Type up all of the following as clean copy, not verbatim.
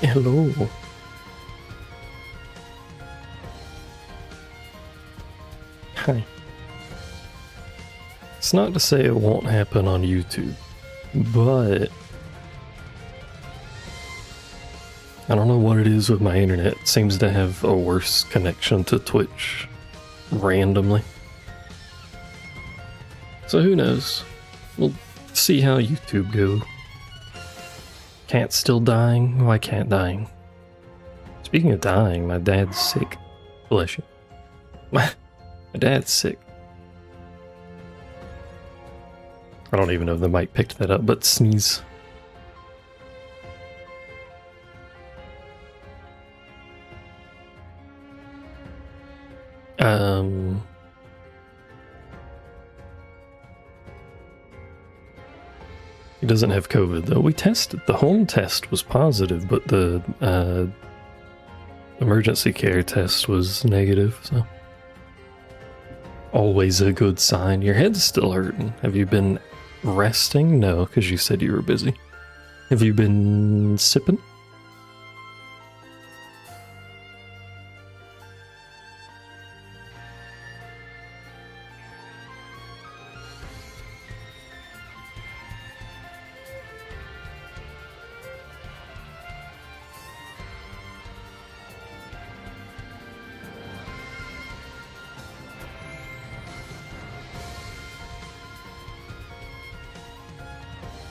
Hello. Hi. It's not to say it won't happen on YouTube, but I don't know what it is with my internet. It seems to have a worse connection to Twitch randomly. So who knows? We'll see how YouTube go. Cat still dying? Why cat dying? Speaking of dying, my dad's sick. Bless you. My dad's sick. I don't even know if the mic picked that up, but sneeze. He doesn't have COVID though. We tested. The home test was positive, but the emergency care test was negative, so always a good sign. Your head's still hurting. Have you been resting? No, because you said you were busy. Have you been sipping?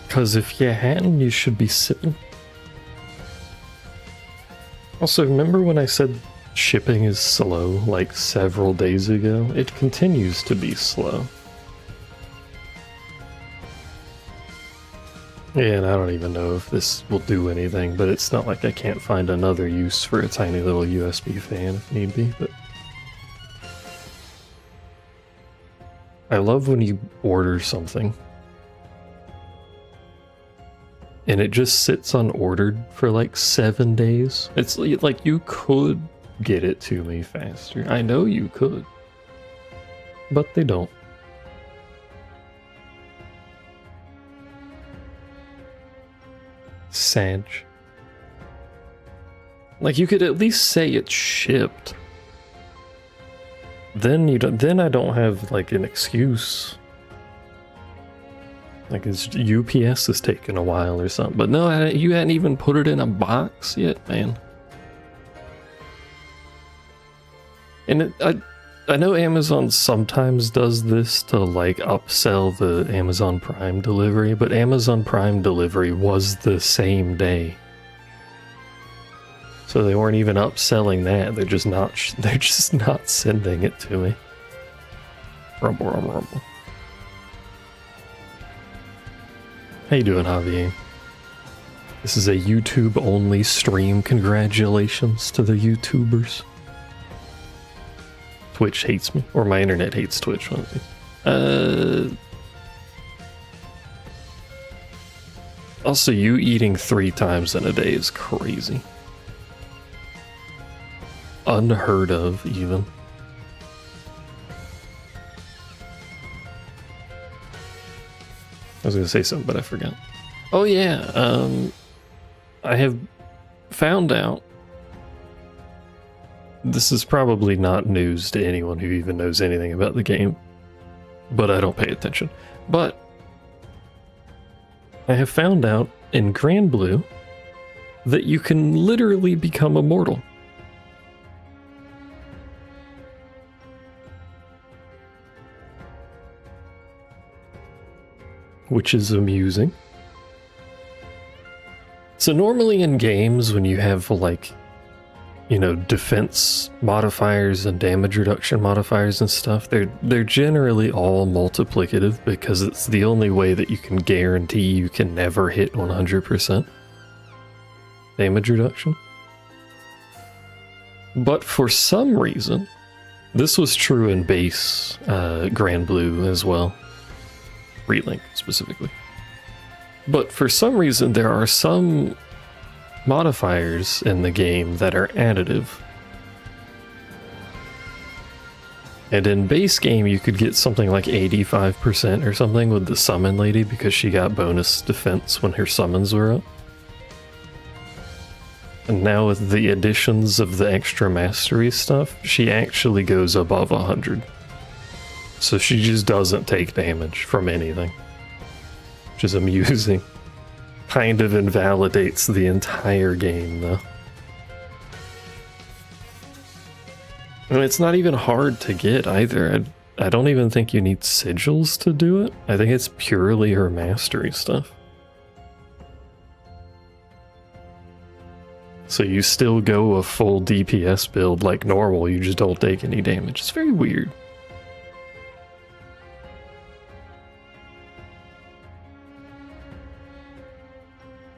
Because if you hadn't, you should be sipping. Also, remember when I said shipping is slow, like several days ago? It continues to be slow. Yeah, and I don't even know if this will do anything, but it's not like I can't find another use for a tiny little USB fan if need be, but I love when you order something and it just sits unordered for like 7 days. It's like you could get it to me faster. I know you could, but they don't. Sag. Like you could at least say it's shipped. Then you don't. Then I don't have like an excuse. Like it's UPS is taking a while or something. But no, you hadn't even put it in a box yet, man. And I know Amazon sometimes does this to like upsell the Amazon Prime delivery, but Amazon Prime delivery was the same day. So they weren't even upselling that. They're just not sending it to me. Rumble, rumble, rumble. How you doing, Javier? This is a YouTube-only stream. Congratulations to the YouTubers. Twitch hates me, or my internet hates Twitch. Also, you eating 3 times in a day is crazy. Unheard of, even. I was gonna say something, but I forgot. Oh yeah, I have found out. This is probably not news to anyone who even knows anything about the game, but I don't pay attention. But I have found out in Grand Blue that you can literally become immortal. Which is amusing. So normally in games, when you have like, you know, defense modifiers and damage reduction modifiers and stuff, they're generally all multiplicative because it's the only way that you can guarantee you can never hit 100% damage reduction. But for some reason, this was true in base Grand Blue as well. Relink specifically. But for some reason, there are some modifiers in the game that are additive. And in base game, you could get something like 85% or something with the summon lady because she got bonus defense when her summons were up. And now with the additions of the extra mastery stuff, she actually goes above 100. So she just doesn't take damage from anything. Which is amusing. Kind of invalidates the entire game, though. And it's not even hard to get either. I don't even think you need sigils to do it. I think it's purely her mastery stuff. So you still go a full DPS build like normal, you just don't take any damage. It's very weird.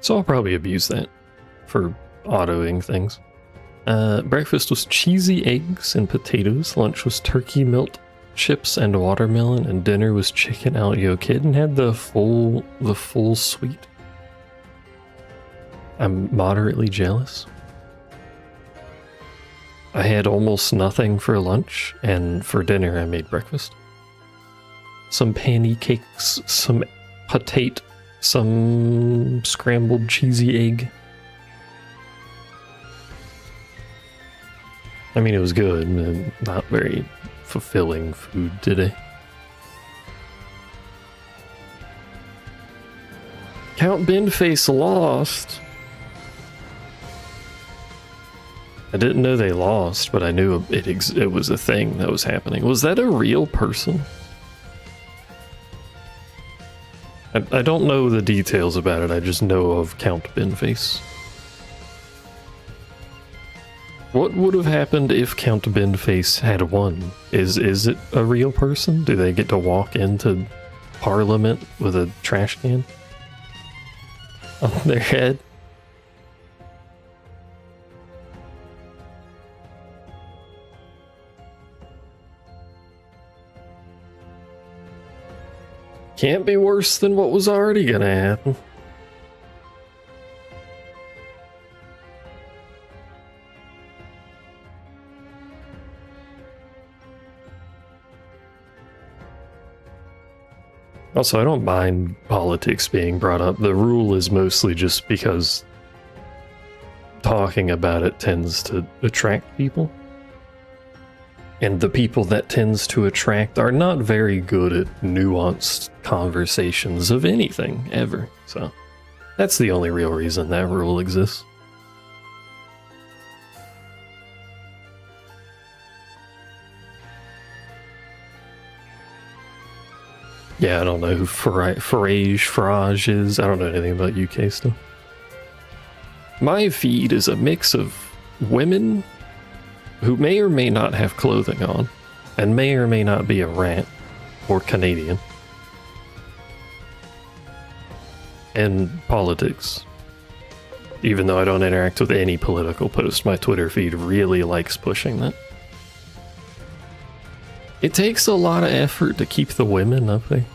So I'll probably abuse that for autoing things. Breakfast was cheesy eggs and potatoes. Lunch was turkey melt chips and watermelon, and dinner was chicken alio. Kitten had the full suite. I'm moderately jealous. I had almost nothing for lunch, and for dinner I made breakfast. Some pancakes, some potato, some scrambled cheesy egg. I mean, it was good, and not very fulfilling food today. Count Binface lost. I didn't know they lost, but I knew it was a thing that was happening. Was that a real person? I don't know the details about it, I just know of Count Binface. What would have happened if Count Binface had won? Is it a real person? Do they get to walk into Parliament with a trash can on their head? Can't be worse than what was already gonna happen. Also, I don't mind politics being brought up. The rule is mostly just because talking about it tends to attract people. And the people that tends to attract are not very good at nuanced conversations of anything, ever. So, that's the only real reason that rule exists. Yeah, I don't know who Farage is. I don't know anything about UK stuff. My feed is a mix of women who may or may not have clothing on, and may or may not be a rat or Canadian, and politics. Even though I don't interact with any political post, my Twitter feed really likes pushing that. It takes a lot of effort to keep the women up there.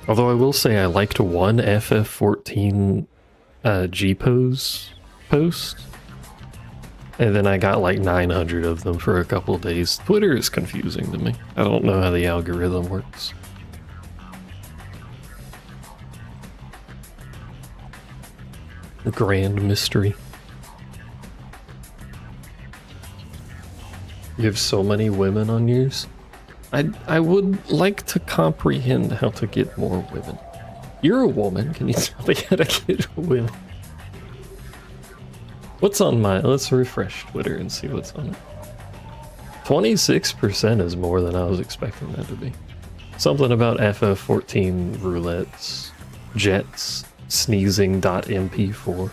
Although I will say I liked one FF14 G-Pose post, and then I got like 900 of them for a couple days. Twitter is confusing to me. I don't know how the algorithm works. Grand mystery. You have so many women on yours? I would like to comprehend how to get more women. You're a woman, can you tell me how to get women? What's on my... Let's refresh Twitter and see what's on it. 26% is more than I was expecting that to be. Something about FF14 roulettes, jets, sneezing.mp4.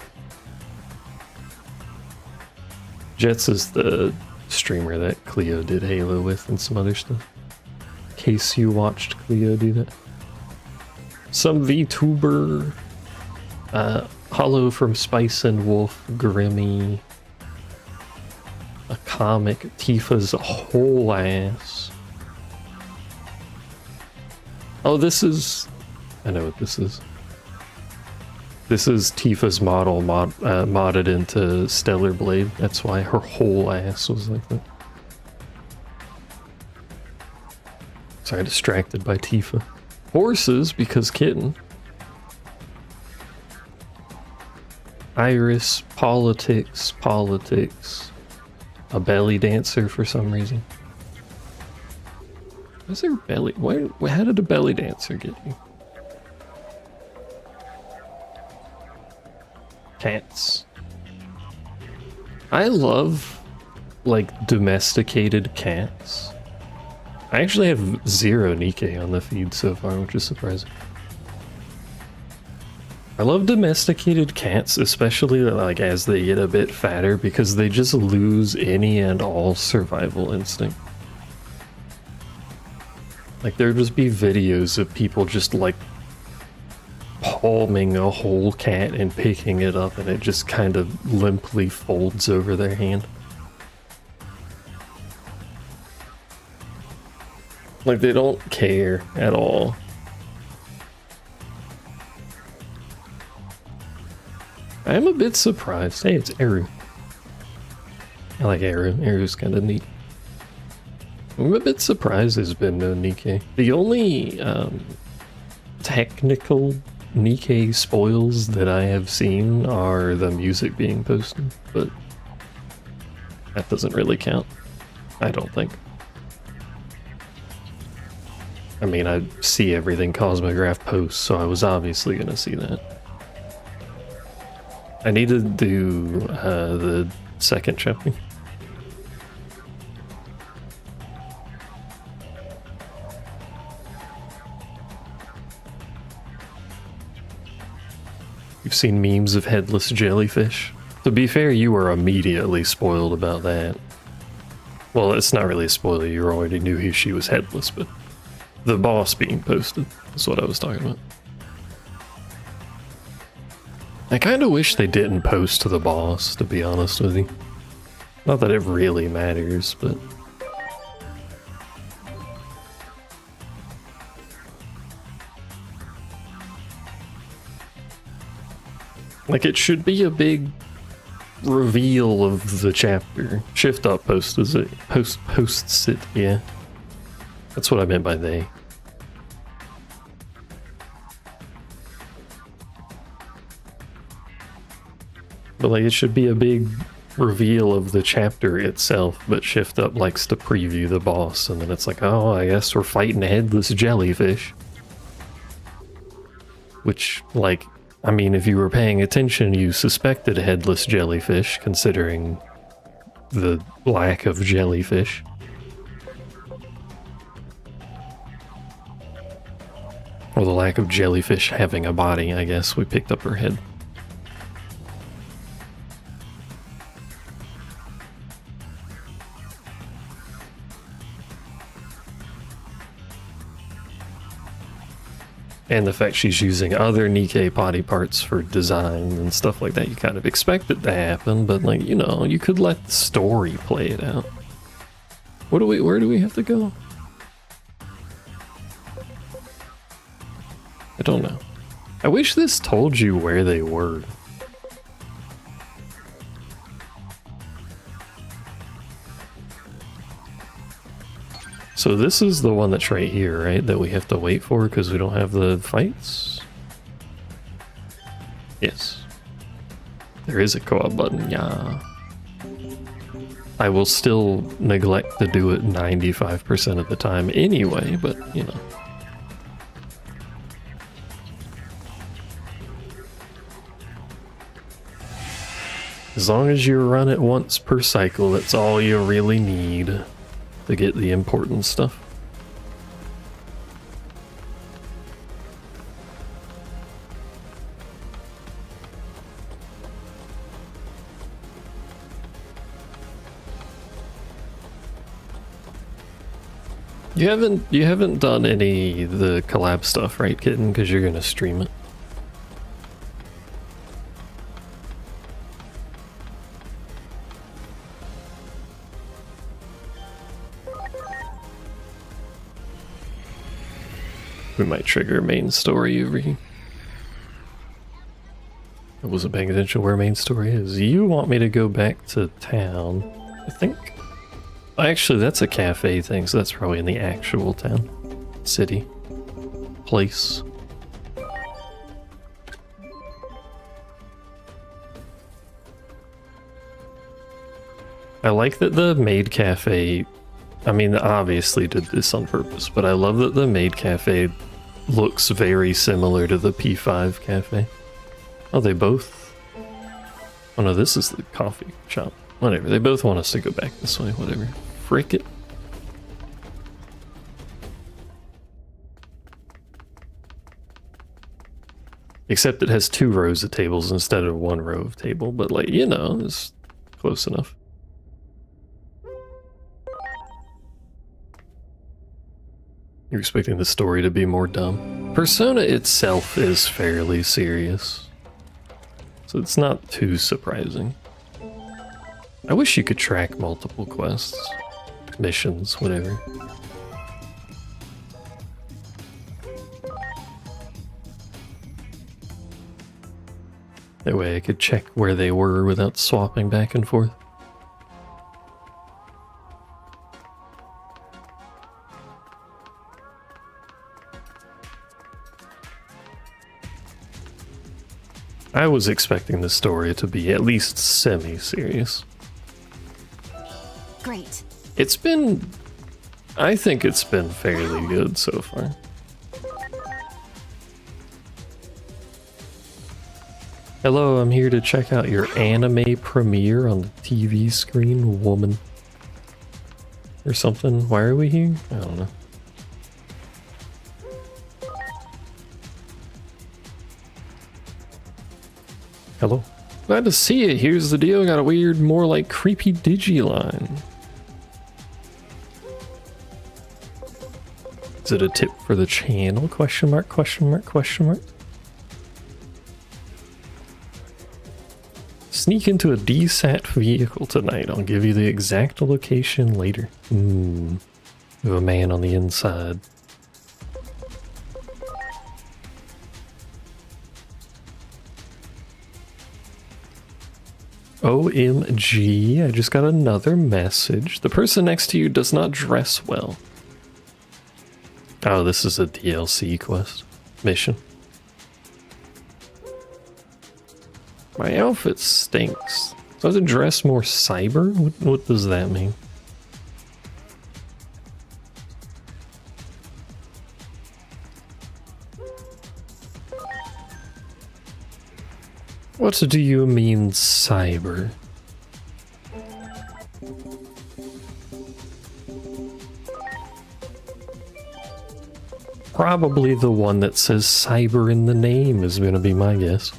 Jets is the streamer that Cleo did Halo with and some other stuff. In case you watched Cleo do that. Some VTuber, Hollow from Spice and Wolf, Grimmy, a comic, Tifa's whole ass. Oh, this is... I know what this is. This is Tifa's model modded into Stellar Blade. That's why her whole ass was like that. Sorry, distracted by Tifa. Horses, because kitten. Iris, politics, politics. A belly dancer for some reason. Why's there belly? How did a belly dancer get you? Cats. I love, like, domesticated cats. I actually have 0 Nikkei on the feed so far, which is surprising. I love domesticated cats, especially like as they get a bit fatter, because they just lose any and all survival instinct. Like there'd just be videos of people just like palming a whole cat and picking it up, and it just kind of limply folds over their hand. Like they don't care at all. I am a bit surprised. Hey, it's Eru. I like Eru. Eru's kind of neat. I'm a bit surprised there's been no Nikkei. The only technical Nikkei spoils that I have seen are the music being posted, but that doesn't really count, I don't think. I mean, I see everything Cosmograph posts, so I was obviously gonna see that. I need to do the second chapter. You've seen memes of headless jellyfish. To be fair, you were immediately spoiled about that. Well, it's not really a spoiler, you already knew she was headless, but the boss being posted is what I was talking about. I kind of wish they didn't post to the boss, to be honest with you. Not that it really matters, but... like, it should be a big reveal of the chapter. Shift Up posts it, posts it, yeah. That's what I meant by they. But like, it should be a big reveal of the chapter itself, but Shift Up likes to preview the boss, and then it's like, oh, I guess we're fighting a headless jellyfish. Which, like, I mean, if you were paying attention, you suspected a headless jellyfish, considering the lack of jellyfish. Or the lack of jellyfish having a body, I guess. We picked up her head. And the fact she's using other Nikkei body parts for design and stuff like that, you kind of expect it to happen, but like, you know, you could let the story play it out. Where do we have to go? I don't know. I wish this told you where they were. So this is the one that's right here, right? That we have to wait for because we don't have the fights? Yes. There is a co-op button, yeah. I will still neglect to do it 95% of the time anyway, but, you know. As long as you run it once per cycle, that's all you really need to get the important stuff. You haven't done any of the collab stuff, right, Kitten? Because you're gonna stream it. We might trigger main story over here. I wasn't paying attention where main story is. You want me to go back to town, I think. Actually, that's a cafe thing, so that's probably in the actual town. City. Place. I like that the maid cafe, I mean, obviously did this on purpose, but I love that the maid cafe looks very similar to the P5 cafe. Oh, they both... Oh no, this is the coffee shop. Whatever, they both want us to go back this way, whatever. Frick it. Except it has 2 rows of tables instead of 1 row of table, but like, you know, it's close enough. You're expecting the story to be more dumb. Persona itself is fairly serious, so it's not too surprising. I wish you could track multiple quests, missions, whatever. That way I could check where they were without swapping back and forth. I was expecting the story to be at least semi-serious. Great. It's been... I think it's been fairly good so far. Hello, I'm here to check out your anime premiere on the TV screen, woman. Or something. Why are we here? I don't know. Hello. Glad to see you. Here's the deal. Got a weird, more like creepy Digiline. Is it a tip for the channel? Question mark, question mark, question mark. Sneak into a DSAT vehicle tonight. I'll give you the exact location later. We have a man on the inside. OMG, I just got another message. The person next to you does not dress well. Oh, this is a DLC quest. Mission. My outfit stinks. So I have to dress more cyber? What does that mean? What do you mean, cyber? Probably the one that says cyber in the name is gonna be my guess.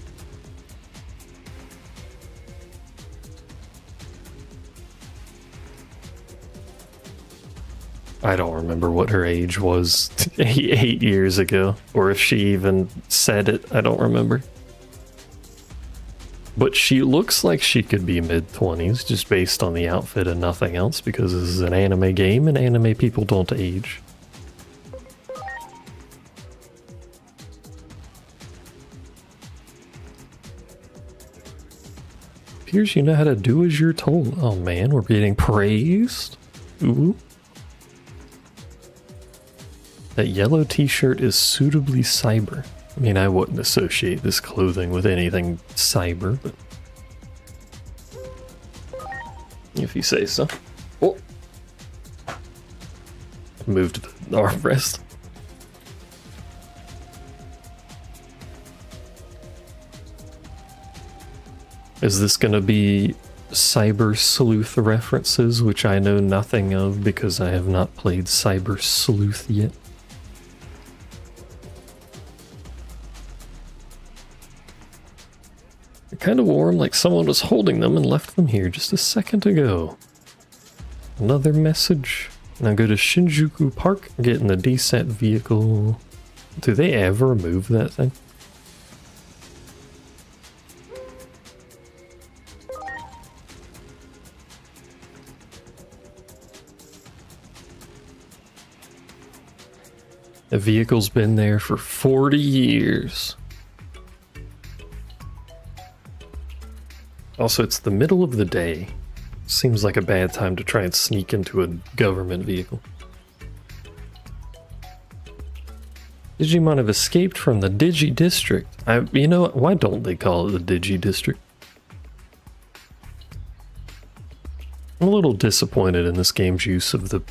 I don't remember what her age was 8 years ago, or if she even said it, I don't remember. But she looks like she could be mid-20s, just based on the outfit and nothing else, because this is an anime game and anime people don't age. Appears you know how to do as you're told. Oh man, we're getting praised. Ooh. That yellow t-shirt is suitably cyber. I mean, I wouldn't associate this clothing with anything cyber, but... if you say so. Oh! Moved the armrest. Is this gonna be Cyber Sleuth references, which I know nothing of because I have not played Cyber Sleuth yet? They're kind of warm, like someone was holding them and left them here just a second ago. Another message. Now go to Shinjuku Park, get in the DSAT vehicle. Do they ever move that thing? The vehicle's been there for 40 years. Also, it's the middle of the day. Seems like a bad time to try and sneak into a government vehicle. Digimon have escaped from the Digi District. You know what? Why don't they call it the Digi District? I'm a little disappointed in this game's use of the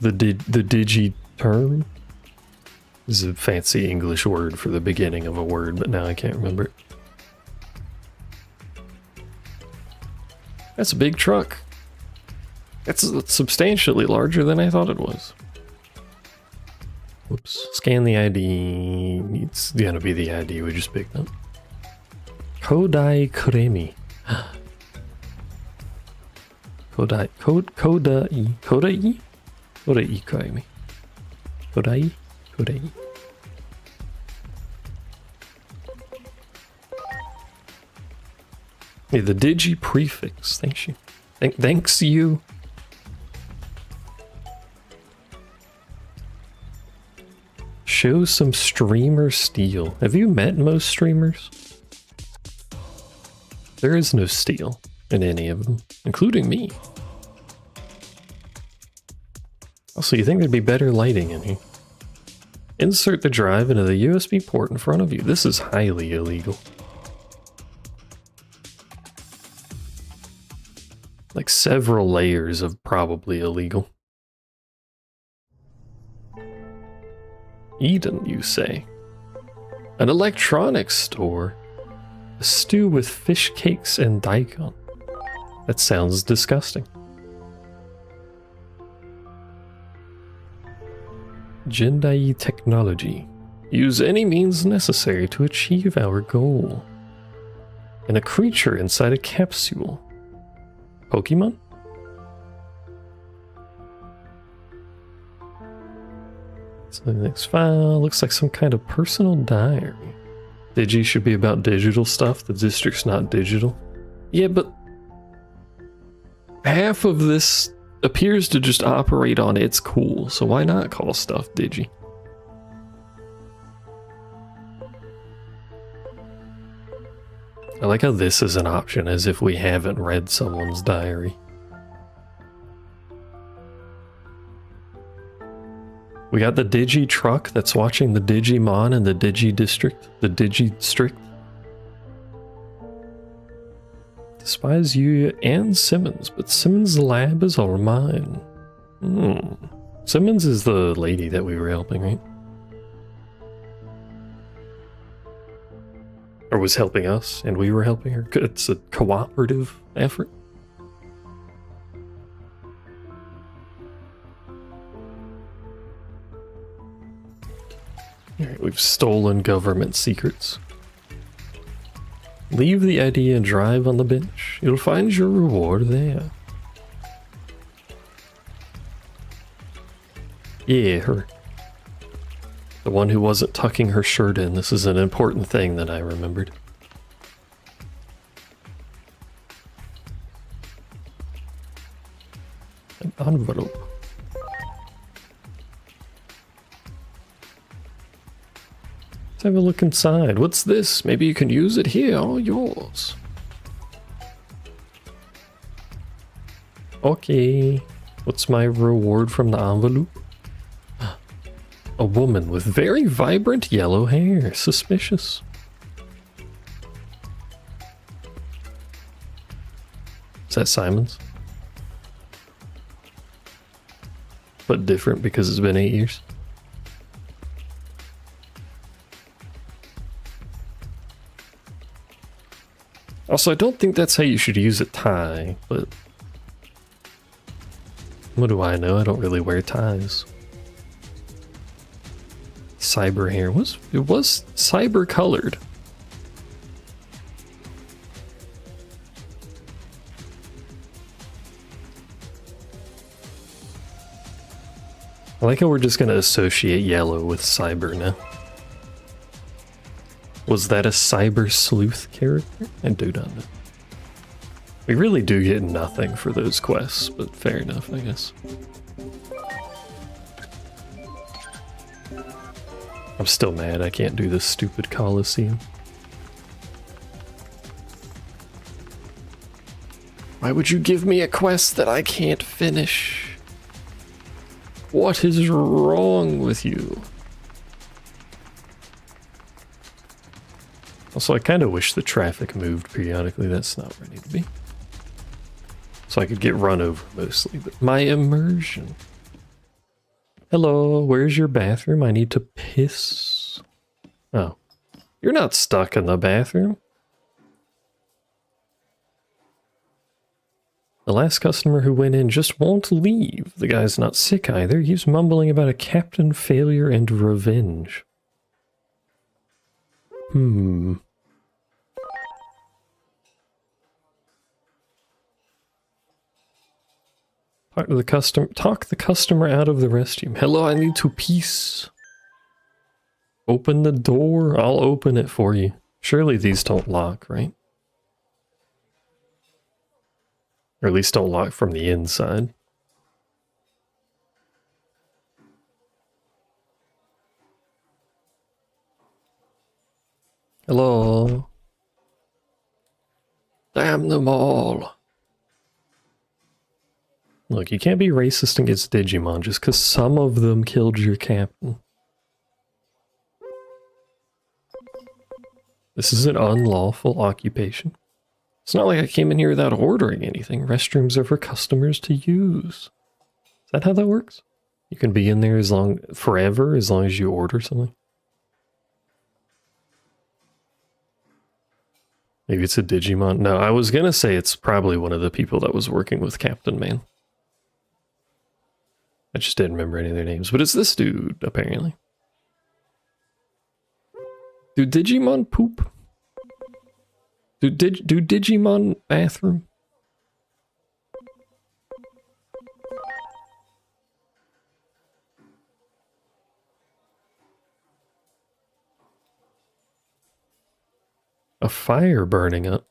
digi term. This is a fancy English word for the beginning of a word, but now I can't remember it. That's a big truck. That's substantially larger than I thought it was. Whoops. Scan the ID. It's gonna be the ID we just picked up. Kodai Kuremi. Kodai Kuremi. Kodai. Hey, the Digi prefix. Thanks you. Thanks you. Show some streamer steel. Have you met most streamers? There is no steel in any of them, including me. Also, you think there'd be better lighting in here? Insert the drive into the USB port in front of you. This is highly illegal. Like several layers of probably illegal. Eden, you say? An electronics store? A stew with fish cakes and daikon. That sounds disgusting. Jendai technology. Use any means necessary to achieve our goal. And a creature inside a capsule. Pokemon? So the next file looks like some kind of personal diary. Digi should be about digital stuff. The district's not digital. Yeah, but half of this appears to just operate on it's cool, so why not call stuff Digi? I like how this is an option, as if we haven't read someone's diary. We got the Digi truck that's watching the Digimon in the Digi district, the Digi strict. Despise you and Simmons, but Simmons' lab is all mine. Simmons is the lady that we were helping, right? Or was helping us, and we were helping her. It's a cooperative effort. Alright, we've stolen government secrets. Leave the ID and drive on the bench. You'll find your reward there. Yeah, her. The one who wasn't tucking her shirt in. This is an important thing that I remembered. An envelope. Let's have a look inside. What's this? Maybe you can use it here. All yours. Okay. What's my reward from the envelope? A woman with very vibrant yellow hair. Suspicious. Is that Simon's? But different because it's been 8 years. Also, I don't think that's how you should use a tie, but what do I know? I don't really wear ties. Cyber hair it was cyber colored. I like how we're just gonna associate yellow with cyber now. Was that a cyber sleuth character? I do not know. We really do get nothing for those quests, but fair enough, I guess. I'm still mad I can't do this stupid Coliseum. Why would you give me a quest that I can't finish? What is wrong with you? Also, I kind of wish the traffic moved periodically. That's not where I need to be. So I could get run over mostly, but my immersion. Hello, where's your bathroom? I need to piss. Oh, you're not stuck in the bathroom. The last customer who went in just won't leave. The guy's not sick either. He's mumbling about a captain failure and revenge. Talk the customer out of the restroom. Hello, I need to piss. Open the door. I'll open it for you. Surely these don't lock, right? Or at least don't lock from the inside. Hello. Damn them all. Look, you can't be racist against Digimon just because some of them killed your captain. This is an unlawful occupation. It's not like I came in here without ordering anything. Restrooms are for customers to use. Is that how that works? You can be in there forever as long as you order something? Maybe it's a Digimon. No, I was gonna say it's probably one of the people that was working with Captain Man. I just didn't remember any of their names, but it's this dude, apparently. Do Digimon poop? Do Digimon bathroom? A fire burning up.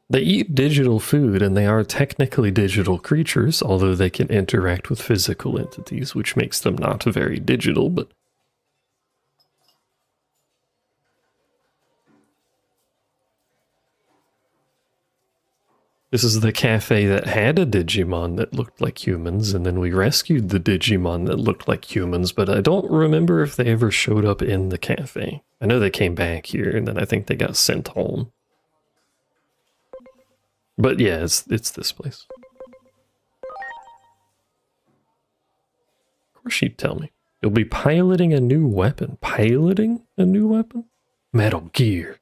They eat digital food, and they are technically digital creatures, although they can interact with physical entities, which makes them not very digital, but... This is the cafe that had a Digimon that looked like humans, and then we rescued the Digimon that looked like humans, but I don't remember if they ever showed up in the cafe. I know they came back here, and then I think they got sent home. But yeah, it's this place. Of course you'd tell me. You'll be piloting a new weapon. Piloting a new weapon? Metal Gear.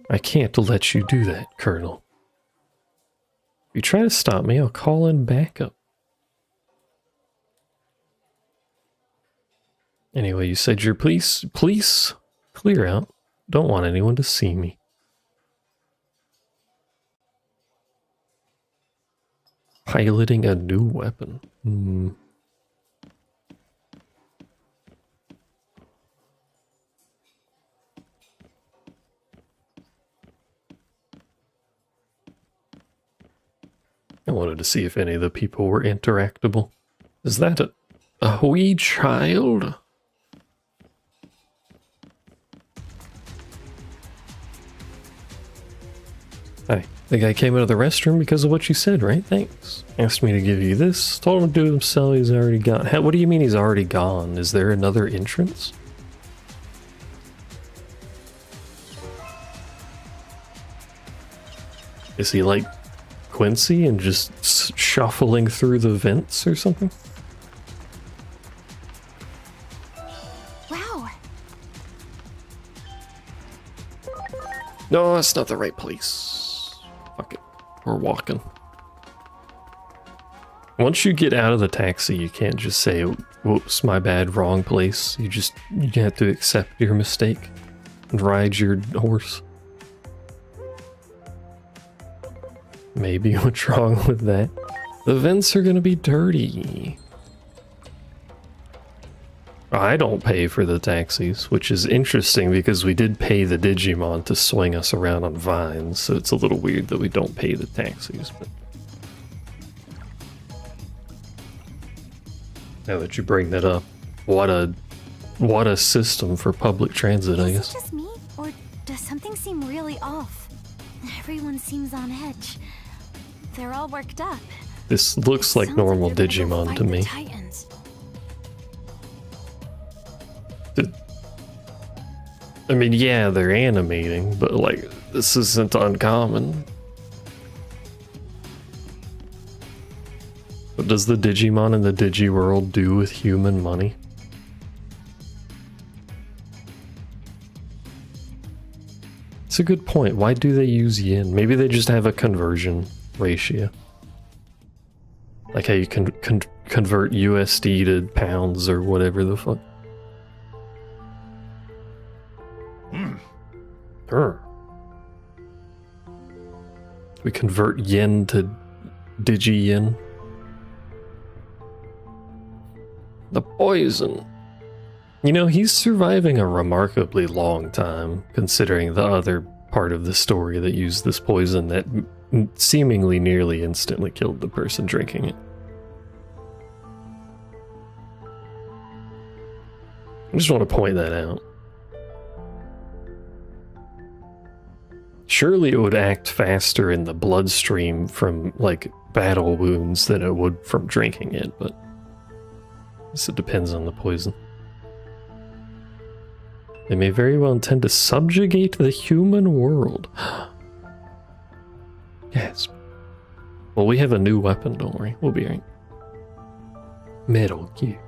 I can't let you do that, Colonel. If you try to stop me, I'll call in backup. Anyway, you said your police clear out. Don't want anyone to see me. Piloting a new weapon. I wanted to see if any of the people were interactable. Is that a wee child? Hi. The guy came out of the restroom because of what you said, right? Thanks. Asked me to give you this. Told him to do it himself. He's already gone. What do you mean he's already gone? Is there another entrance? Is he like Quincy and just shuffling through the vents or something? Wow. No, that's not the right place. Fuck it. We're walking. Once you get out of the taxi, you can't just say, whoops, my bad, wrong place. You have to accept your mistake and ride your horse. Maybe what's wrong with that? The vents are gonna be dirty. I don't pay for the taxis, which is interesting because we did pay the Digimon to swing us around on vines, so it's a little weird that we don't pay the taxis. But now that you bring that up, what a system for public transit, I guess. Is it just me, or does something seem really off? Everyone seems on edge. They're all worked up, This looks like Sounds normal they're gonna go Digimon fight to the me. Titans. I mean, yeah, they're animating, but like, this isn't uncommon. What does the Digimon in the Digi world do with human money? It's a good point. Why do they use yen? Maybe they just have a conversion ratio. Like how you can convert USD to pounds or whatever the fuck. We convert yen to digi-yen. The poison. You know, he's surviving a remarkably long time, considering the other part of the story that used this poison that seemingly nearly instantly killed the person drinking it. I just want to point that out. Surely it would act faster in the bloodstream from, like, battle wounds than it would from drinking it, but I guess it depends on the poison. They may very well intend to subjugate the human world. Yes. Well, we have a new weapon, don't worry. We'll be right. Metal Gear.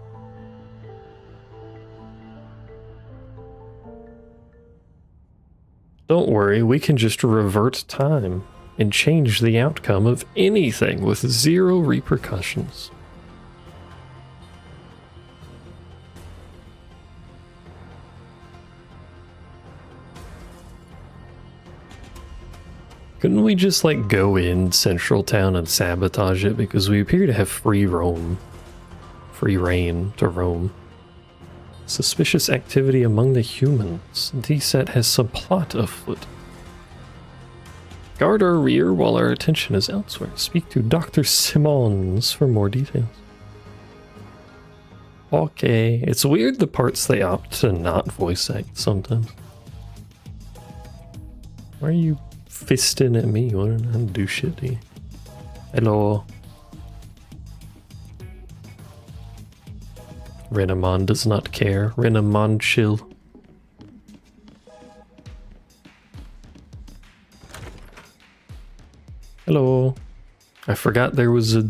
Don't worry, we can just revert time and change the outcome of anything with zero repercussions. Couldn't we just, like, go in Central Town and sabotage it? Because we appear to have free reign to roam. Suspicious activity among the humans. DSET has some plot afoot. Guard our rear while our attention is elsewhere. Speak to Dr. Simmons for more details. Okay, it's weird the parts they opt to not voice act sometimes. Why are you fisting at me? What did I do shit to you? Hello. Renamon does not care. Renamon chill. Hello. I forgot there was a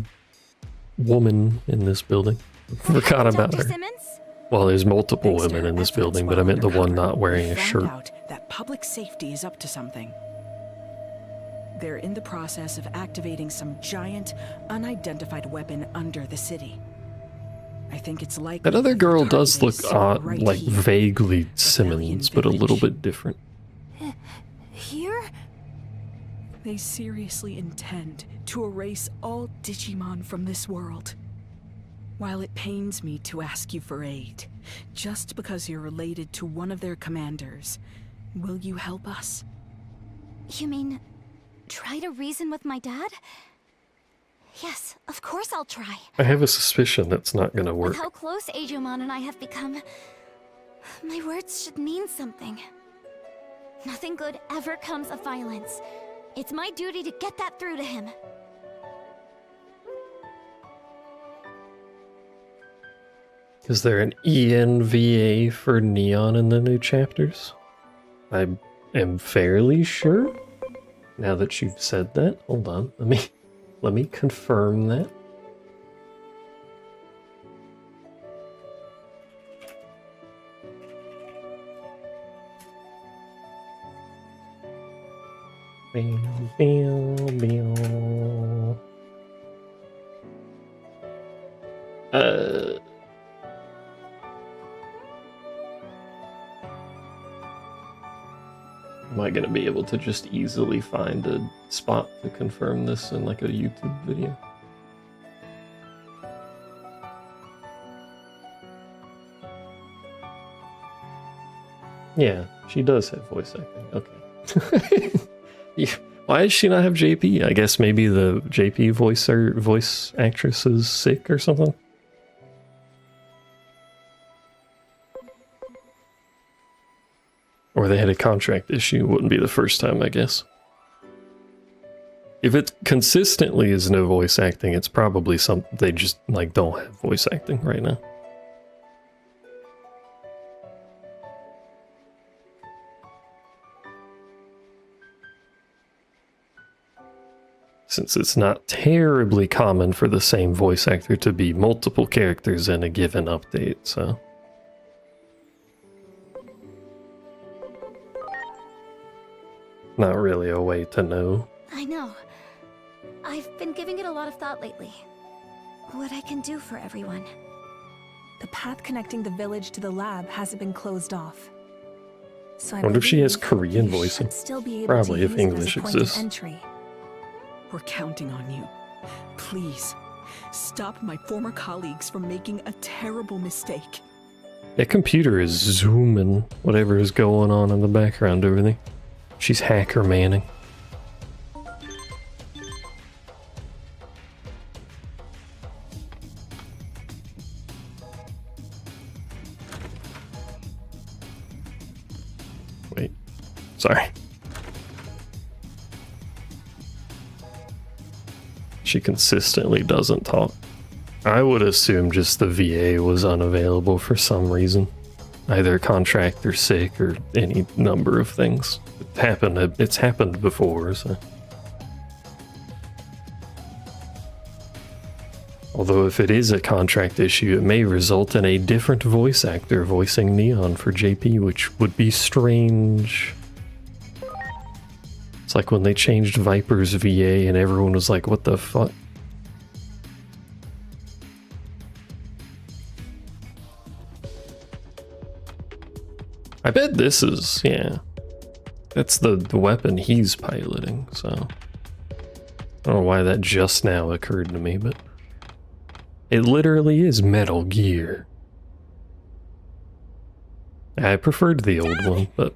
woman in this building. Forgot about Dr. her. Simmons? Well, there's multiple Thanks to women her in this efforts building, but while I meant the one undercover, not wearing we a found shirt. out that public safety is up to something. They're in the process of activating some giant, unidentified weapon under the city. I think it's likely That other the girl target does look is odd, right like here. vaguely Simmons, but a little bit different. Here? They seriously intend to erase all Digimon from this world. While it pains me to ask you for aid, just because you're related to one of their commanders, will you help us? You mean, try to reason with my dad? Yes, of course I'll try. I have a suspicion that's not gonna With work. how close Agumon and I have become, my words should mean something. Nothing good ever comes of violence. It's my duty to get that through to him. Is there an ENVA for Neon in the new chapters? I am fairly sure. Now that you've said that, hold on, let me confirm that. Am I gonna be able to just easily find a spot to confirm this in like a YouTube video? Yeah, she does have voice acting. Okay. Yeah. Why does she not have JP? I guess maybe the JP voice actress is sick or something. Or they had a contract issue. Wouldn't be the first time, I guess. If it consistently is no voice acting, it's probably something they just like don't have voice acting right now. Since it's not terribly common for the same voice actor to be multiple characters in a given update, so. Not really a way to know. I know. I've been giving it a lot of thought lately. What I can do for everyone. The path connecting the village to the lab hasn't been closed off. So I wonder if she has believe Korean you voicing. should still be able Probably to if use it as a English point of exists. entry. We're counting on you. Please, stop my former colleagues from making a terrible mistake. That computer is zooming whatever is going on in the background over there. She's hacker manning. Wait, sorry. She consistently doesn't talk. I would assume just the VA was unavailable for some reason. Either contract or sick or any number of things. It's happened before, so. Although if it is a contract issue, it may result in a different voice actor voicing Neon for JP, which would be strange. It's like when they changed Viper's VA and everyone was like, what the fuck? I bet this is, yeah. That's the weapon he's piloting, so. I don't know why that just now occurred to me, but. It literally is Metal Gear. I preferred the old one, but.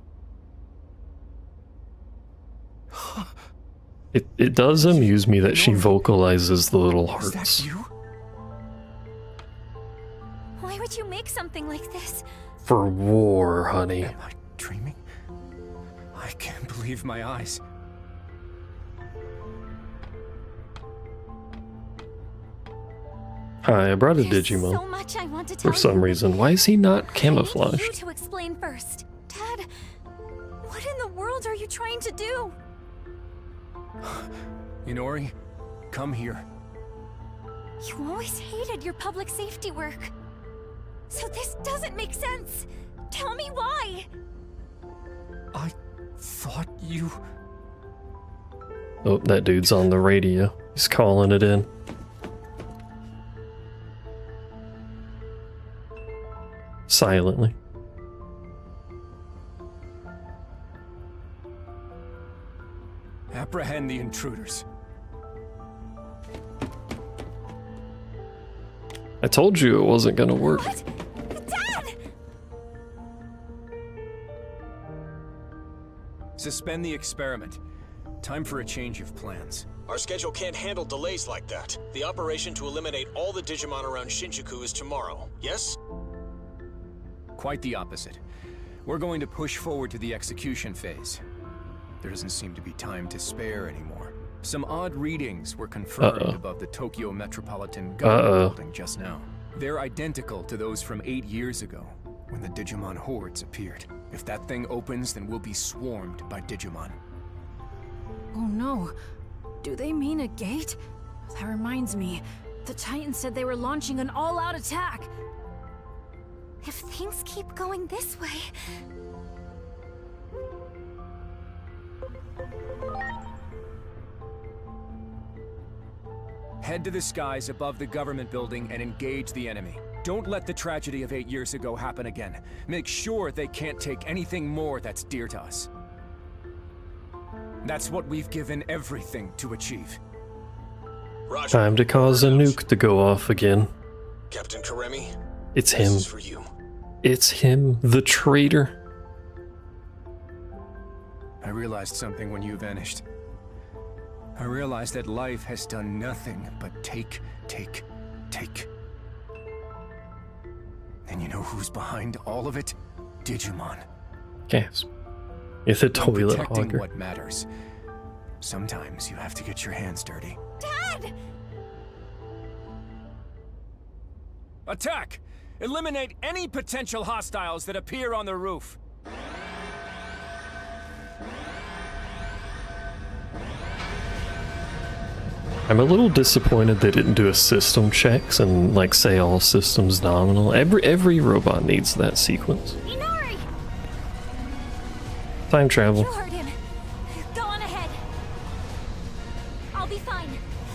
It does amuse me that she vocalizes the little Is hearts. that you? Why would you make something like this? For war, honey. Am I dreaming? I can't believe my eyes. Hi, I brought a There's Digimon. so much I want to tell For some you. reason. Why is he not I need you camouflaged? to explain first. Dad, what in the world are you trying to do? Inori, come here. You always hated your public safety work. So this doesn't make sense. Tell me why. I thought you... Oh, that dude's on the radio. He's calling it in. Silently. Apprehend the intruders. I told you it wasn't gonna work. What? Dad! Suspend the experiment. Time for a change of plans. Our schedule can't handle delays like that. The operation to eliminate all the Digimon around Shinjuku is tomorrow, yes? Quite the opposite. We're going to push forward to the execution phase. There doesn't seem to be time to spare anymore. Some odd readings were confirmed above the Tokyo Metropolitan Government building just now. They're identical to those from 8 years ago, when the Digimon hordes appeared. If that thing opens, then we'll be swarmed by Digimon. Oh no. Do they mean a gate? That reminds me. The Titans said they were launching an all-out attack. If things keep going this way... Head to the skies above the government building and engage the enemy. Don't let the tragedy of 8 years ago happen again. Make sure they can't take anything more that's dear to us. That's what we've given everything to achieve. Roger. Time to cause a nuke to go off again. Captain Karemi, It's this him. is for you. It's him, the traitor. I realized something when you vanished. I realized that life has done nothing but take. And you know who's behind all of it? Digimon. Gasp. It's a I'm toilet protecting hogger. what matters. Sometimes you have to get your hands dirty. Dad! Attack! Eliminate any potential hostiles that appear on the roof. I'm a little disappointed they didn't do a system checks and like say all systems nominal. Every robot needs that sequence. Inori! Time travel. You heard him. Go on ahead. I'll be fine.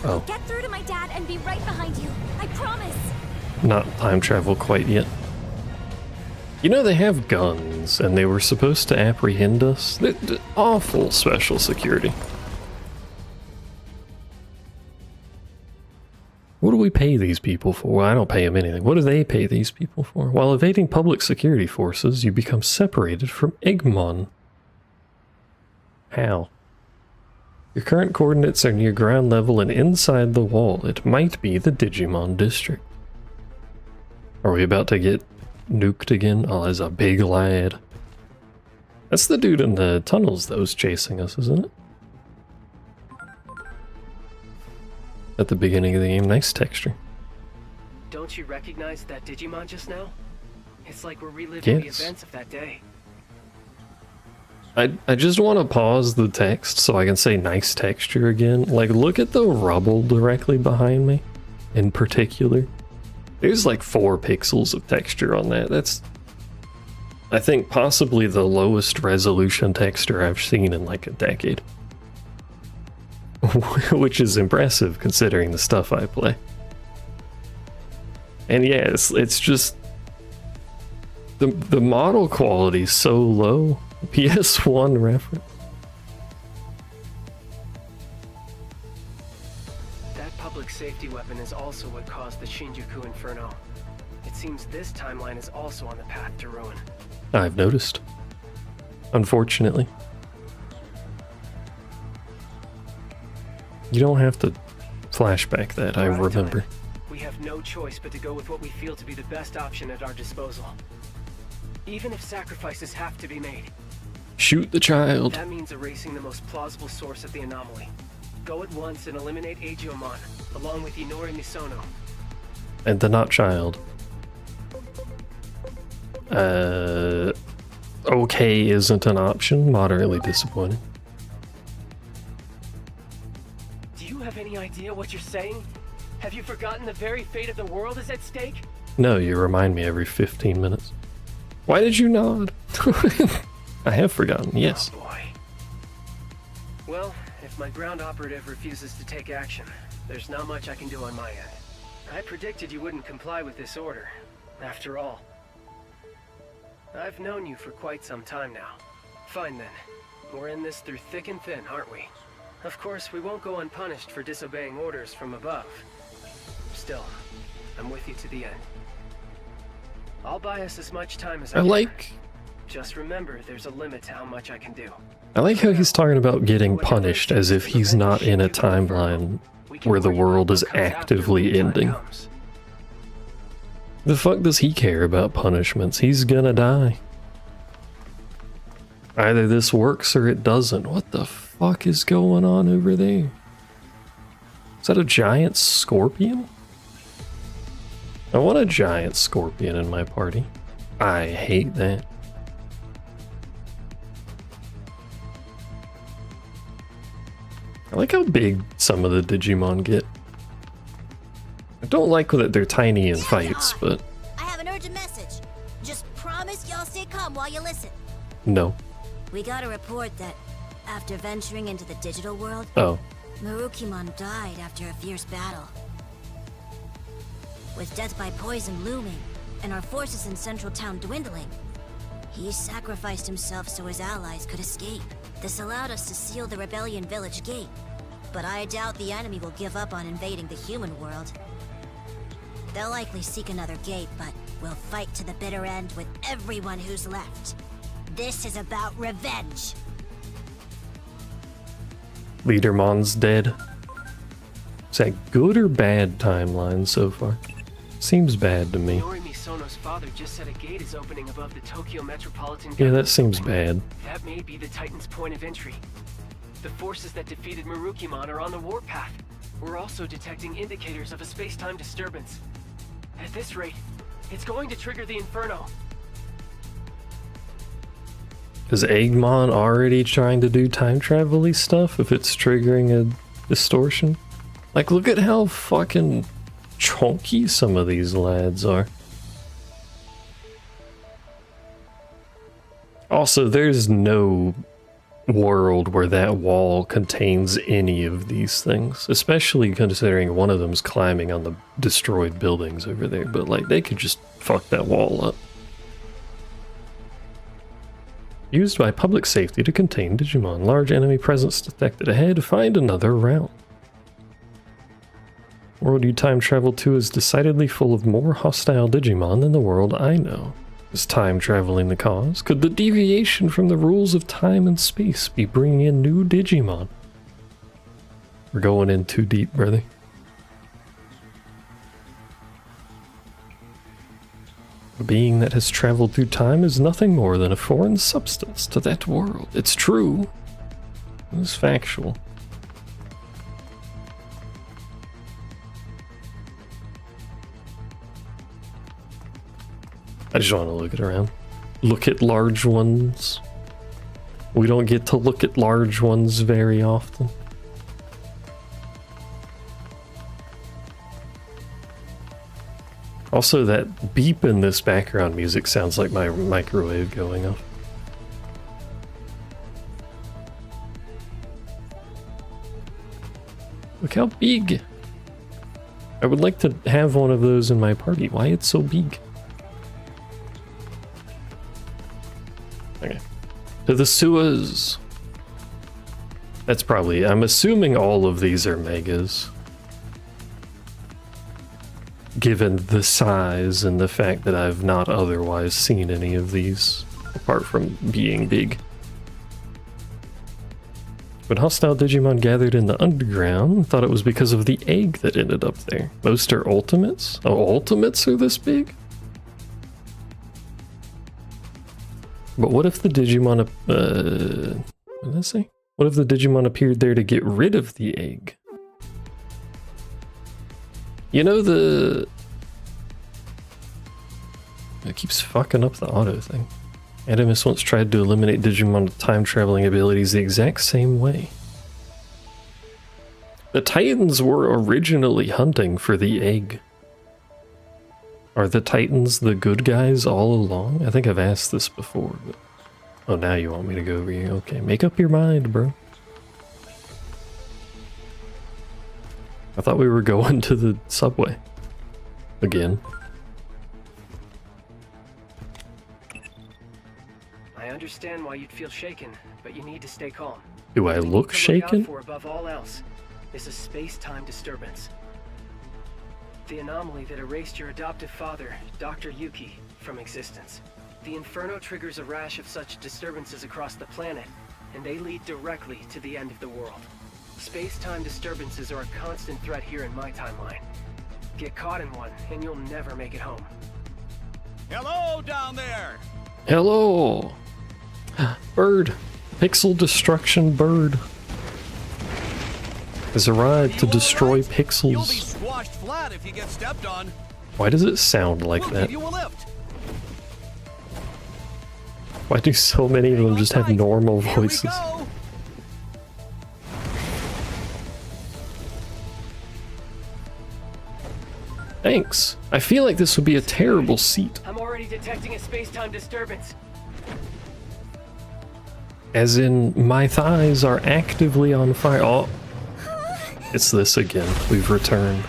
Oh. I'll get through to my dad and be right behind you. I promise. Not time travel quite yet. You know, they have guns and they were supposed to apprehend us. They're awful special security. What do we pay these people for? Well, I don't pay them anything. What do they pay these people for? While evading public security forces, you become separated from Egmon. How? Your current coordinates are near ground level and inside the wall. It might be the Digimon district. Are we about to get nuked again? Oh, there's a big lad. That's the dude in the tunnels that was chasing us, isn't it? At the beginning of the game, nice texture. Don't you recognize that Digimon just now? It's like we're reliving the events of that day. I just want to pause the text so I can say nice texture again. Like, look at the rubble directly behind me, in particular. There's like 4 pixels of texture on that. That's, I think, possibly the lowest resolution texture I've seen in like a decade. Which is impressive considering the stuff I play. And yeah, it's just the model quality is so low. PS1 reference. That public safety weapon is also what caused the Shinjuku Inferno. It seems this timeline is also on the path to ruin. I've noticed. Unfortunately. You don't have to flashback that, I remember. We have no choice but to go with what we feel to be the best option at our disposal. Even if sacrifices have to be made. Shoot the child. That means erasing the most plausible source of the anomaly. Go at once and eliminate Agiomon, along with Inori Misono. And the not child. Okay isn't an option. Moderately disappointing. Do you have any idea what you're saying? Have you forgotten the very fate of the world is at stake? No, you remind me every 15 minutes. Why did you nod? I have forgotten, yes. Oh boy. Well, if my ground operative refuses to take action, there's not much I can do on my end. I predicted you wouldn't comply with this order. After all, I've known you for quite some time now. Fine then. We're in this through thick and thin, aren't we? Of course, we won't go unpunished for disobeying orders from above. Still, I'm with you to the end. I'll buy us as much time as I can. Just remember, there's a limit to how much I can do. I like how he's talking about getting punished as if he's not in a timeline where the world is actively ending. The fuck does he care about punishments? He's gonna die. Either this works or it doesn't. What the fuck is going on over there? Is that a giant scorpion? I want a giant scorpion in my party. I hate that. I like how big some of the Digimon get. I don't like that they're tiny in fights, but... I have an urgent message. Just promise y'all stay calm while you listen. No. We got a report that, after venturing into the digital world, Marukimon died after a fierce battle. With death by poison looming, and our forces in central town dwindling, he sacrificed himself so his allies could escape. This allowed us to seal the rebellion village gate, but I doubt the enemy will give up on invading the human world. They'll likely seek another gate, but we'll fight to the bitter end with everyone who's left. This is about revenge. Leadermon's dead. Is that good or bad timeline so far? Seems bad to me. Inori Misono's father just said a gate is opening above the Tokyo Metropolitan Yeah, that seems bad. That may be the Titan's point of entry. The forces that defeated Marukimon are on the warpath. We're also detecting indicators of a space-time disturbance. At this rate, it's going to trigger the Inferno. Is Eggmon already trying to do time travel-y stuff if it's triggering a distortion? Like, look at how fucking chunky some of these lads are. Also, there's no world where that wall contains any of these things, especially considering one of them's climbing on the destroyed buildings over there, but like, they could just fuck that wall up. Used by public safety to contain Digimon. Large enemy presence detected ahead. Find another route. World you time travel to is decidedly full of more hostile Digimon than the world I know. Is time traveling the cause? Could the deviation from the rules of time and space be bringing in new Digimon? We're going in too deep, brother. A being that has traveled through time is nothing more than a foreign substance to that world. It's true. It's factual. I just want to look it around. Look at large ones. We don't get to look at large ones very often. Also, that beep in this background music sounds like my microwave going off. Look how big! I would like to have one of those in my party. Why it's so big? Okay. To the sewers! That's probably... I'm assuming all of these are megas. Given the size and the fact that I've not otherwise seen any of these, apart from being big. When hostile Digimon gathered in the underground, thought it was because of the egg that ended up there. Most are ultimates? Oh, ultimates are this big? But what if the Digimon... what did I say? What if the Digimon appeared there to get rid of the egg? You know the... It keeps fucking up the auto thing. Animus once tried to eliminate Digimon with time-traveling abilities the exact same way. The Titans were originally hunting for the egg. Are the Titans the good guys all along? I think I've asked this before, but... Oh, now you want me to go over here. Okay, make up your mind, bro. I thought we were going to the subway. Again. I understand why you'd feel shaken, but you need to stay calm. Do I look shaken? For above all else is a space-time disturbance. The anomaly that erased your adoptive father, Dr. Yuki, from existence. The Inferno triggers a rash of such disturbances across the planet, and they lead directly to the end of the world. Space-time disturbances are a constant threat here in my timeline. Get caught in one, and you'll never make it home. Hello down there! Hello! Bird. Pixel destruction bird has arrived to destroy pixels. You'll be squashed flat if you get stepped on. Why does it sound like We'll that? give you a lift. Why do so many of them just have normal Here we voices? go. Thanks. I feel like this would be a terrible seat. I'm already detecting a space-time disturbance. As in, my thighs are actively on fire. Oh, it's this again. We've returned.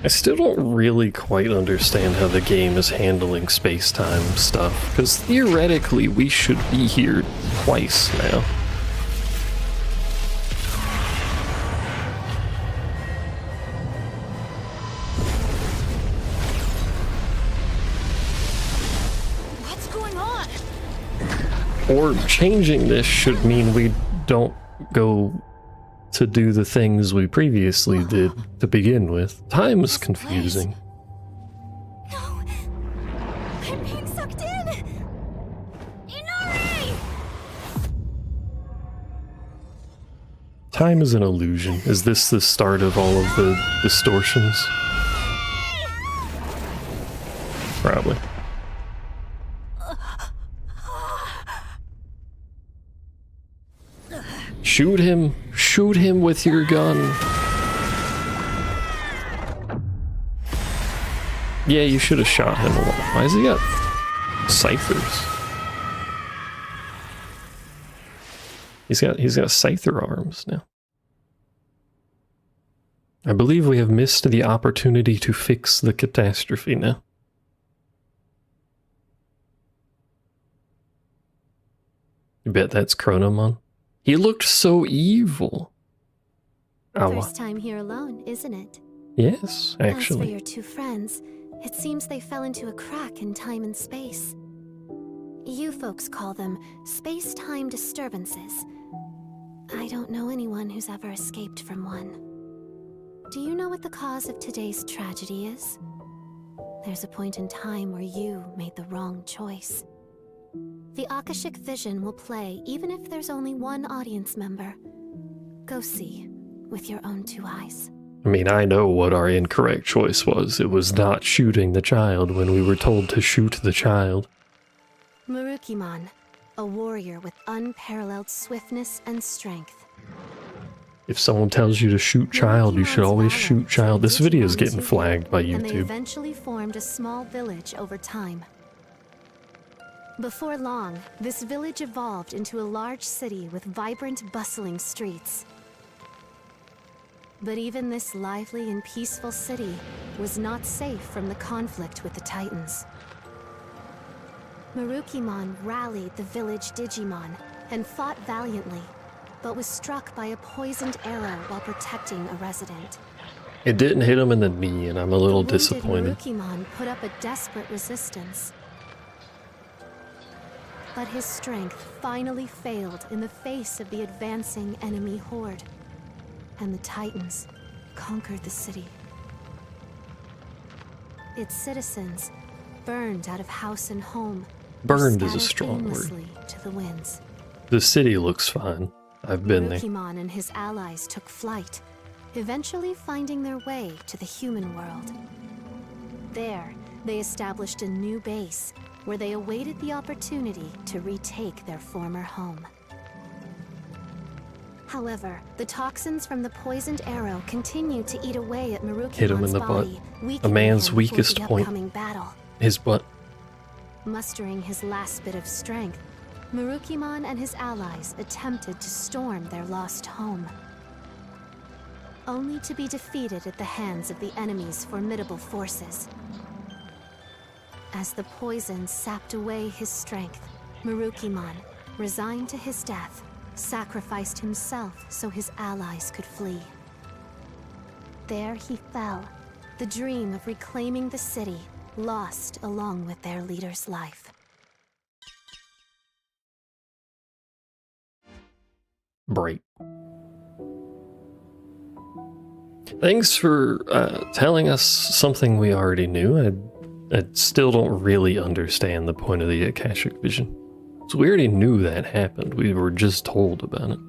I still don't really quite understand how the game is handling space-time stuff, because theoretically we should be here twice now. What's going on? Or changing this should mean we don't go to do the things we previously did to begin with. Time is confusing. No! I'm being sucked in! Inari! Time is an illusion. Is this the start of all of the distortions? Probably. Shoot him! Shoot him with your gun! Yeah, you should have shot him a lot. Why has he got ciphers? He's got scyther arms now. I believe we have missed the opportunity to fix the catastrophe now. You bet that's Chronomon. He looked so evil. Awa. First time here alone, isn't it? Yes, As for actually. your two friends, it seems they fell into a crack in time and space. You folks call them space-time disturbances. I don't know anyone who's ever escaped from one. Do you know what the cause of today's tragedy is? There's a point in time where you made the wrong choice. The Akashic Vision will play even if there's only one audience member. Go see with your own two eyes. I mean, I know what our incorrect choice was. It was not shooting the child when we were told to shoot the child. Marukimon, a warrior with unparalleled swiftness and strength. If someone tells you to shoot child, you should always shoot child. This video is getting flagged by And they YouTube. eventually formed a small village over time. Before long, this village evolved into a large city with vibrant, bustling streets. But even this lively and peaceful city was not safe from the conflict with the Titans. Marukimon rallied the village Digimon and fought valiantly, but was struck by a poisoned arrow while protecting a resident. It didn't hit him in the knee, and I'm a little The wounded disappointed. Marukimon put up a desperate resistance. But his strength finally failed in the face of the advancing enemy horde, and the Titans conquered the city. Its citizens, burned out of house and home, were Burned is a scattered strong word. aimlessly to the winds. The city looks fine. I've been there. Marukimon and his allies took flight, eventually finding their way to the human world. There, they established a new base, where they awaited the opportunity to retake their former home. However, the toxins from the poisoned arrow continued to eat away at Marukimon's Hit him in the butt. body, A weakening man's him weakest for the point. upcoming battle. His butt. Mustering his last bit of strength, Marukimon and his allies attempted to storm their lost home, only to be defeated at the hands of the enemy's formidable forces. As the poison sapped away his strength, Marukimon, resigned to his death, sacrificed himself so his allies could flee. There he fell, the dream of reclaiming the city lost along with their leader's life. Break. Thanks for telling us something we already knew. I still don't really understand the point of the Akashic Vision. So we already knew that happened. We were just told about it.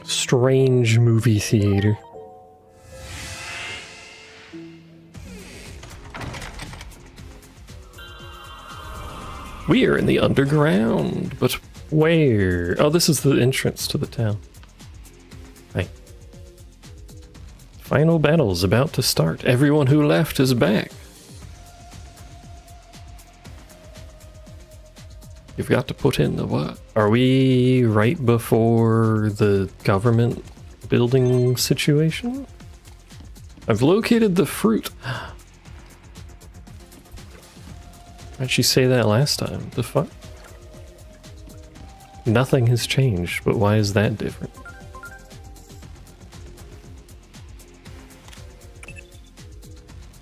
Strange movie theater. We are in the underground, but where? Oh, this is the entrance to the town. Right. Final battle is about to start. Everyone who left is back. You've got to put in the work. Are we right before the government building situation? I've located the fruit. Why'd she say that last time? The fuck? Nothing has changed, but why is that different?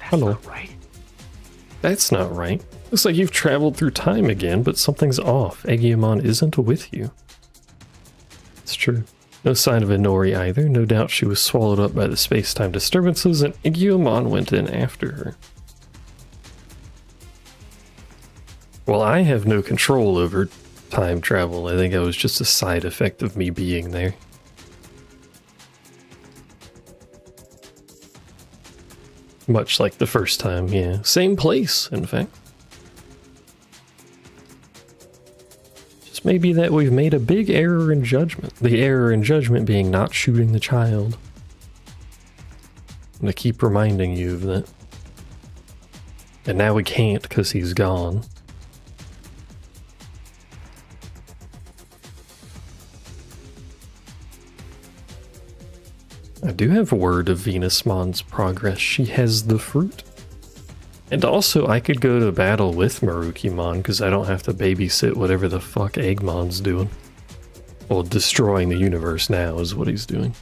Hello. Not right. That's not right. Looks like you've traveled through time again, but something's off. Agumon isn't with you. It's true. No sign of Inori either. No doubt she was swallowed up by the space-time disturbances, and Agumon went in after her. Well, I have no control over time travel. I think it was just a side effect of me being there. Much like the first time, yeah. Same place, in fact. Just maybe that we've made a big error in judgment. The error in judgment being not shooting the child. I'm gonna keep reminding you of that. And now we can't because he's gone. I do have word of Venusmon's progress. She has the fruit. And also, I could go to battle with Marukimon because I don't have to babysit whatever the fuck Eggmon's doing. Well, destroying the universe now is what he's doing.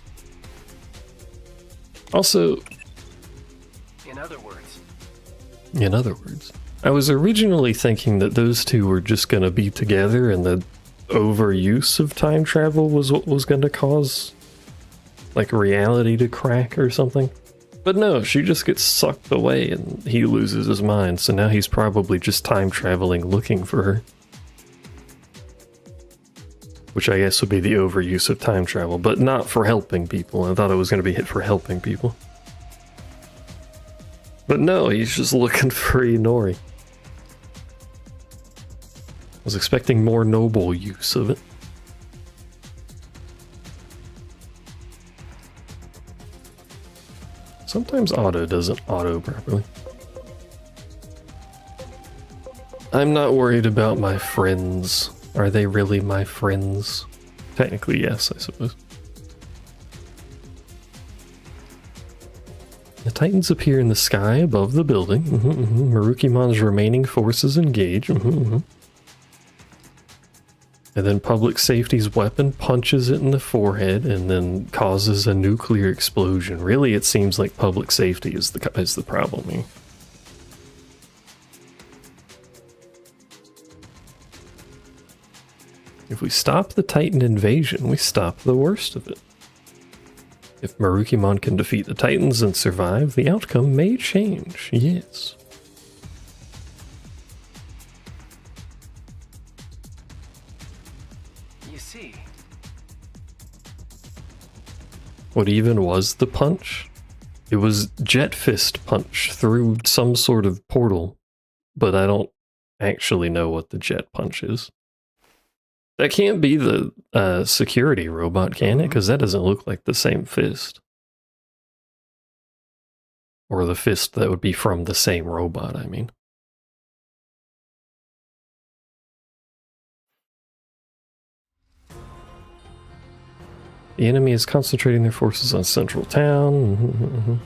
Also... In other words... In other words. I was originally thinking that those two were just going to be together and the overuse of time travel was what was going to cause... like reality to crack or something. But no, she just gets sucked away and he loses his mind, so now he's probably just time traveling looking for her. Which I guess would be the overuse of time travel, but not for helping people. I thought it was going to be hit for helping people. But no, he's just looking for Inori. I was expecting more noble use of it. Sometimes auto doesn't auto properly. I'm not worried about my friends. Are they really my friends? Technically, yes, I suppose. The Titans appear in the sky above the building. Marukimon's remaining forces engage. And then public safety's weapon punches it in the forehead and then causes a nuclear explosion. Really, it seems like public safety is the problem here. If we stop the Titan invasion, we stop the worst of it. If Marukimon can defeat the Titans and survive, the outcome may change, yes. You see. What even was the punch? It was Jet Fist punch through some sort of portal, but I don't actually know what the Jet punch is. That can't be the security robot, can it? Because that doesn't look like the same fist. Or the fist that would be from the same robot, I mean. The enemy is concentrating their forces on Central Town.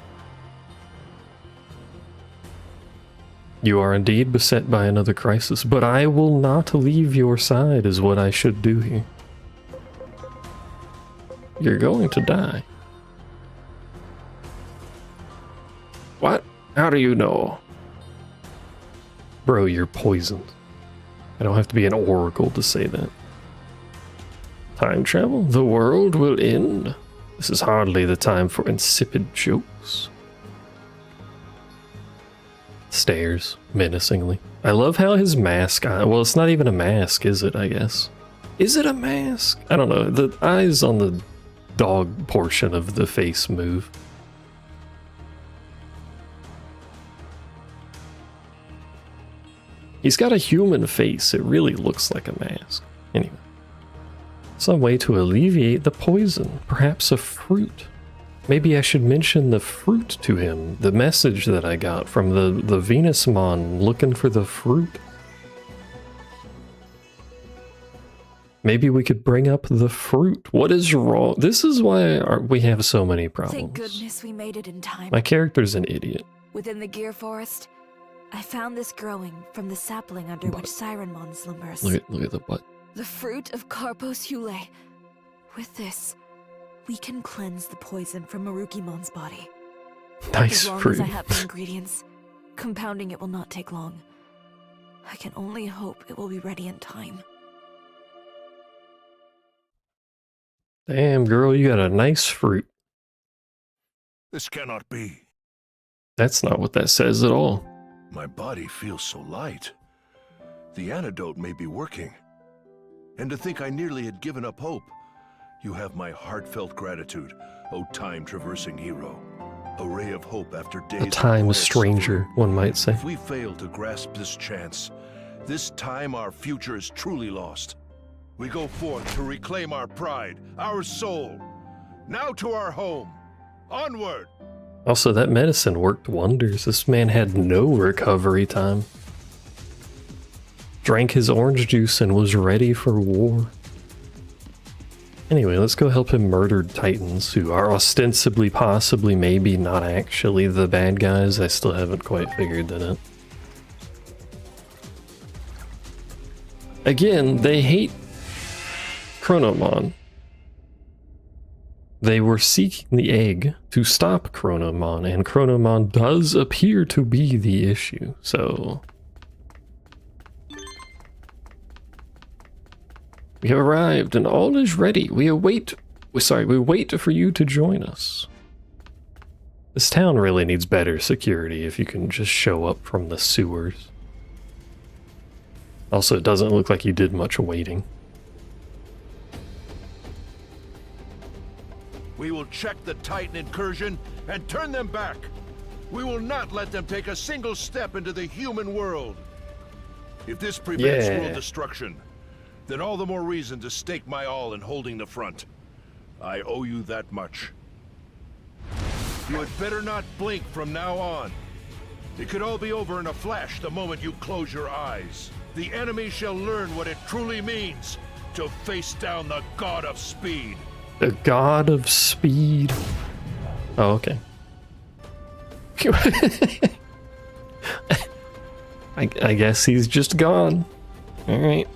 You are indeed beset by another crisis, but I will not leave your side is what I should do here. You're going to die. What? How do you know? Bro, you're poisoned. I don't have to be an oracle to say that. Time travel? The world will end. This is hardly the time for insipid jokes. Stares menacingly. I love how his mask, well, it's not even a mask, is it, I guess? Is it a mask? I don't know. The eyes on the dog portion of the face move. He's got a human face. It really looks like a mask. Anyway. Some way to alleviate the poison. Perhaps a fruit. Maybe I should mention the fruit to him. The message that I got from the Venusmon looking for the fruit. Maybe we could bring up the fruit. What is wrong? This is why we have so many problems. Thank goodness we made it in time. My character's an idiot. Within the Gear Forest, I found this growing from the sapling under which Sirenmon slumbers. Look at the butt. The fruit of Carpos Hule. With this, we can cleanse the poison from Nice Marukimon's body. As long fruit. as I have the ingredients, compounding it will not take long. I can only hope it will be ready in time. Damn, girl, you got a nice fruit. This cannot be. That's not what that says at all. My body feels so light. The antidote may be working. And to think I nearly had given up hope. You have my heartfelt gratitude, O time-traversing hero. A ray of hope after days. A time stranger, one might say. If we fail to grasp this chance, this time our future is truly lost. We go forth to reclaim our pride, our soul. Now to our home. Onward! Also, that medicine worked wonders. This man had no recovery time. Drank his orange juice and was ready for war. Anyway, let's go help him murder Titans, who are ostensibly, possibly, maybe not actually the bad guys. I still haven't quite figured that out. Again, they hate Chronomon. They were seeking the egg to stop Chronomon, and Chronomon does appear to be the issue, so... We have arrived, and all is ready. We wait for you to join us. This town really needs better security if you can just show up from the sewers. Also, it doesn't look like you did much waiting. We will check the Titan incursion and turn them back. We will not let them take a single step into the human world. If this prevents world destruction, then all the more reason to stake my all in holding the front. I owe you that much. You had better not blink from now on. It could all be over in a flash the moment you close your eyes. The enemy shall learn what it truly means to face down the God of Speed. The God of Speed. Oh, okay. I guess he's just gone. Alright.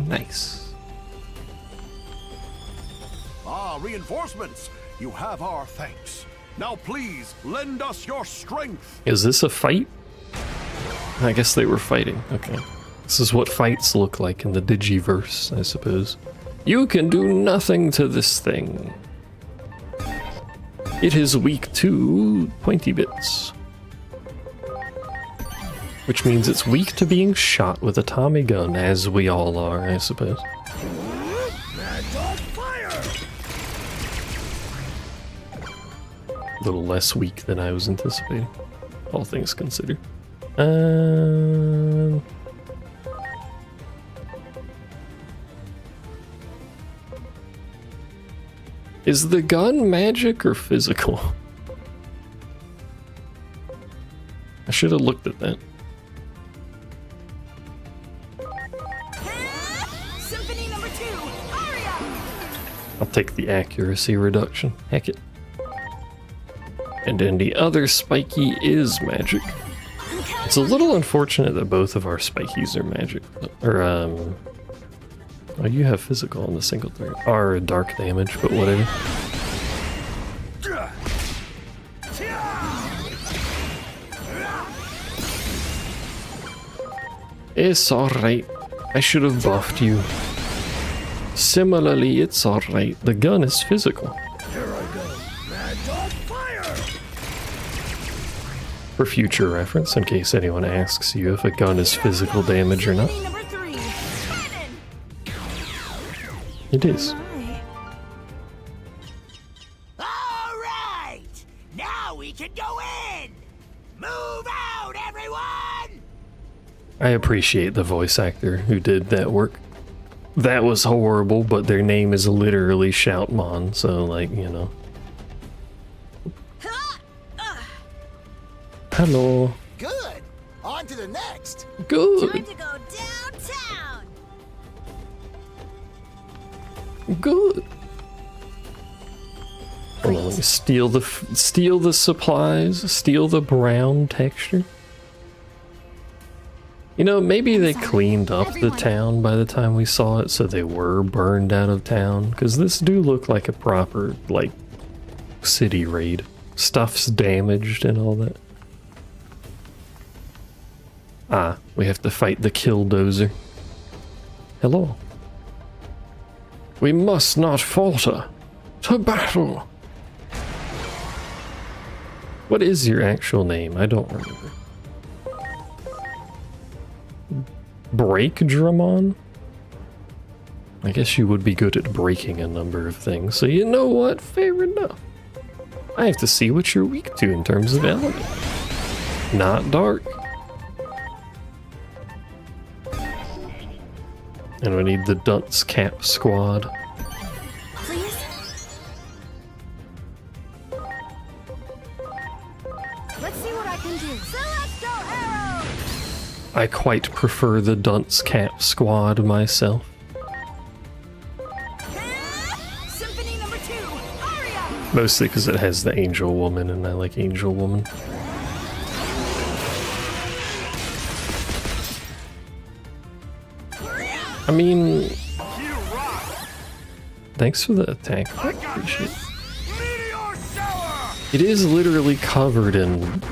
Nice. Ah, reinforcements! You have our thanks. Now please, lend us your strength! Is this a fight? I guess they were fighting. Okay. This is what fights look like in the Digiverse, I suppose. You can do nothing to this thing. It is weak to pointy bits. Which means it's weak to being shot with a Tommy gun, as we all are, I suppose. A little less weak than I was anticipating, all things considered. Is the gun magic or physical? I should have looked at that. Symphony number 2, aria! I'll take the accuracy reduction. Heck it. And then the other spiky is magic. It's a little unfortunate that both of our spikies are magic. Or, oh, you have physical on the single threat. Or dark damage, but whatever. It's alright. I should have buffed you. Similarly, it's alright. The gun is physical. Here I go. Mad Dog fire! For future reference, in case anyone asks you if a gun is physical damage or not. Number 3, cannon! It is. All right! Now we can go in! Move out, everyone! I appreciate the voice actor who did that work. That was horrible, but their name is literally Shoutmon, so, like, you know. Hello. Good! On to the next! Good. Time to go downtown! Good. Hold on, let me steal the supplies, steal the brown texture. You know, maybe they cleaned up the town by the time we saw it, so they were burned out of town. Because this do look like a proper, like, city raid. Stuff's damaged and all that. Ah, we have to fight the Killdozer. Hello. We must not falter. To battle. What is your actual name? I don't remember. Digimon? I guess you would be good at breaking a number of things, so you know what? Fair enough. I have to see what you're weak to in terms of element. Not dark. And we need the Dunce Cap Squad. Please? Let's see what I can do. Celestial Arrow! I quite prefer the Dunce Cap Squad myself. Symphony number 2, Aria! Mostly because it has the Angel Woman, and I like Angel Woman. I mean, thanks for the attack. I appreciate it. It is literally covered in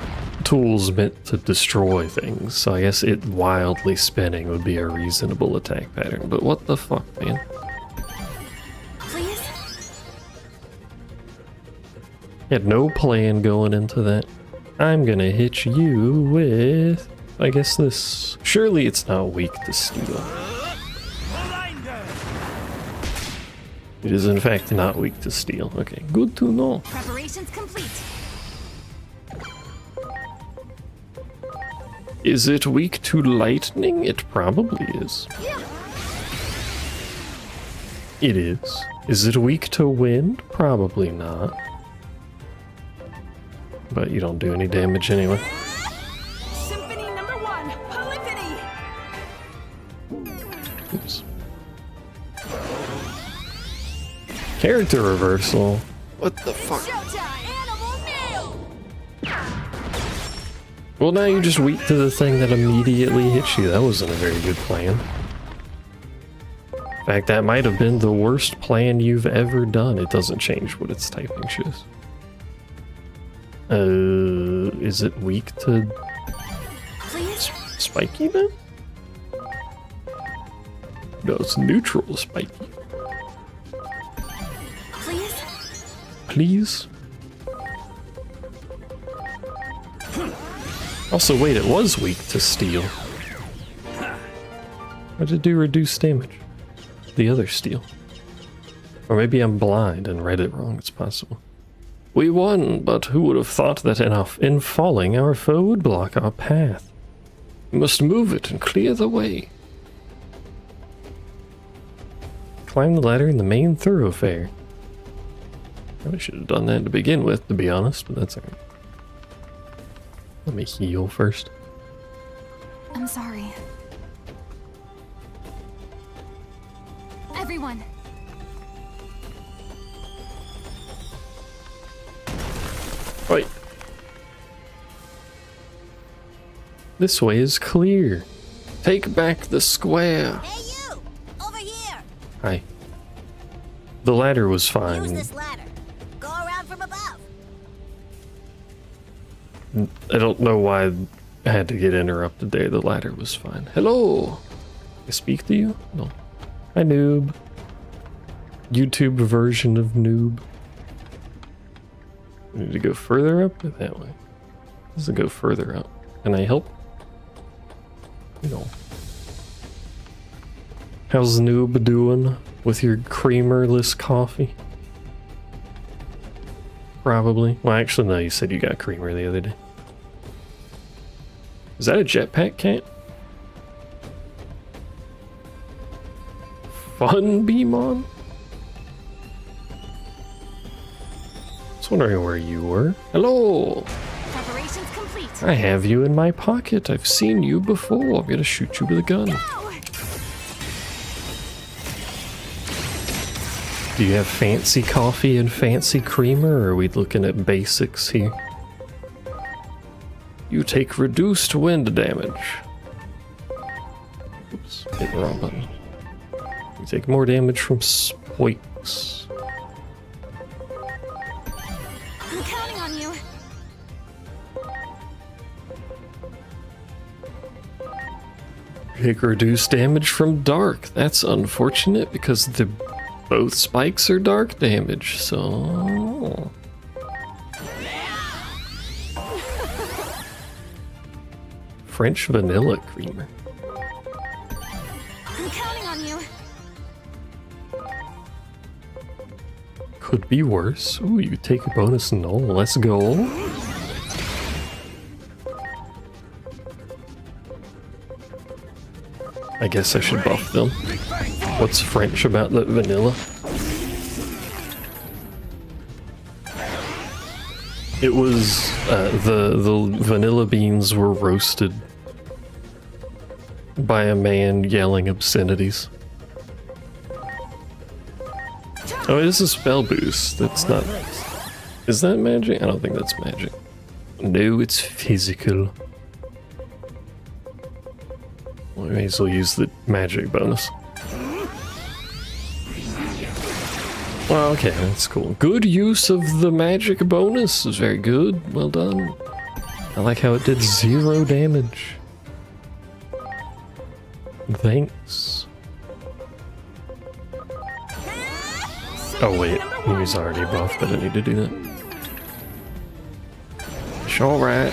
tools meant to destroy things, so I guess it wildly spinning would be a reasonable attack pattern. But what the fuck, man? Please? Had no plan going into that. I'm gonna hit you with, I guess this. Surely it's not weak to steel. It is in fact not weak to steel. Okay, good to know. Preparations complete. Is it weak to lightning? It probably is. Yeah. It is. Is it weak to wind? Probably not. But you don't do any damage anyway. Symphony number 1, Polyphony! Oops. Character reversal. What the fuck? Well, now you're just weak to the thing that immediately hits you. That wasn't a very good plan. In fact, that might have been the worst plan you've ever done. It doesn't change what its typing shows. Is it weak to spiky then? No, it's neutral to spiky. Please? Also, wait, it was weak to steel. Why did it do reduced damage? The other steel. Or maybe I'm blind and read it wrong, it's possible. We won, but who would have thought that in falling our foe would block our path? We must move it and clear the way. Climb the ladder in the main thoroughfare. Probably should have done that to begin with, to be honest, but that's alright. Let me heal first. I'm sorry. Everyone. Wait. This way is clear. Take back the square. Hey you! Over here! Hi. The ladder was fine. Use this ladder. Go around from above. I don't know why I had to get interrupted there. The ladder was fine. Hello! I speak to you? No. Hi, noob. YouTube version of noob. We need to go further up or that way? Does it go further up? Can I help? No. How's noob doing with your creamerless coffee? Probably. Well, actually, no, you said you got creamer the other day. Is that a jetpack cat? Fun Beamon? I was wondering where you were. Hello! Preparations complete. I have you in my pocket. I've seen you before. I'm gonna shoot you with a gun. Go! Do you have fancy coffee and fancy creamer, or are we looking at basics here? You take reduced wind damage. Oops, hit the wrong button. You take more damage from spikes. I'm counting on you. Take reduced damage from dark. That's unfortunate because both spikes are dark damage, so... French vanilla creamer. I'm counting on you. Could be worse. Ooh, you take a bonus null. Let's go. I guess I should buff them. What's French about that vanilla? It was the vanilla beans were roasted by a man yelling obscenities. Oh, it is a spell boost. That's not... Is that magic? I don't think that's magic. No, it's physical. Well, I may as well use the magic bonus. Well, okay, that's cool. Good use of the magic bonus is very good. Well done. I like how it did 0 damage. Thanks. Oh wait, he was already buffed. I didn't need to do that. It's alright.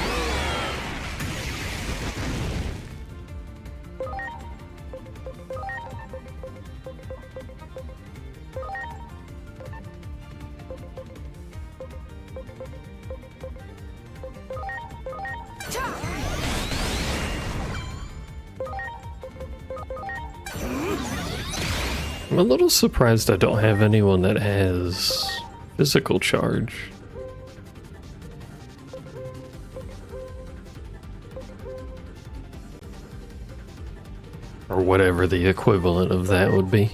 I'm a little surprised I don't have anyone that has physical charge. Or whatever the equivalent of that would be.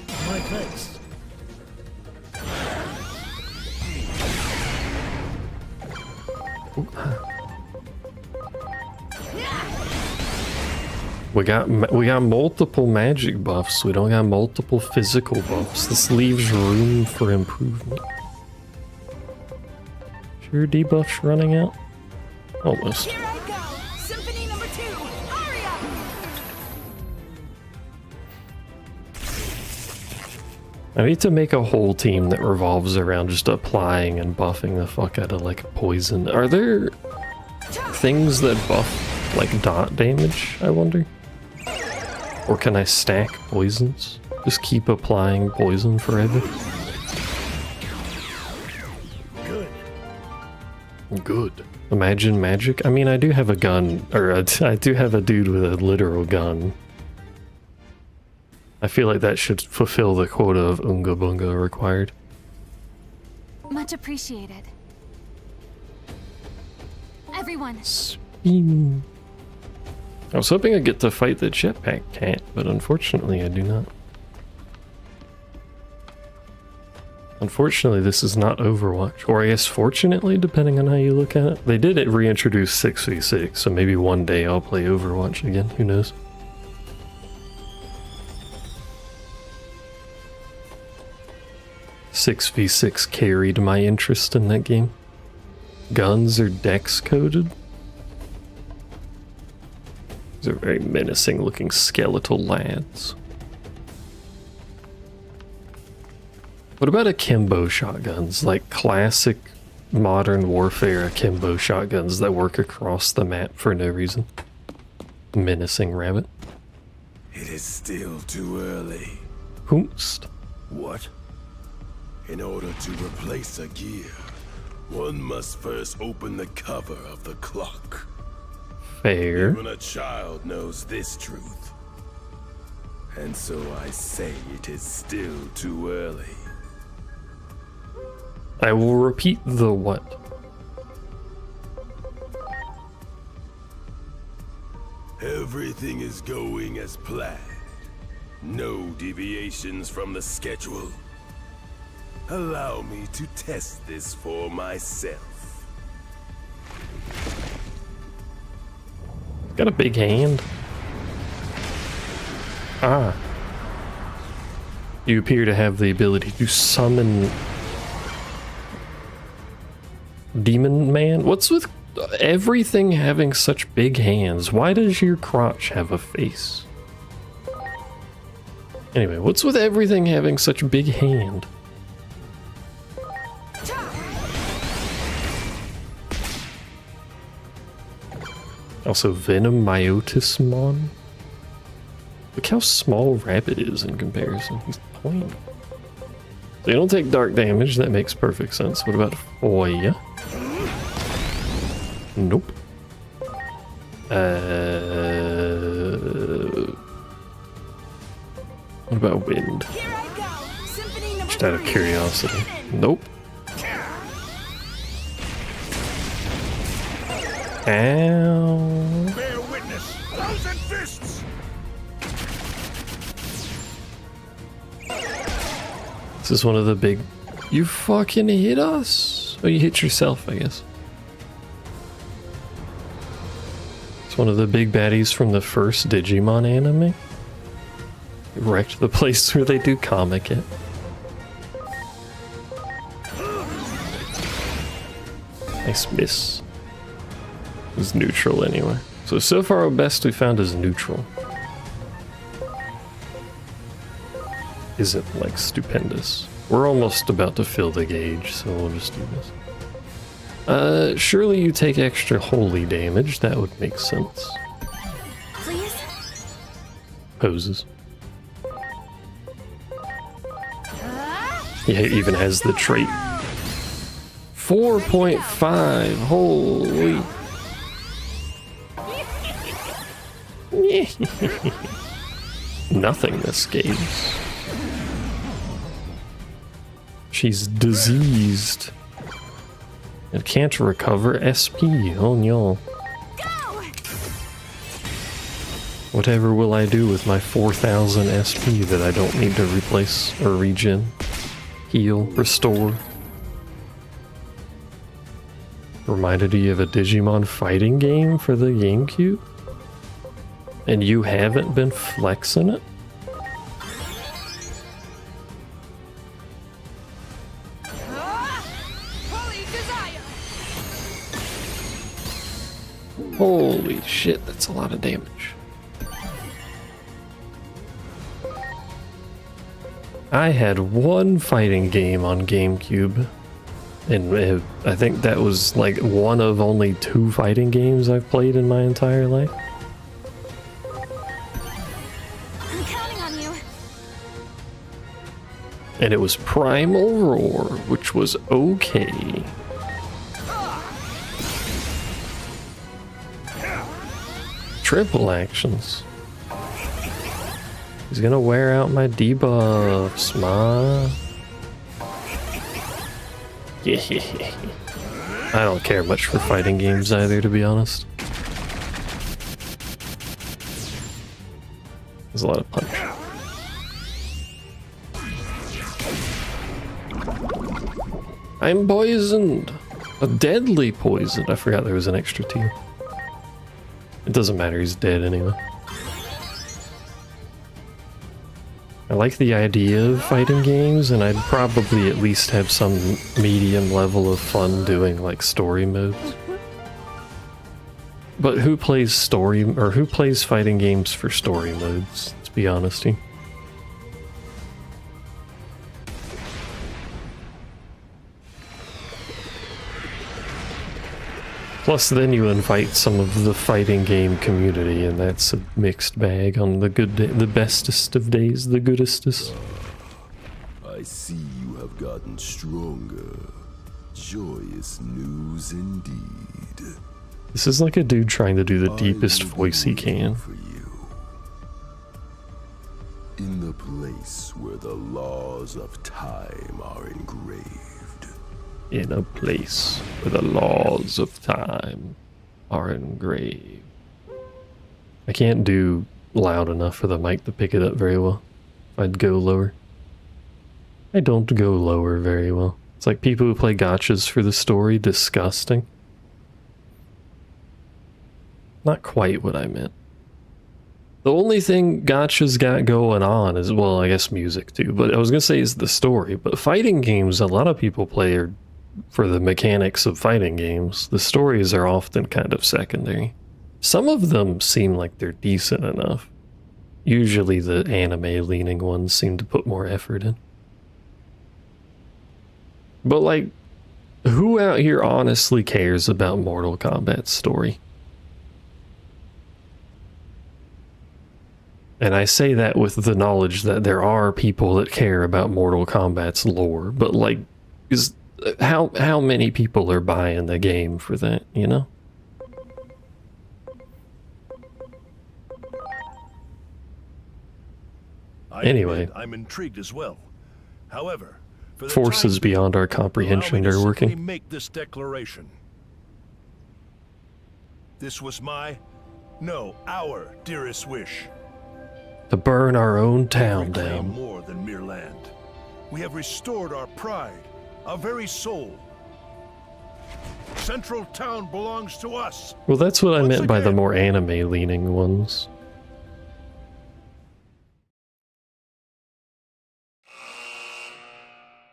My thanks. We got multiple magic buffs. We don't got multiple physical buffs. This leaves room for improvement. Is your debuff's running out? Almost. Here I go! Symphony number 2, aria! I need to make a whole team that revolves around just applying and buffing the fuck out of like poison. Are there things that buff like dot damage, I wonder? Or can I stack poisons? Just keep applying poison forever? Good. Imagine magic? I mean, I do have a gun, or I do have a dude with a literal gun. I feel like that should fulfill the quota of Unga Bunga required. Much appreciated. Everyone. Spin. I was hoping I'd get to fight the jetpack cat, but unfortunately I do not. Unfortunately, this is not Overwatch. Or I guess fortunately, depending on how you look at it. They did reintroduce 6v6, so maybe one day I'll play Overwatch again, who knows. "6v6 carried my interest in that game. Guns are dex coded. These are very menacing looking skeletal lads. What about akimbo shotguns? Like classic modern warfare akimbo shotguns that work across the map for no reason. Menacing rabbit. It is still too early. Hoomst. What? In order to replace a gear, one must first open the cover of the clock. Fair. Even a child knows this truth. And so I say it is still too early. I will repeat the what? Everything is going as planned. No deviations from the schedule. Allow me to test this for myself. Got a big hand. Ah. You appear to have the ability to summon Demon Man? What's with everything having such big hands? Why does your crotch have a face? Anyway, what's with everything having such a big hand? Also, Venom Myotismon. Look how small Rabbit is in comparison. He's tiny. So you don't take dark damage. That makes perfect sense. What about Foya? Nope. What about Wind? Just out of curiosity. Nope. Ow. Bear witness. Thousand fists. This is one of the big... You fucking hit us? Oh, you hit yourself, I guess. It's one of the big baddies from the first Digimon anime. It wrecked the place where they do comic it. Nice miss. It was neutral anyway. So far our best we found is neutral. Isn't like stupendous. We're almost about to fill the gauge, so we'll just do this. Surely you take extra holy damage. That would make sense. Please? Poses. Yeah, it even has the trait. 4.5. Holy. Nothingness gauge. She's diseased. It can't recover SP. Oh no. Whatever will I do with my 4,000 SP that I don't need to replace or regen, heal, restore? Reminded you of a Digimon fighting game for the GameCube? And you haven't been flexing it? Holy shit, that's a lot of damage. I had one fighting game on GameCube, and I think that was like one of only 2 fighting games I've played in my entire life. I'm counting on you. And it was Primal Roar, which was okay. Triple actions. He's gonna wear out my debuffs, ma. Yeah. I don't care much for fighting games either, to be honest. There's a lot of punch. I'm poisoned! A deadly poison. I forgot there was an extra T. It doesn't matter, he's dead anyway. I like the idea of fighting games, and I'd probably at least have some medium level of fun doing like story modes. But who plays who plays fighting games for story modes, let's be honest here. Plus then you invite some of the fighting game community, and that's a mixed bag on the good day, the bestest of days, the goodestest. I see you have gotten stronger. Joyous news indeed. This is like a dude trying to do the deepest voice he can. For you. In the place where the laws of time are engraved. In a place where the laws of time are engraved. I can't do loud enough for the mic to pick it up very well. I'd go lower. I don't go lower very well. It's like people who play gachas for the story, disgusting. Not quite what I meant. The only thing gachas got going on is, well, I guess music too, but I was gonna say is the story, but fighting games a lot of people play are for the mechanics of fighting games, the stories are often kind of secondary. Some of them seem like they're decent enough. Usually the anime-leaning ones seem to put more effort in. But like, who out here honestly cares about Mortal Kombat's story? And I say that with the knowledge that there are people that care about Mortal Kombat's lore, but like, how many people are buying the game for that, you know? Anyway, I'm intrigued as well. However, for the forces beyond our comprehension are working. Make this declaration. This was our dearest wish. To burn our own town We reclaim down. more than mere land. We have restored our pride, our very soul. Central Town belongs to us. Well, that's what I meant by the more anime-leaning ones.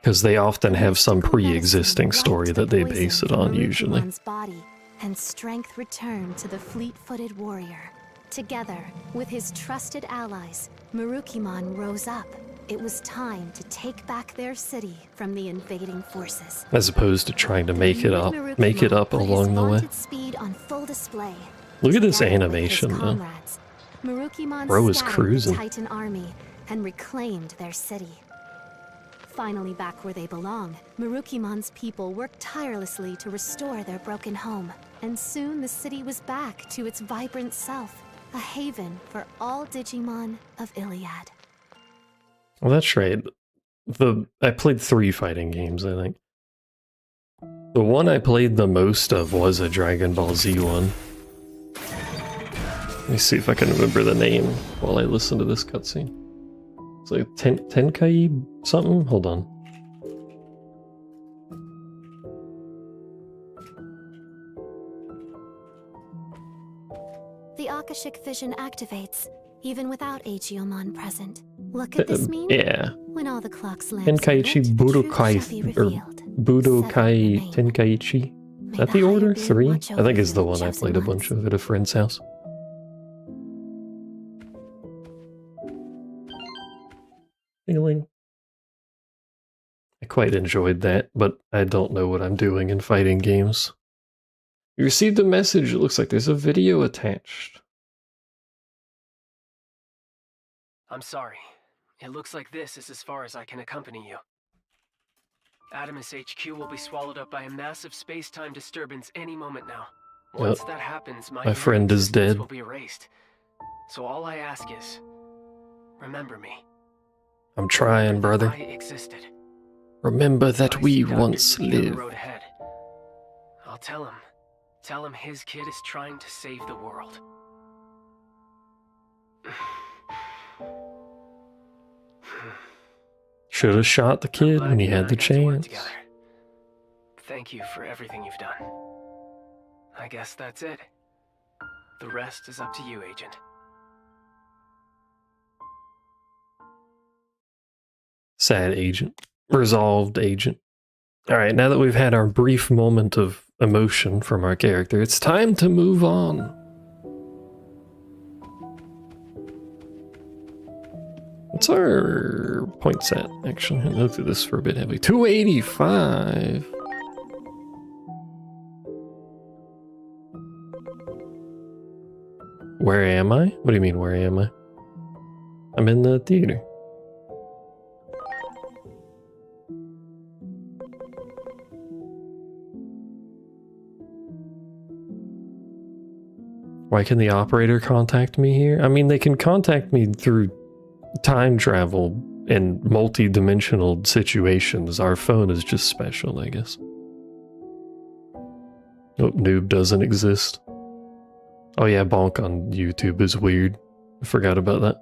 Because they often have some pre-existing story that they base it on, usually. Marukimon's body and strength returned to the fleet-footed warrior. Together, with his trusted allies, Marukimon rose up. It was time to take back their city from the invading forces. As opposed to trying to make it up along the way. Speed on full display. Look at this animation, though. Marukimon Bro is scattered cruising. the Titan army and reclaimed their city. Finally back where they belong, Marukimon's people worked tirelessly to restore their broken home. And soon the city was back to its vibrant self, a haven for all Digimon of Iliad. Well, that's right. I played 3 fighting games, I think. The one I played the most of was a Dragon Ball Z one. Let me see if I can remember the name while I listen to this cutscene. It's like Tenkai something? Hold on. The Akashic vision activates, even without Aegiomon present. What could this mean? Yeah. When all the clocks land Tenkaichi Budokai, or Budokai Tenkaichi. Is that the order? 3? I think it's the one I played a bunch of at a friend's house. Feeling. I quite enjoyed that, but I don't know what I'm doing in fighting games. You received a message. It looks like there's a video attached. I'm sorry. It looks like this is as far as I can accompany you. Adamus HQ will be swallowed up by a massive space-time disturbance any moment now. Once that happens, my friend is dead. Will be erased. So all I ask is, remember me. I'm trying, brother. I existed. Remember that we once lived. I'll tell him. Tell him his kid is trying to save the world. Should have shot the kid when he had the chance. Thank you for everything you've done. I guess that's it. The rest is up to you, Agent. Sad agent. Resolved agent. Alright, now that we've had our brief moment of emotion from our character, it's time to move on. What's our points at? Actually, I looked at this for a bit heavy. 285. Where am I? What do you mean, where am I? I'm in the theater. Why can the operator contact me here? I mean, they can contact me through time travel in multi-dimensional situations. Our phone is just special, I guess. Oh, noob doesn't exist. Oh yeah, Bonk on YouTube is weird. I forgot about that.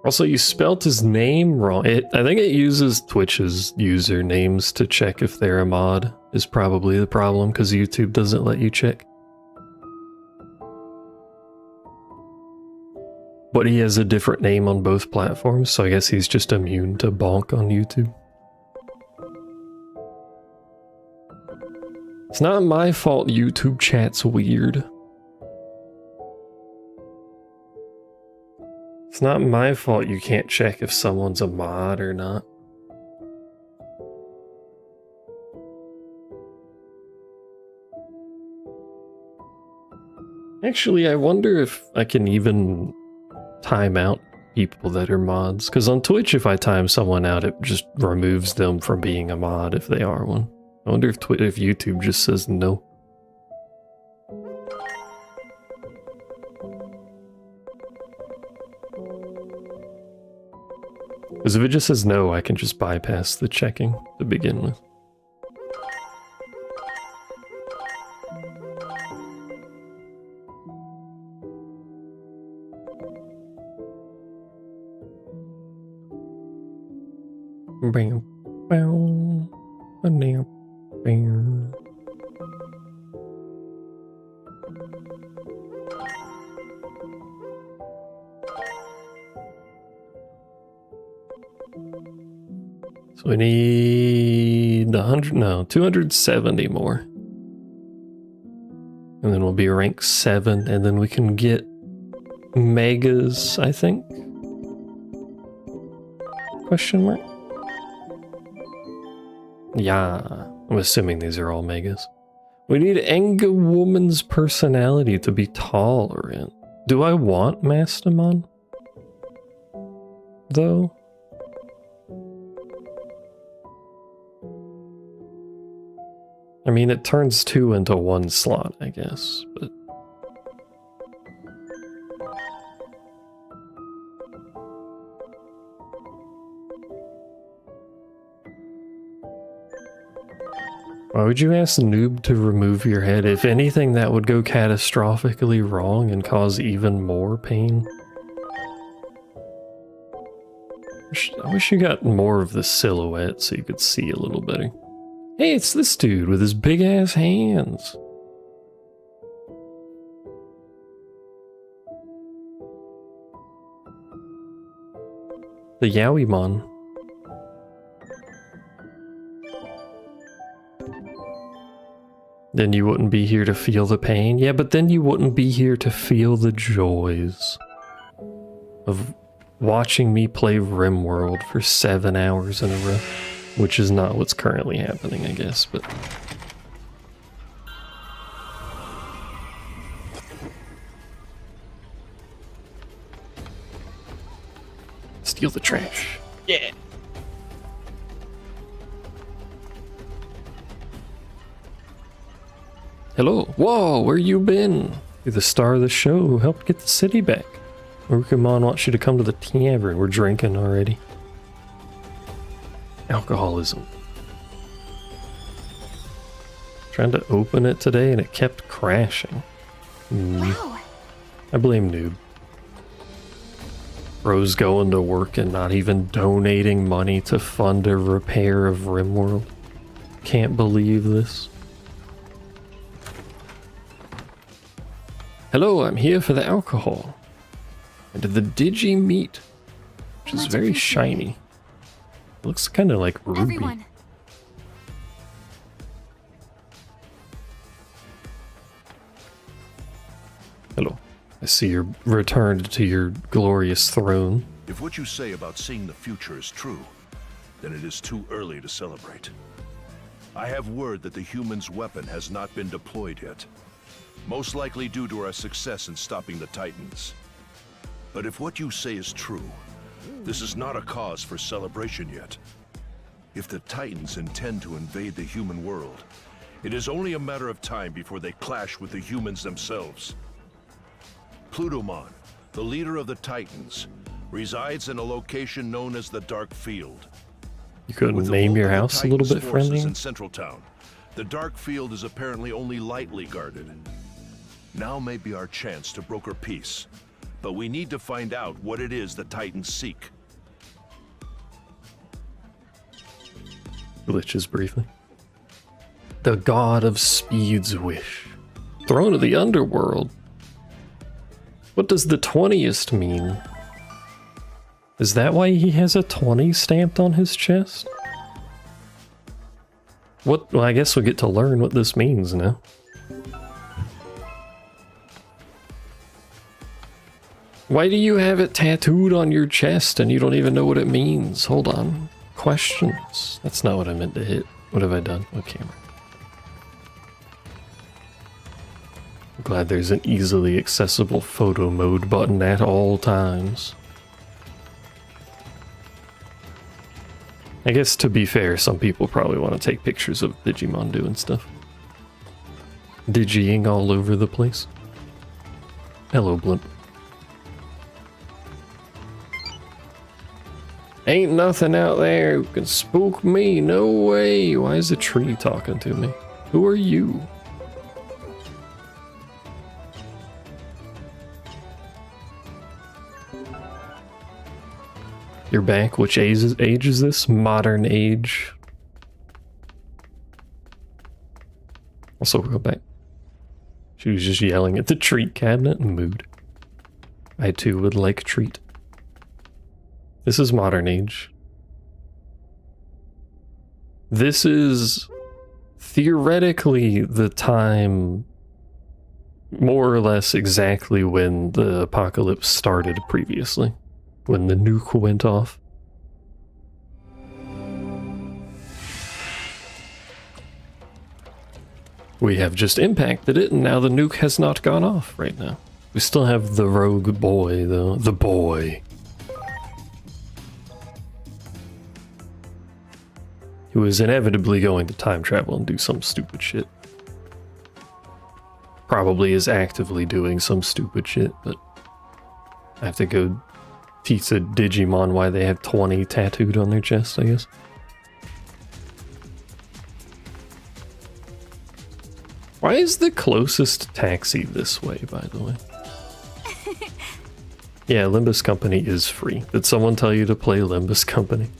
Also, you spelt his name wrong. I think it uses Twitch's usernames to check if they're a mod, is probably the problem, because YouTube doesn't let you check. But he has a different name on both platforms, so I guess he's just immune to bonk on YouTube. It's not my fault YouTube chat's weird. It's not my fault you can't check if someone's a mod or not. Actually, I wonder if I can even time out people that are mods. Because on Twitch, if I time someone out, it just removes them from being a mod if they are one. I wonder if if YouTube just says no. Because if it just says no, I can just bypass the checking to begin with. Bam, bam, bam, bam. So we need 270 more. And then we'll be rank 7, and then we can get megas, I think? Question mark? Yeah, I'm assuming these are all megas. We need Enga Woman's personality to be tolerant. Do I want Mastamon? Though? I mean, it turns 2 into 1 slot, I guess, but... Why would you ask Noob to remove your head? If anything, that would go catastrophically wrong and cause even more pain. I wish you got more of the silhouette so you could see a little better. Hey, it's this dude with his big ass hands. The Yowimon. Then you wouldn't be here to feel the pain? Yeah, but then you wouldn't be here to feel the joys of watching me play RimWorld for 7 hours in a row. Which is not what's currently happening, I guess, but... Steal the trash. Yeah. Hello. Whoa, where you been? You're the star of the show who helped get the city back. Urkamon wants you to come to the tavern. We're drinking already. Alcoholism. Trying to open it today and it kept crashing. Wow. I blame Noob. Bro's going to work and not even donating money to fund a repair of RimWorld. Can't believe this. Hello, I'm here for the alcohol. And the Digi meat, which is very shiny. It looks kind of like ruby. Everyone. Hello. I see you're returned to your glorious throne. If what you say about seeing the future is true, then it is too early to celebrate. I have word that the human's weapon has not been deployed yet. Most likely due to our success in stopping the Titans. But if what you say is true, this is not a cause for celebration yet. If the Titans intend to invade the human world, it is only a matter of time before they clash with the humans themselves. Plutomon, the leader of the Titans, resides in a location known as the Dark Field. You couldn't name your house a little bit friendly? In Central Town, the Dark Field is apparently only lightly guarded. Now may be our chance to broker peace, but we need to find out what it is the Titans seek. Glitches briefly. The God of Speed's wish. Throne of the Underworld. What does the 20th mean? Is that why he has a 20 stamped on his chest? What? Well, I guess we'll get to learn what this means now. Why do you have it tattooed on your chest and you don't even know what it means? Hold on. Questions. That's not what I meant to hit. What have I done? Oh, camera. I'm glad there's an easily accessible photo mode button at all times. I guess to be fair, some people probably want to take pictures of Digimon doing stuff. Digiing all over the place. Hello, Blimp. Ain't nothing out there who can spook me, no way. Why is the tree talking to me? Who are you? You're back. Which age is this? Modern age. Also, we'll go back. She was just yelling at the treat cabinet and mood. I too would like a treat. This is modern age. This is theoretically the time, more or less exactly when the apocalypse started previously, when the nuke went off. We have just impacted it, and now the nuke has not gone off right now. We still have the rogue boy, though. The boy. Who is inevitably going to time travel and do some stupid shit. Probably is actively doing some stupid shit, but I have to go teach a Digimon why they have 20 tattooed on their chest, I guess. Why is the closest taxi this way, by the way? Yeah, Limbus Company is free. Did someone tell you to play Limbus Company?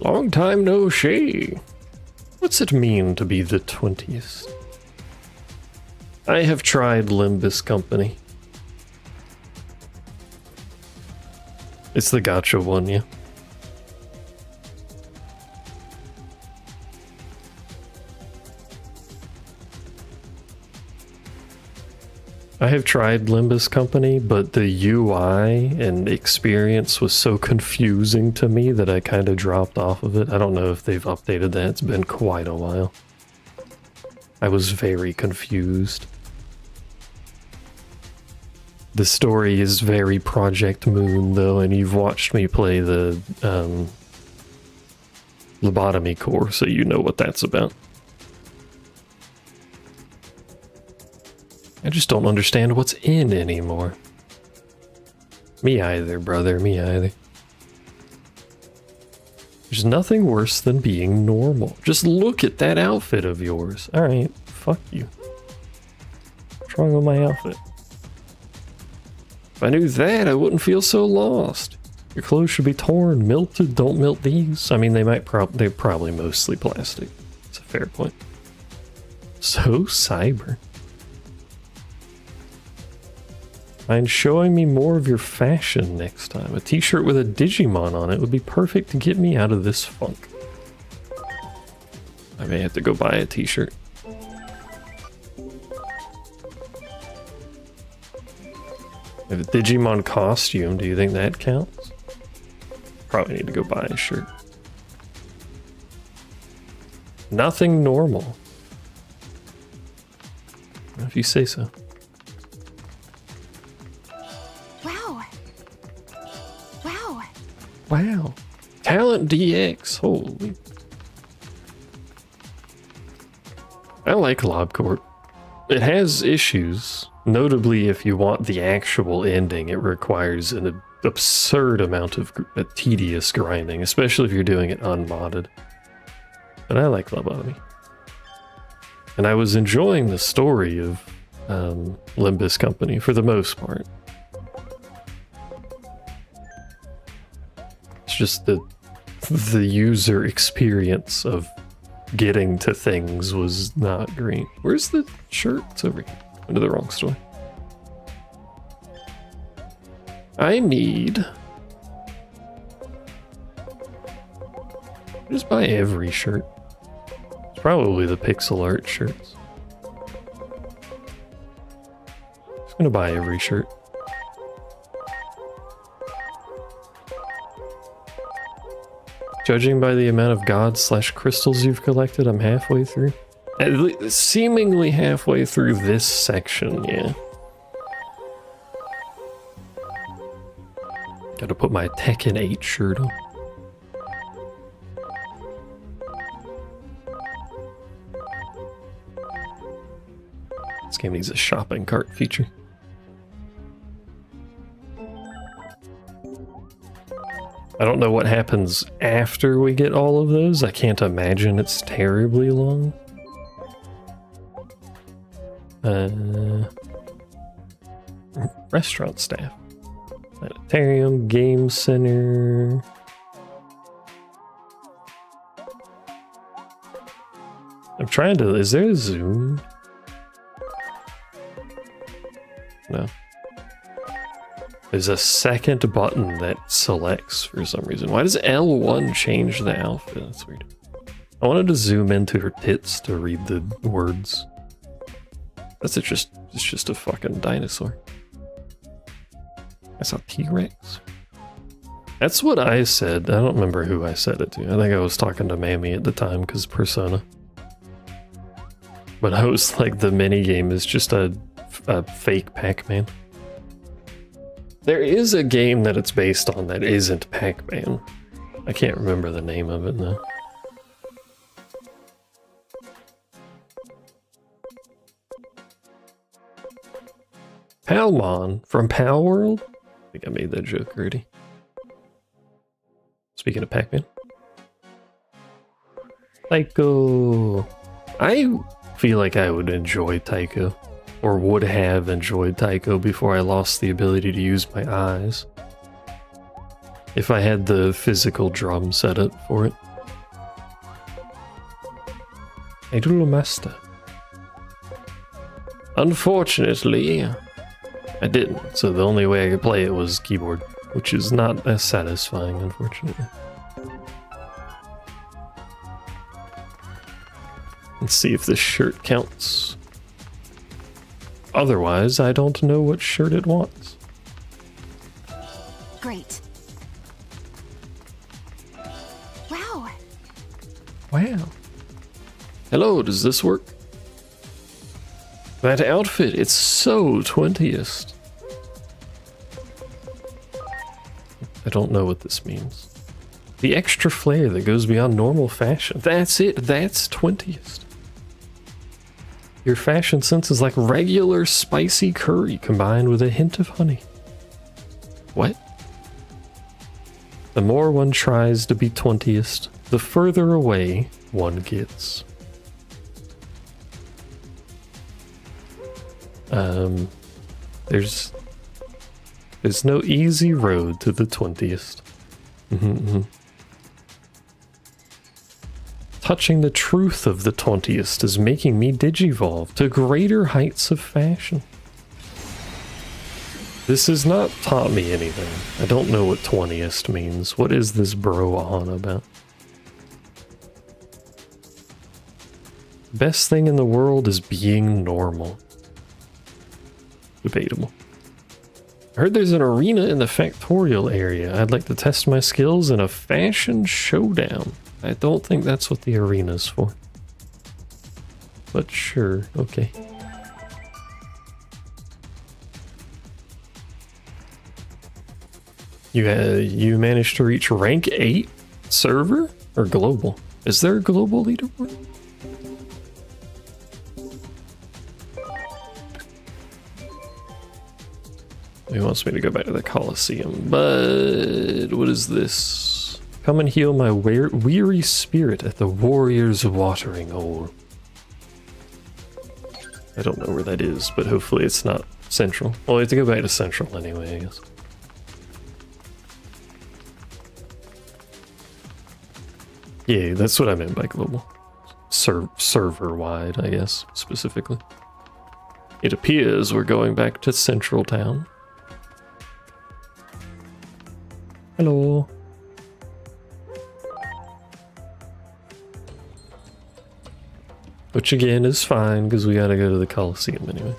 Long time no see. What's it mean to be the 20th? I have tried Limbus Company. It's the gacha one, yeah. I have tried Limbus Company, but the UI and experience was so confusing to me that I kind of dropped off of it. I don't know if they've updated that. It's been quite a while. I was very confused. The story is very Project Moon, though, and you've watched me play the lobotomy core, so you know what that's about. I just don't understand what's in anymore. Me either, brother, me either. There's nothing worse than being normal. Just look at that outfit of yours. Alright, fuck you. What's wrong with my outfit? If I knew that, I wouldn't feel so lost. Your clothes should be torn, melted, don't melt these. I mean, they're probably mostly plastic. It's a fair point. So cyber. Mind showing me more of your fashion next time. A t-shirt with a Digimon on it would be perfect to get me out of this funk. I may have to go buy a t-shirt. If a Digimon costume, do you think that counts? Probably need to go buy a shirt. Nothing normal. If you say so. Wow. Talent DX. Holy. I like LobCorp. It has issues. Notably, if you want the actual ending, it requires an absurd amount of tedious grinding, especially if you're doing it unmodded. But I like Lobotomy. And I was enjoying the story of Limbus Company for the most part. It's just the user experience of getting to things was not great. Where's the shirt? It's over here. Went to the wrong store. I need... Just buy every shirt. It's probably the pixel art shirts. Just gonna buy every shirt. Judging by the amount of gods/crystals you've collected, I'm halfway through. Seemingly halfway through this section, yeah. Gotta put my Tekken 8 shirt on. This game needs a shopping cart feature. I don't know what happens after we get all of those. I can't imagine it's terribly long. Restaurant staff. Planetarium, game center. I'm trying to, is there a zoom? No. There's a second button that selects for some reason. Why does L1 change the outfit? That's weird. I wanted to zoom into her tits to read the words. It's just a fucking dinosaur. That's a T-Rex. That's what I said. I don't remember who I said it to. I think I was talking to Mammy at the time because Persona. But I was like, the minigame is just a fake Pac-Man. There is a game that it's based on that isn't Pac-Man. I can't remember the name of it now. Palmon from Pal World? I think I made that joke already. Speaking of Pac-Man. Tycho. I feel like I would enjoy Tycho. Or would have enjoyed Tycho before I lost the ability to use my eyes. If I had the physical drum set up for it. Idol Master. Unfortunately, I didn't, so the only way I could play it was keyboard, which is not as satisfying, unfortunately. Let's see if this shirt counts. Otherwise, I don't know what shirt it wants. Great. Wow. Wow. Hello, does this work? That outfit, it's so 20th. I don't know what this means. The extra flair that goes beyond normal fashion. That's it, that's 20th. Your fashion sense is like regular spicy curry combined with a hint of honey. What? The more one tries to be 20th, the further away one gets. There's no easy road to the 20th. Touching the truth of the 20th is making me digivolve to greater heights of fashion. This has not taught me anything. I don't know what 20th means. What is this bro on about? Best thing in the world is being normal. Debatable. I heard there's an arena in the Factorial area. I'd like to test my skills in a fashion showdown. I don't think that's what the arena's for. But sure, okay. You managed to reach rank 8 server or global? Is there a global leaderboard? He wants me to go back to the Coliseum, but what is this? Come and heal my weary spirit at the warrior's watering hole. I don't know where that is, but hopefully it's not central. Well, I have to go back to central anyway, I guess. Yeah, that's what I meant by global. server-wide, I guess, specifically. It appears we're going back to Central Town. Hello. Which again is fine, because we gotta go to the Coliseum anyway.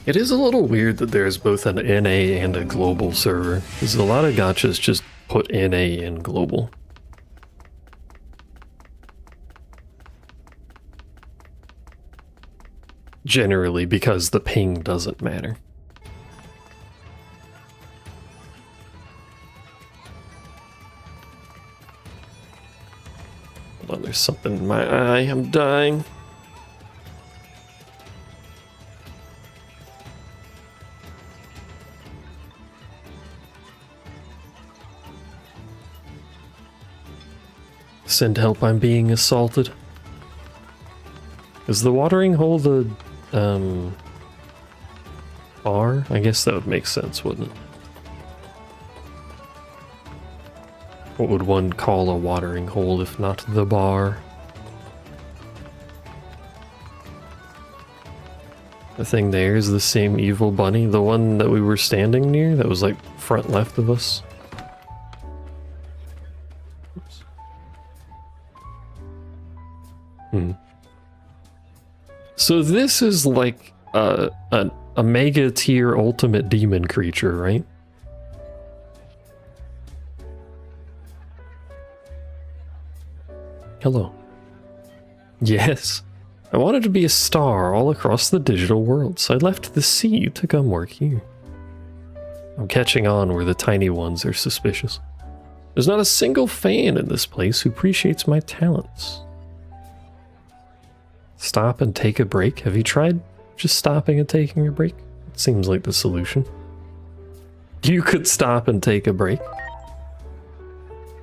It is a little weird that there's both an NA and a global server, because a lot of gachas just put NA in global. Generally, because the ping doesn't matter. Hold on, there's something in my eye, I'm dying. Send help, I'm being assaulted. Is the watering hole the, bar? I guess that would make sense, wouldn't it? What would one call a watering hole if not the bar? The thing there is the same evil bunny, the one that we were standing near, that was like front left of us. So this is like a mega tier ultimate demon creature, right? Hello. Yes. I wanted to be a star all across the digital world, so I left the sea to come work here. I'm catching on where the tiny ones are suspicious. There's not a single fan in this place who appreciates my talents. Stop and take a break? Have you tried just stopping and taking a break? It seems like the solution. You could stop and take a break.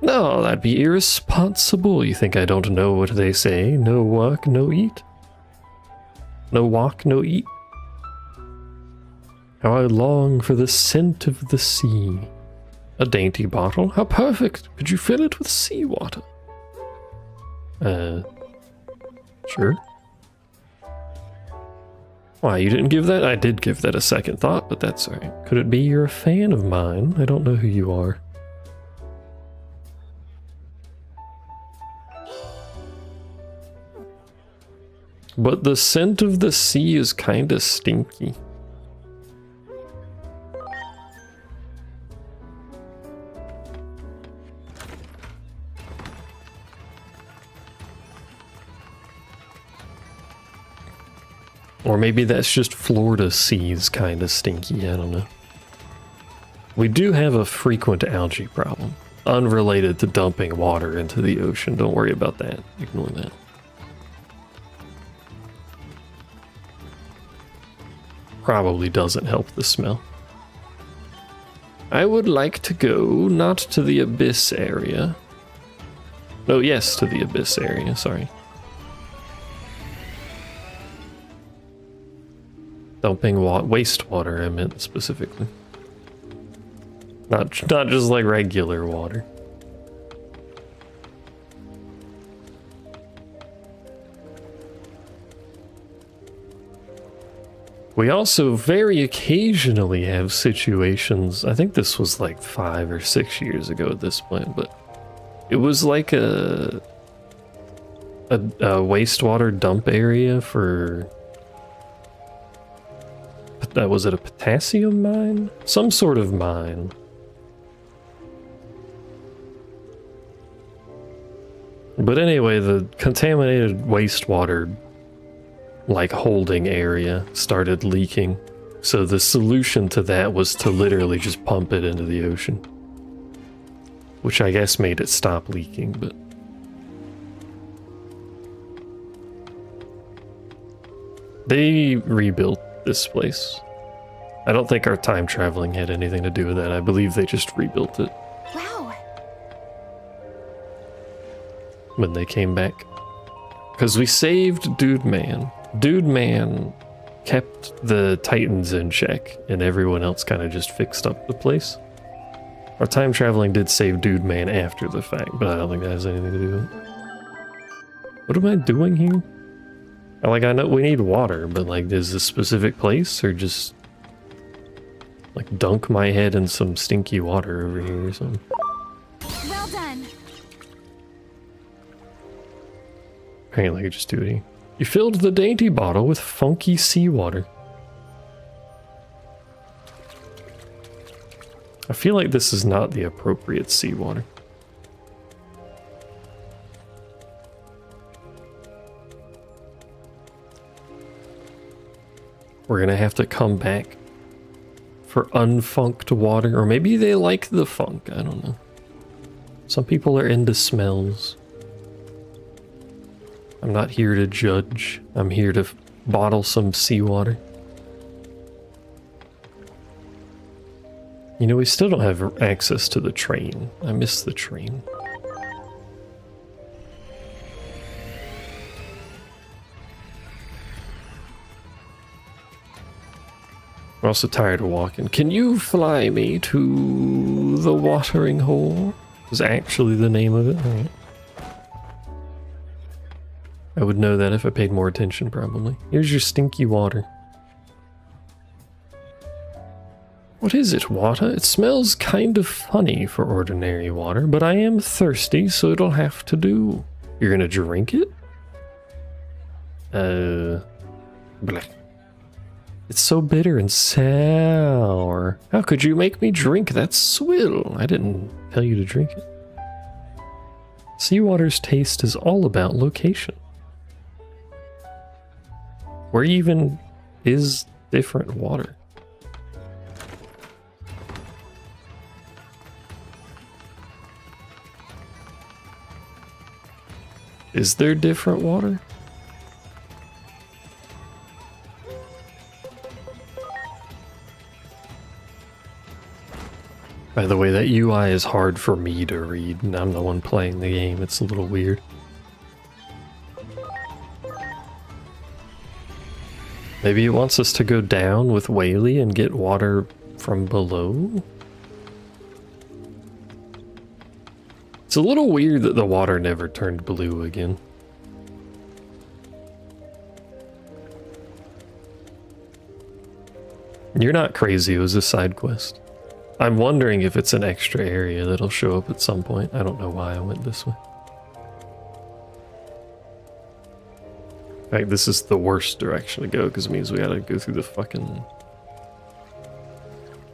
No, that'd be irresponsible. You think I don't know what they say? No work, no eat. No walk, no eat. How I long for the scent of the sea. A dainty bottle? How perfect! Could you fill it with seawater? Sure. Why, you didn't give that? I did give that a second thought, but that's alright. Could it be you're a fan of mine? I don't know who you are. But the scent of the sea is kinda stinky. Or maybe that's just Florida seas kinda stinky, I don't know. We do have a frequent algae problem, unrelated to dumping water into the ocean. Don't worry about that, ignore that. Probably doesn't help the smell. I would like to go, not to the abyss area. No, yes, to the abyss area, sorry. Dumping wastewater, I meant specifically. Not just like regular water. We also very occasionally have situations, I think this was like 5 or 6 years ago at this point, but it was like a wastewater dump area for, was it a potassium mine? Some sort of mine. But anyway, the contaminated wastewater like holding area started leaking. So the solution to that was to literally just pump it into the ocean. Which I guess made it stop leaking, but they rebuilt this place. I don't think our time traveling had anything to do with that. I believe they just rebuilt it. Wow. When they came back. Because we saved Dude Man. Dude Man kept the Titans in check, and everyone else kind of just fixed up the place. Our time traveling did save Dude Man after the fact, but I don't think that has anything to do with it. What am I doing here? Like, I know we need water, but like, is this a specific place, or just like dunk my head in some stinky water over here or something? Well done. Apparently I could just do it here. You filled the dainty bottle with funky seawater. I feel like this is not the appropriate seawater. We're gonna have to come back for unfunked water, or maybe they like the funk, I don't know. Some people are into smells. I'm not here to judge. I'm here to bottle some seawater. You know, we still don't have access to the train. I miss the train. I'm also tired of walking. Can you fly me to the watering hole? Is actually the name of it. All right. I would know that if I paid more attention, probably. Here's your stinky water. What is it, water? It smells kind of funny for ordinary water, but I am thirsty, so it'll have to do. You're gonna drink it? Blech. It's so bitter and sour. How could you make me drink that swill? I didn't tell you to drink it. Seawater's taste is all about location. Where even is different water? Is there different water? By the way, that UI is hard for me to read, and I'm the one playing the game. It's a little weird. Maybe it wants us to go down with Whaley and get water from below? It's a little weird that the water never turned blue again. You're not crazy, it was a side quest. I'm wondering if it's an extra area that'll show up at some point. I don't know why I went this way. In fact, this is the worst direction to go because it means we gotta go through the fucking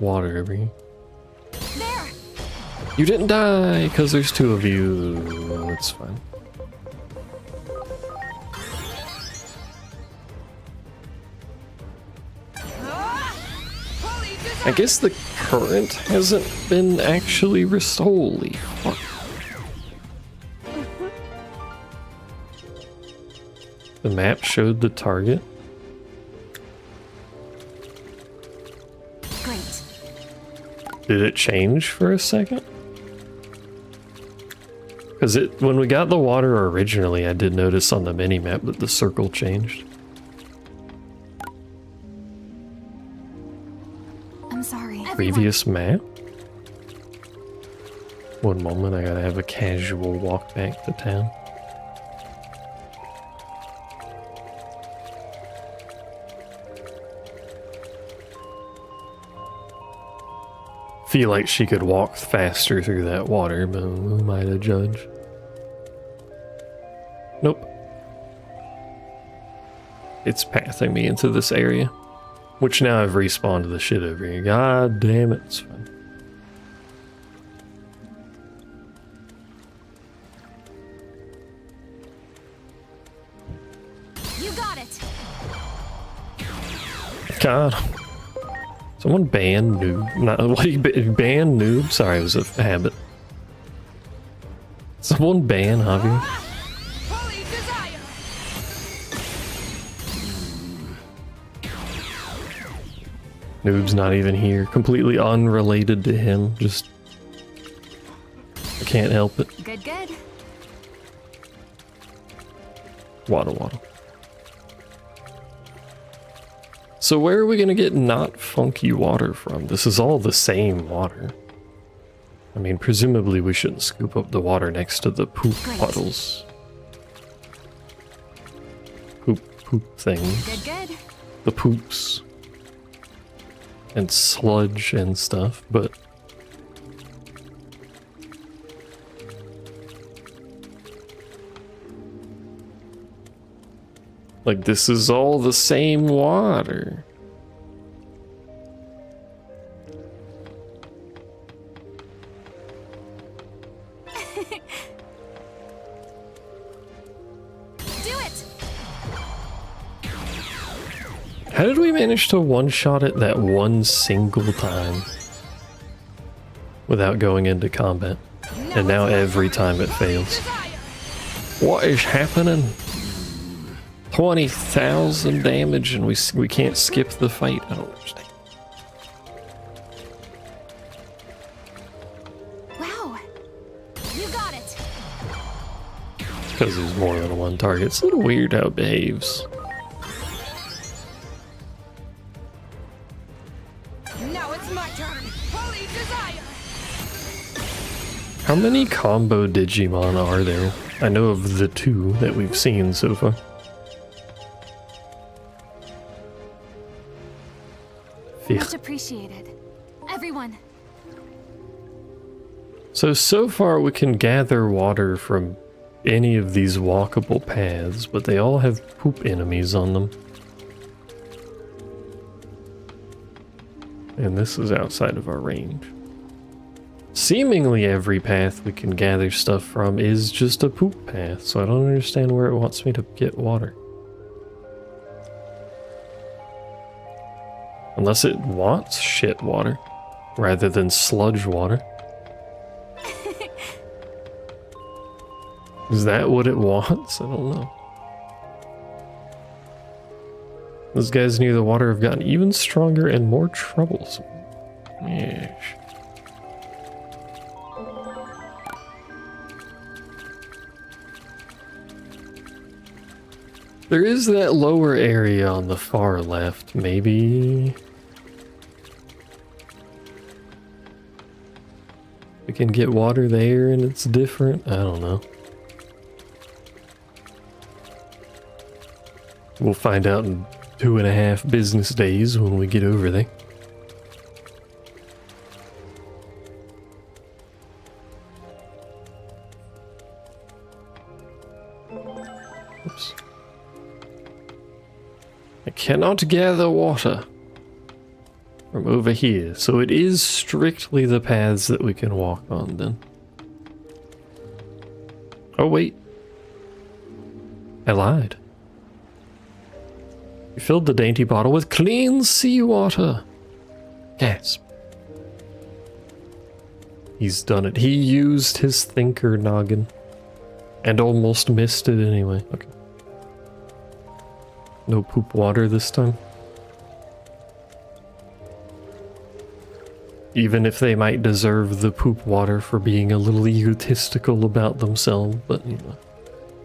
water over here. There. You didn't die because there's two of you. It's fine. I guess the current hasn't been actually restored. Holy fuck. The map showed the target. Great. Did it change for a second? Because when we got the water originally, I did notice on the mini-map that the circle changed. I'm sorry. Previous map? One moment, I gotta have a casual walk back to town. Feel like she could walk faster through that water, but who am I to judge? Nope. It's pathing me into this area. Which now I've respawned the shit over here. God damn it, it's fine. You got it. God. Someone ban noob. Not, what do you ban noob? Sorry, it was a habit. Someone ban Javier. Noob's not even here. Completely unrelated to him. Just... I can't help it. Good, good. Waddle waddle. So where are we gonna get not funky water from? This is all the same water. I mean, presumably we shouldn't scoop up the water next to the poop puddles. Poop things. Good. The poops. And sludge and stuff, but... like, this is all the same water. How did we manage to one-shot it that one single time without going into combat? And now every time it fails. What is happening? 20,000 damage and we can't skip the fight? I don't understand. Wow. You got it. Because there's more than one target. It's a little weird how it behaves. Now it's my turn. Holy desire. How many combo Digimon are there? I know of the 2 that we've seen so far. Much appreciated. Everyone. So far we can gather water from any of these walkable paths, but they all have poop enemies on them. And this is outside of our range. Seemingly every path we can gather stuff from is just a poop path, so I don't understand where it wants me to get water. Unless it wants shit water, rather than sludge water. Is that what it wants? I don't know. Those guys near the water have gotten even stronger and more troublesome. Yes. There is that lower area on the far left, maybe... we can get water there and it's different? I don't know. We'll find out in 2.5 business days when we get over there. Oops. I cannot gather water from over here, so it is strictly the paths that we can walk on then. Oh wait. I lied. You filled the dainty bottle with clean seawater. Gasp. He's done it. He used his thinker noggin. And almost missed it anyway. Okay. No poop water this time. Even if they might deserve the poop water for being a little egotistical about themselves, but you know.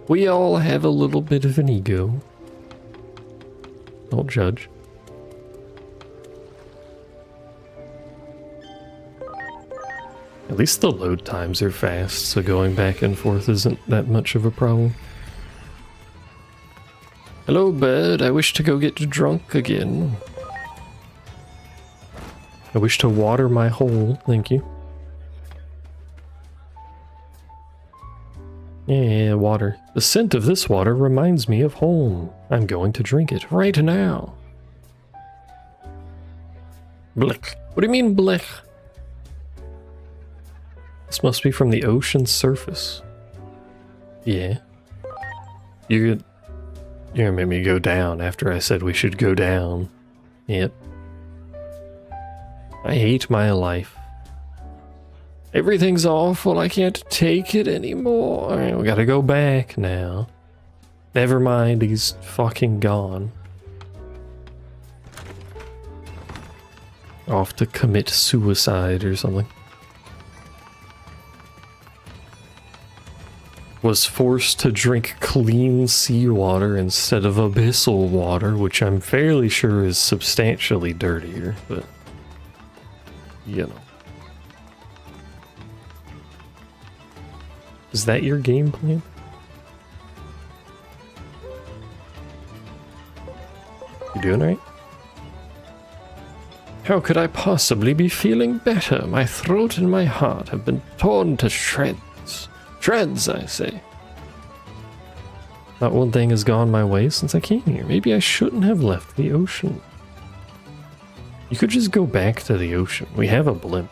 We all have a little bit of an ego. Don't judge. At least the load times are fast, so going back and forth isn't that much of a problem. Hello, bird. I wish to go get drunk again. I wish to water my hole. Thank you. Yeah, water. The scent of this water reminds me of home. I'm going to drink it right now. Blech. What do you mean, blech? This must be from the ocean surface. Yeah. You're gonna make me go down after I said we should go down. Yep. I hate my life. Everything's awful. I can't take it anymore. Alright, we gotta go back now. Never mind, he's fucking gone. Off to commit suicide or something. Was forced to drink clean seawater instead of abyssal water, which I'm fairly sure is substantially dirtier, but you know. Is that your game plan? You doing right? How could I possibly be feeling better? My throat and my heart have been torn to shreds. Shreds, I say. Not one thing has gone my way since I came here. Maybe I shouldn't have left the ocean. You could just go back to the ocean. We have a blimp.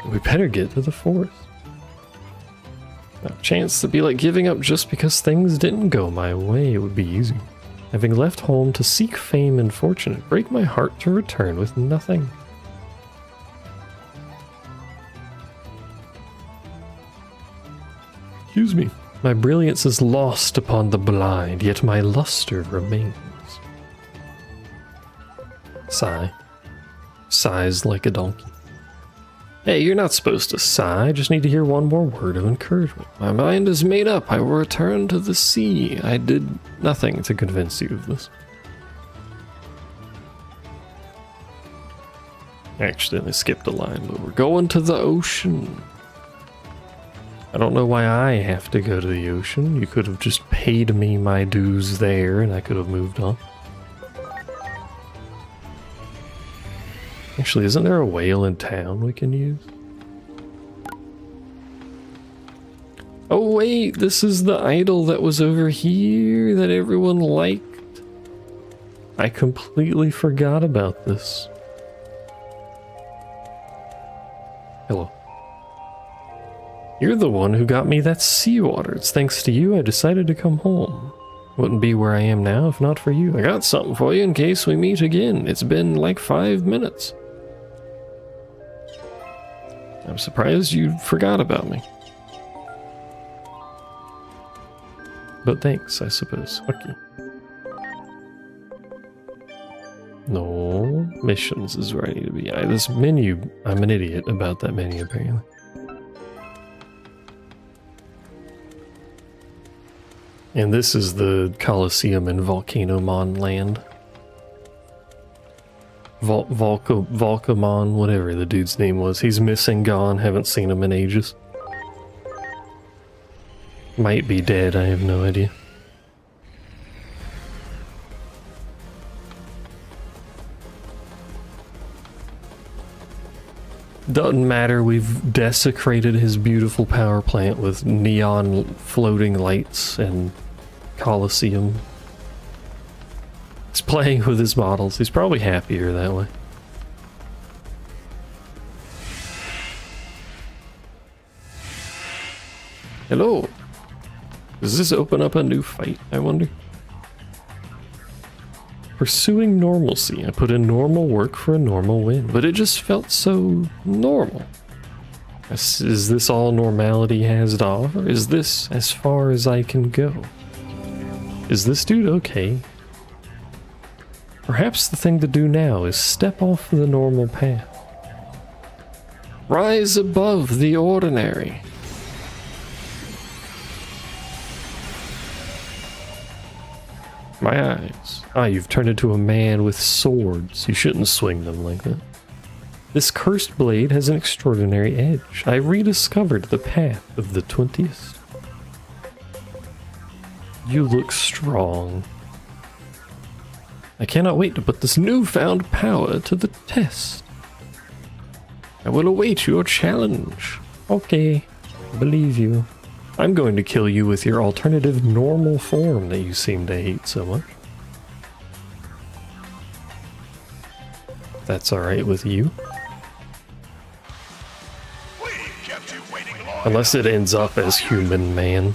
We better get to the forest. A chance to be like giving up just because things didn't go my way. It would be easy. Having left home to seek fame and fortune, it break my heart to return with nothing. Excuse me. My brilliance is lost upon the blind, yet my luster remains. Sigh. Sighs like a donkey. Hey, you're not supposed to sigh. I just need to hear one more word of encouragement. My mind is made up. I will return to the sea. I did nothing to convince you of this. Actually, I skipped a line, but we're going to the ocean. I don't know why I have to go to the ocean. You could have just paid me my dues there and I could have moved on. Actually, isn't there a whale in town we can use? Oh wait, this is the idol that was over here that everyone liked. I completely forgot about this. Hello. You're the one who got me that seawater. It's thanks to you I decided to come home. Wouldn't be where I am now if not for you. I got something for you in case we meet again. It's been like 5 minutes. I'm surprised you forgot about me. But thanks, I suppose. Okay. No, missions is where I need to be. This menu, I'm an idiot about that menu apparently. And this is the Colosseum in Volcanomon land. Volcamon, whatever the dude's name was. He's missing, gone, haven't seen him in ages. Might be dead, I have no idea. Doesn't matter, we've desecrated his beautiful power plant with neon floating lights and Colosseum. He's playing with his models. He's probably happier that way. Hello. Does this open up a new fight, I wonder? Pursuing normalcy. I put in normal work for a normal win, but it just felt so normal. Is this all normality has to offer? Is this as far as I can go? Is this dude okay? Perhaps the thing to do now is step off the normal path. Rise above the ordinary. My eyes. Ah, you've turned into a man with swords. You shouldn't swing them like that. This cursed blade has an extraordinary edge. I rediscovered the path of the 20th. You look strong. I cannot wait to put this newfound power to the test. I will await your challenge. Okay, believe you. I'm going to kill you with your alternative normal form that you seem to hate so much. That's alright with you. Unless it ends up as human man.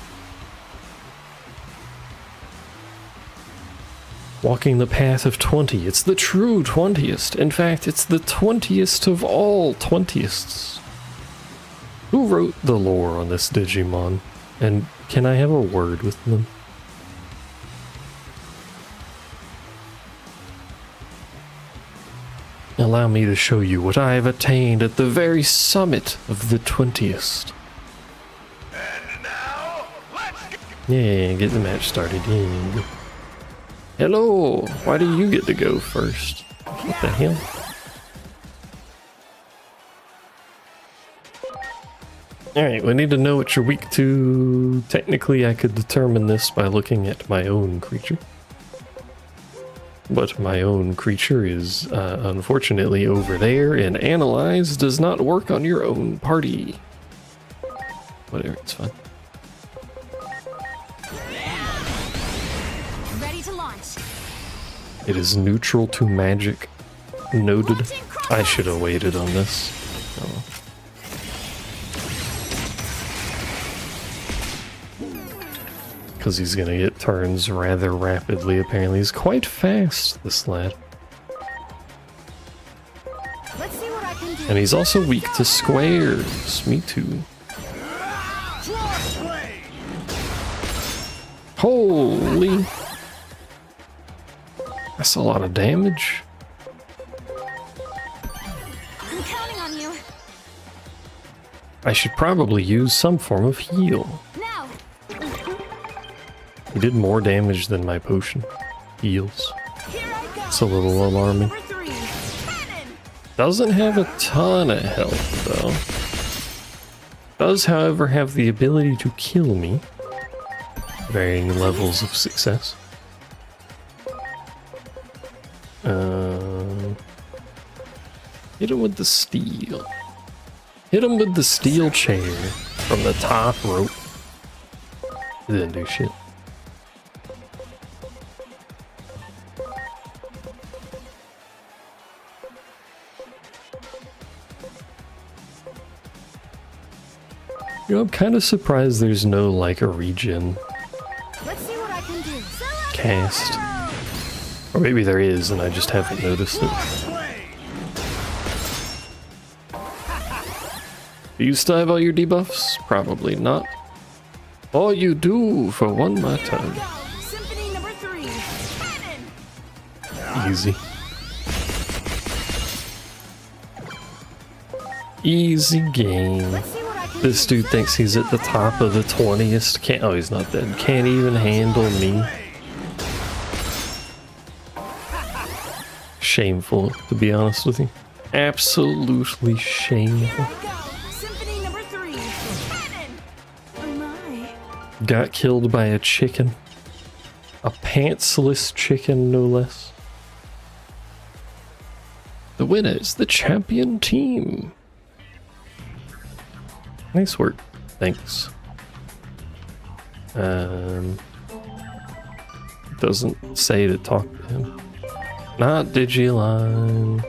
Walking the path of 20. It's the true 20th. In fact, it's the 20th of all 20ths. Who wrote the lore on this Digimon? And can I have a word with them? Allow me to show you what I have attained at the very summit of the 20th. Yeah, get the match started. Yeah. Hello, why do you get to go first? What the hell? Alright, we need to know what you're weak to. Technically, I could determine this by looking at my own creature. But my own creature is, unfortunately, over there, and Analyze does not work on your own party. Whatever, it's fine. Ready to launch. It is neutral to magic. Noted. I should have waited on this. Oh. Because he's gonna get turns rather rapidly, apparently. He's quite fast, this lad. Let's see what I can do. And he's also weak to squares. Me too. Holy! That's a lot of damage. I'm counting on you. I should probably use some form of heal. Now. He did more damage than my potion. Heals. It's a little alarming. Doesn't have a ton of health, though. Does, however, have the ability to kill me. Varying levels of success. Hit him with the steel. Hit him with the steel chair from the top rope. It didn't do shit. You know, I'm kind of surprised there's no, like, a regen Let's see what I can do. cast. Or maybe there is and I just haven't noticed it. Do you still have all your debuffs? Probably not. Oh, you do for one more time. Symphony number 3. Easy. Easy game. This dude thinks he's at the top of the 20th. Can't. Oh, he's not dead. Can't even handle me. Shameful, to be honest with you. Absolutely shameful. Symphony number 3. Oh my. Got killed by a chicken. A pantsless chicken, no less. The winner is the champion team. Nice work. Thanks. Doesn't say to talk to him. Not Digimon.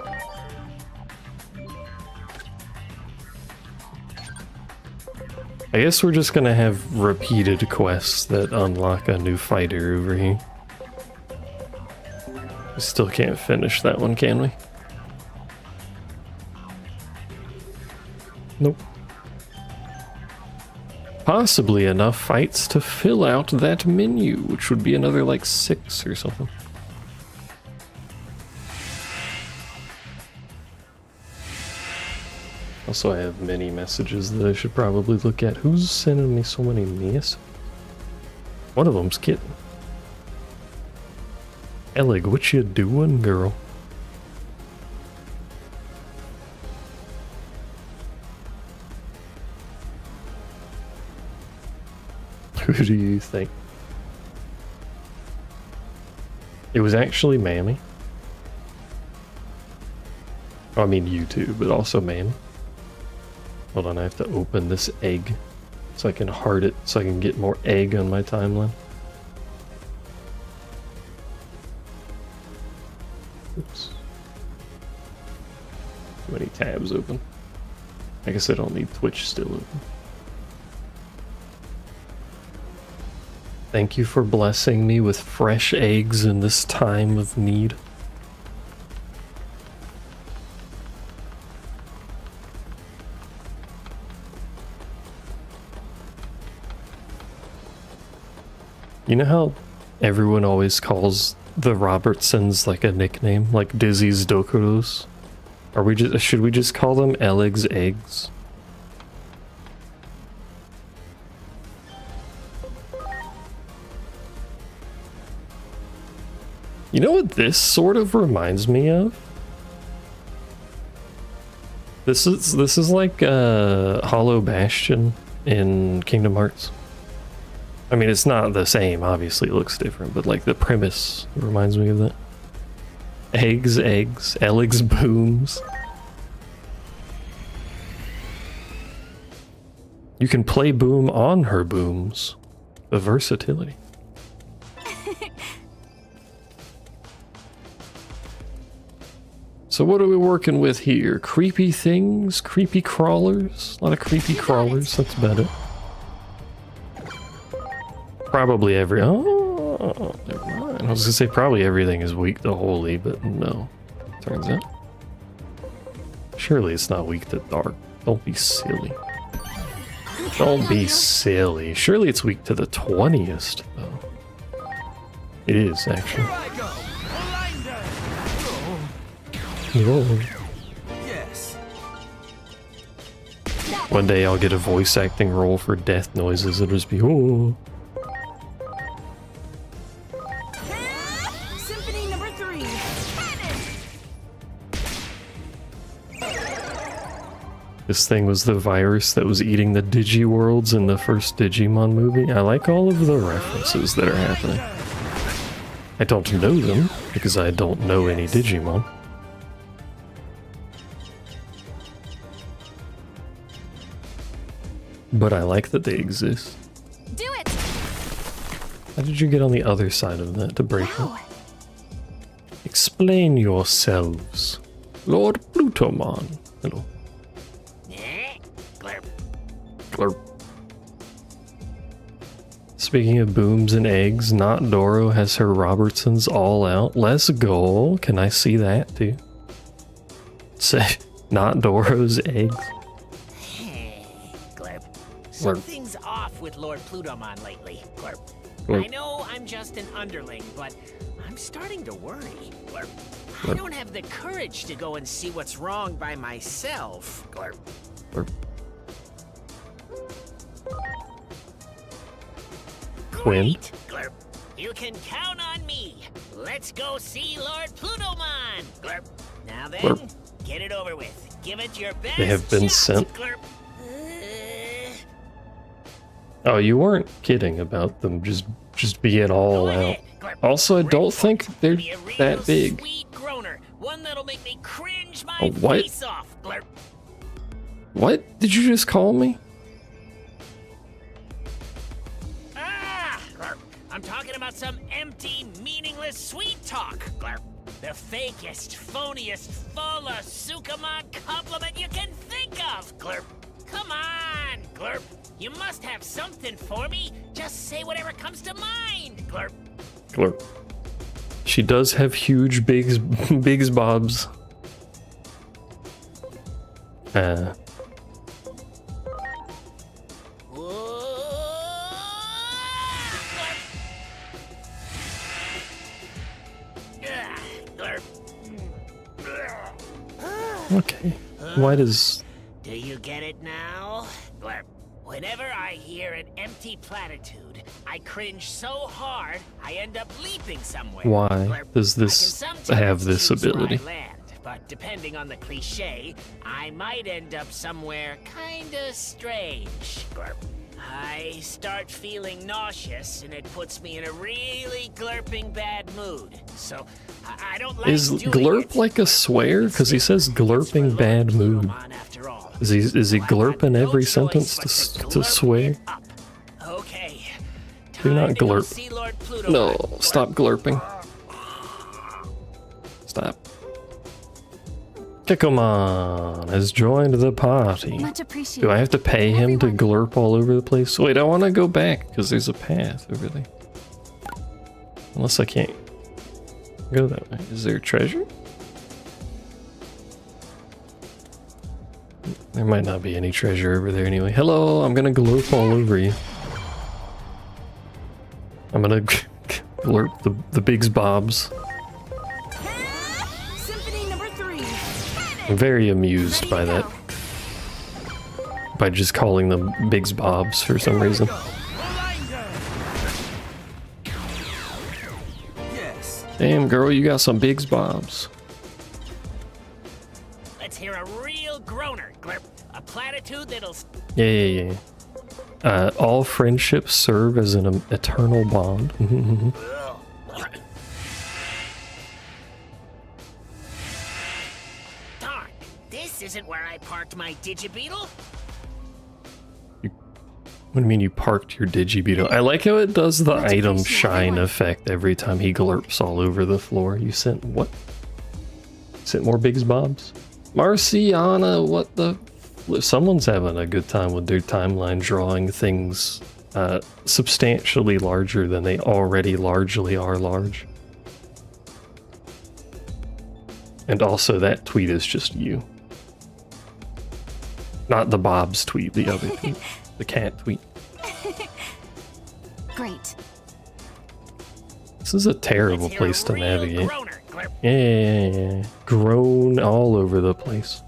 I guess we're just gonna have repeated quests that unlock a new fighter over here. We still can't finish that one, can we? Nope. Possibly enough fights to fill out that menu, which would be another like 6 or something. Also, I have many messages that I should probably look at. Who's sending me so many messages? One of them's Kitten. Elig, what you doing, girl? Who do you think? It was actually Mammy. I mean you too, but also Mammy. Hold on, I have to open this egg so I can heart it so I can get more egg on my timeline. Oops. Too many tabs open. I guess I don't need Twitch still open. Thank you for blessing me with fresh eggs in this time of need. You know how everyone always calls the Robertsons like a nickname, like Dizzy's Dokuros? Should we just call them Elig's Eggs? You know what this sort of reminds me of? This is like Hollow Bastion in Kingdom Hearts. I mean, it's not the same, obviously it looks different, but like the premise reminds me of that. Eggs, Alex booms. You can play Boom on her booms. The versatility. So what are we working with here? Creepy things? Creepy crawlers? A lot of creepy crawlers, that's about it. Probably every... Oh, never mind. I was gonna say probably everything is weak to holy, but no. Turns out. Surely it's not weak to dark. Don't be silly. Don't be silly. Surely it's weak to the 20th, though. It is, actually. Oh. Yes. One day I'll get a voice acting role for death noises. It'll just be, oh. Symphony number 3. This thing was the virus that was eating the Digi-worlds in the first Digimon movie. I like all of the references that are happening. I don't know them, because I don't know any Digimon. But I like that they exist. Do it! How did you get on the other side of that to break it? Explain yourselves. Lord Plutomon. Hello. Glurp. Speaking of booms and eggs, Not Doro has her Robertsons all out. Let's go. Can I see that too? Say, Not Doro's eggs. Something's off with Lord Plutomon lately, Glurp. Glurp. I know I'm just an underling, but I'm starting to worry, Glurp. Glurp. I don't have the courage to go and see what's wrong by myself, Glurp. Glurp. Quinn. Great, Glurp. You can count on me. Let's go see Lord Plutomon, Glurp. Now then, Glurp. get it over with. Give it your best They have been shot, sent. Glurp. Oh, you weren't kidding about them just being all out. Also, I don't think they're that big. One that'll make me cringe my A what? face off, Glurp. What did you just call me? Glurp. I'm talking about some empty, meaningless sweet talk, Glurp. The fakest, phoniest, full of Sukamon compliment you can think of, Glurp. Come on, Glurp. You must have something for me. Just say whatever comes to mind, Glurp. Glurp. She does have huge bigs bobs. Okay. Why does... Do you get it now? Glurp. Whenever I hear an empty platitude, I cringe so hard, I end up leaping somewhere. Why Glurp. does this have this ability? Where I land, but depending on the cliche, I might end up somewhere kinda strange. Glurp. I start feeling nauseous, and it puts me in a really glurping bad mood. So I don't like Is doing glurp it. like a swear? Because he says glurping bad mood. Is he glurping every sentence to swear? Okay. Do not Time to go glurp. see Lord Pluto. No, stop glurping. Stop. Kikkomon has joined the party. Much appreciated. Do I have to pay him to glurp all over the place? Wait, I want to go back because there's a path over there. Unless I can't go that way. Is there a treasure? There might not be any treasure over there anyway. Hello, I'm gonna glurp all over you. I'm gonna glurp the bigs bobs. Symphony number 3. I'm very amused by that. By just calling them bigs bobs for some reason. Yes. Damn girl, you got some bigs bobs. Let's hear a real groaner, Glurp. A platitude that'll... Yeah. All friendships serve as an eternal bond. Darn, this isn't where I parked my Digibeetle. What do you mean you parked your Digibeetle? I like how it does the item shine effect every time he glurps all over the floor. You sent what? Sent more Bigs Bobs? Marciana, what the... Someone's having a good time with their timeline drawing things substantially larger than they already largely are large. And also that tweet is just you. Not the Bob's tweet, the other tweet. The cat tweet. Great. This is a terrible place to navigate. Yeah. Groan all over the place.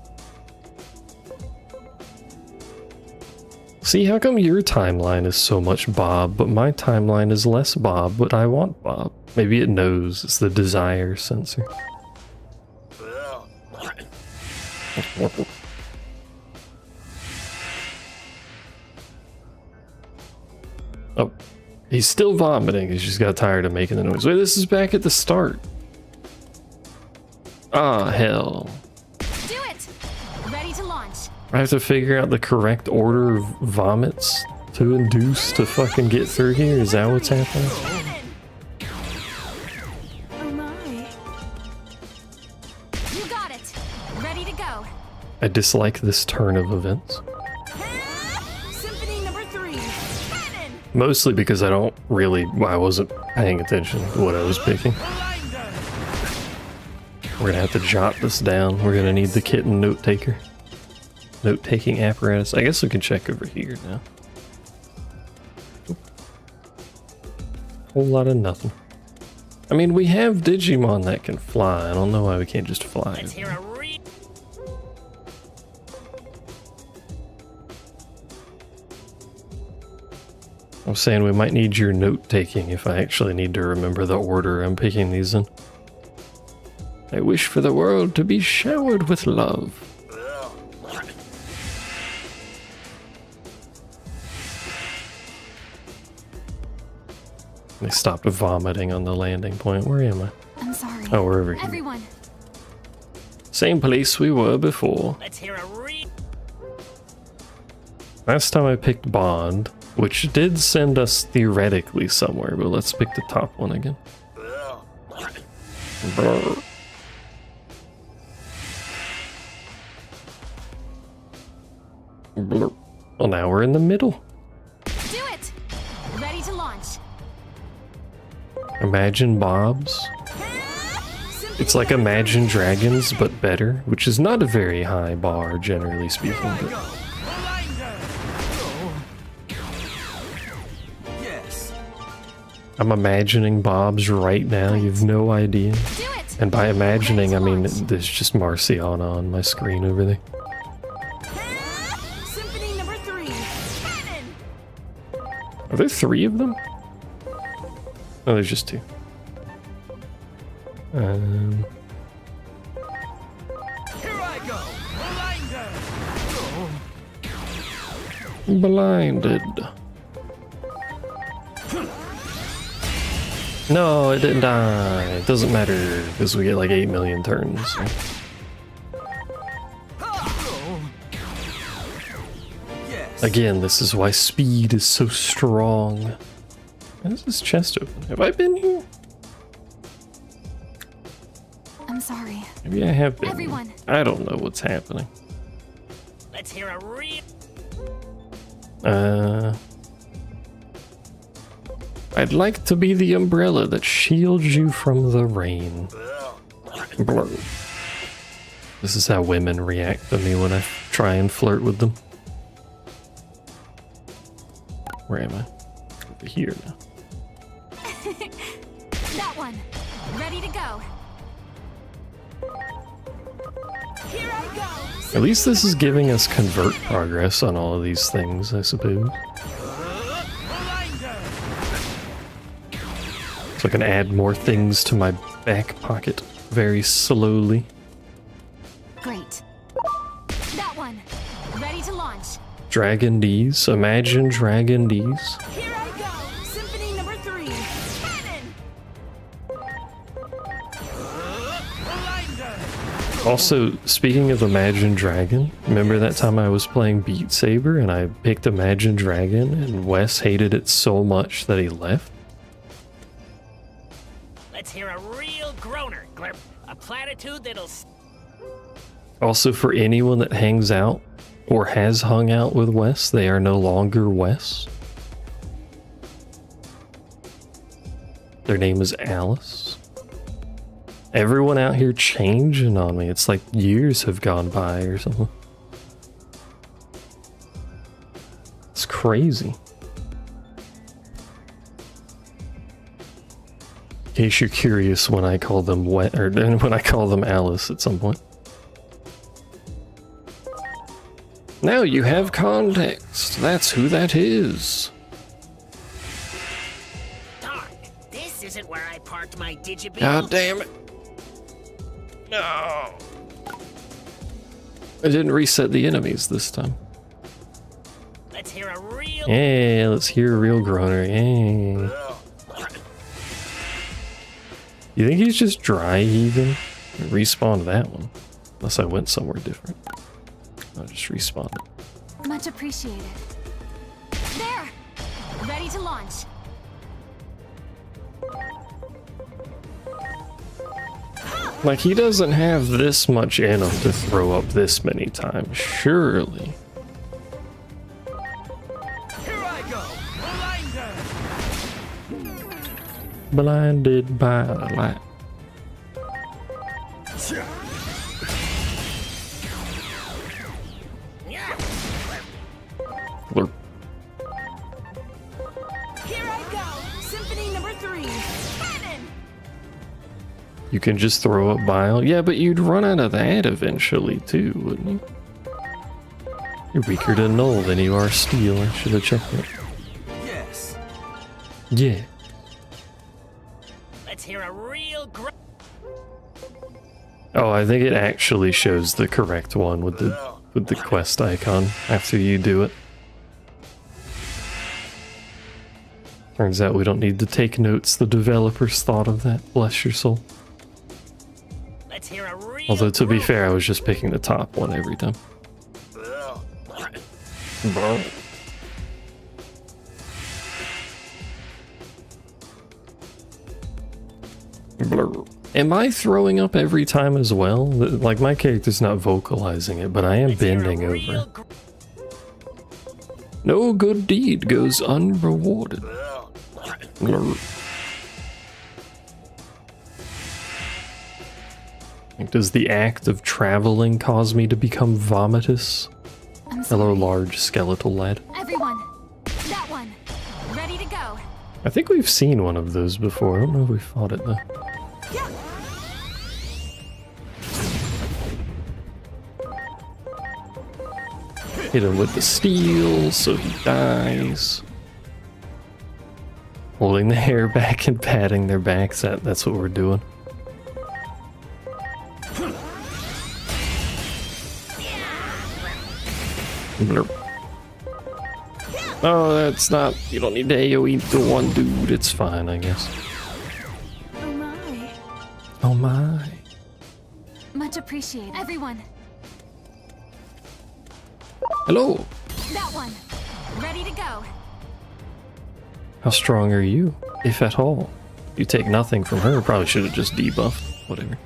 See, how come your timeline is so much Bob, but my timeline is less Bob, but I want Bob? Maybe it knows. It's the desire sensor. Oh, he's still vomiting. He's just got tired of making the noise. Wait, this is back at the start. Ah, hell. Do it! Ready to launch. I have to figure out the correct order of vomits to induce to fucking get through here? Is that what's happening? Oh my. You got it. Ready to go. I dislike this turn of events. Symphony number 3. Cannon. Mostly because I wasn't paying attention to what I was picking. We're gonna have to jot this down. We're gonna need the kitten note taker. Note-taking apparatus. I guess we can check over here now. Whole lot of nothing. I mean, we have Digimon that can fly. I don't know why we can't just fly. Let's hear a I'm saying we might need your note-taking if I actually need to remember the order I'm picking these in. I wish for the world to be showered with love. They stopped vomiting on the landing point. Where am I? I'm sorry. Oh, we're over here. Everyone. Same place we were before. Let's hear a Last time I picked Bond, which did send us theoretically somewhere, but let's pick the top one again. Brr. Blur. Well, now we're in the middle. Do it. Ready to launch. Imagine Bob's. It's like Imagine Dragons, but better, which is not a very high bar, generally speaking. But I'm imagining Bob's right now, you've no idea. And by imagining, I mean there's just Marciana on my screen over there. Symphony number 3. Cannon. Are there 3 of them? Oh, there's just 2. Here I go. Blinded. No, it didn't die. It doesn't matter because we get like 8 million turns. So. Again, this is why speed is so strong. Why is this chest open? Have I been here? I'm sorry. Maybe I have been. Everyone. I don't know what's happening. Let's hear a I'd like to be the umbrella that shields you from the rain. Blur. This is how women react to me when I try and flirt with them. Where am I? Over here now. That one. Ready to go. Here I go. At least this is giving us convert progress on all of these things, I suppose. So I can add more things to my back pocket very slowly. Great. That one. Everyone, ready to launch. Dragon D's. Imagine Dragon D's. Here I go. Symphony number 3. Cannon. Also, speaking of Imagine Dragon, remember that time I was playing Beat Saber and I picked Imagine Dragon and Wes hated it so much that he left? Let's hear a real groaner, Glurp. A platitude that'll... Also, for anyone that hangs out or has hung out with Wes, they are no longer Wes. Their name is Alice. Everyone out here changing on me. It's like years have gone by or something. It's crazy. In case you're curious, when I call them when I call them Alice at some point. Now you have context. That's who that is. Darn, this isn't where I parked my Digimon. God damn it. No. I didn't reset the enemies this time. Let's hear a real... Yeah, let's hear a real groaner. Yeah. You think he's just dry heaving? Respawn that one. Unless I went somewhere different. I'll just respawn it. Much appreciated. There! Ready to launch. Like, he doesn't have this much in him to throw up this many times, surely. Here I go! Blinded by the light. Blurp. Here I go. Symphony number 3. Cannon. You can just throw up bile? Yeah, but you'd run out of that eventually too, wouldn't you? You're weaker to null than you are steel. I should have checked it. Yes. Yeah. Let's hear a real Oh, I think it actually shows the correct one with the quest icon after you do it. Turns out we don't need to take notes. The developers thought of that. Bless your soul. Let's hear a real... Although, to be fair, I was just picking the top one every time. Blur. Am I throwing up every time as well? Like, my character's not vocalizing it, but I am bending over. No good deed goes unrewarded. Blur. Like, does the act of traveling cause me to become vomitous? Hello, large skeletal lad. Everyone, that one. Ready to go. I think we've seen one of those before. I don't know if we fought it though. Yeah. Hit him with the steel so he dies. Holding the hair back and patting their backs. That's what we're doing. Blurp. Oh, that's not... You don't need to AoE the one dude. It's fine, I guess. Oh my. Oh my. Much appreciated. Everyone, Hello. that one. Ready to go. How strong are you, if at all? You take nothing from her. Probably should have just debuffed. Whatever.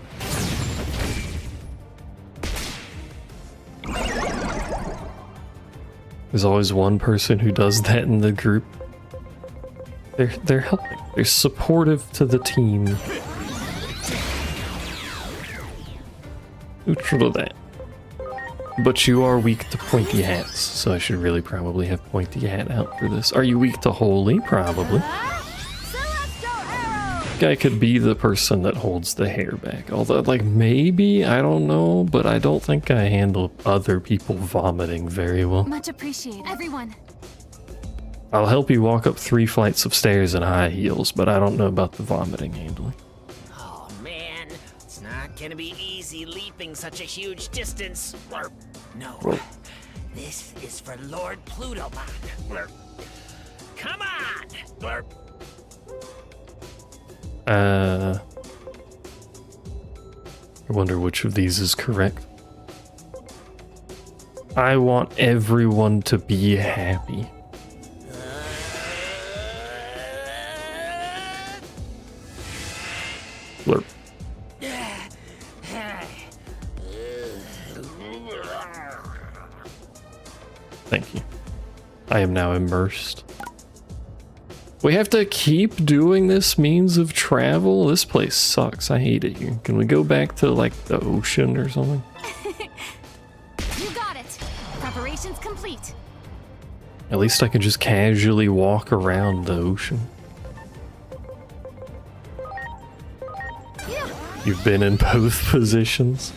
There's always one person who does that in the group. They're helping. They're supportive to the team. Neutral to that. But you are weak to pointy hats, so I should really probably have pointy hat out for this. Are you weak to holy? Probably. Guy could be the person that holds the hair back. Although, like, maybe, I don't know, but I don't think I handle other people vomiting very well. Much appreciated. Everyone, I'll help you walk up 3 flights of stairs in high heels, but I don't know about the vomiting handling. Oh man, it's not gonna be easy leaping such a huge distance. No, This is for Lord Plutomon. Blurp. Come on! Blurp. I wonder which of these is correct. I want everyone to be happy. Blurp. Thank you. I am now immersed. We have to keep doing this means of travel? This place sucks. I hate it here. Can we go back to, like, the ocean or something? You got it. Preparations complete. At least I can just casually walk around the ocean. Yeah. You've been in both positions.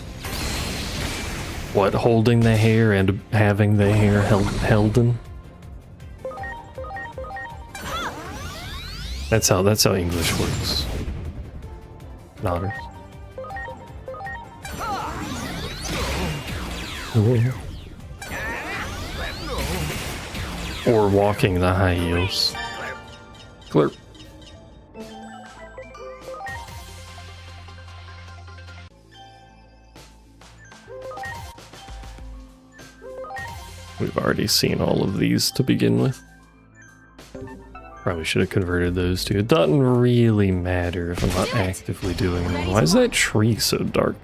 What, holding the hair and having the hair held in? That's how English works. Nodders. Or walking the high heels. Glurp. We've already seen all of these to begin with. Probably should have converted those two. It doesn't really matter if I'm not actively doing them. Why is that tree so dark?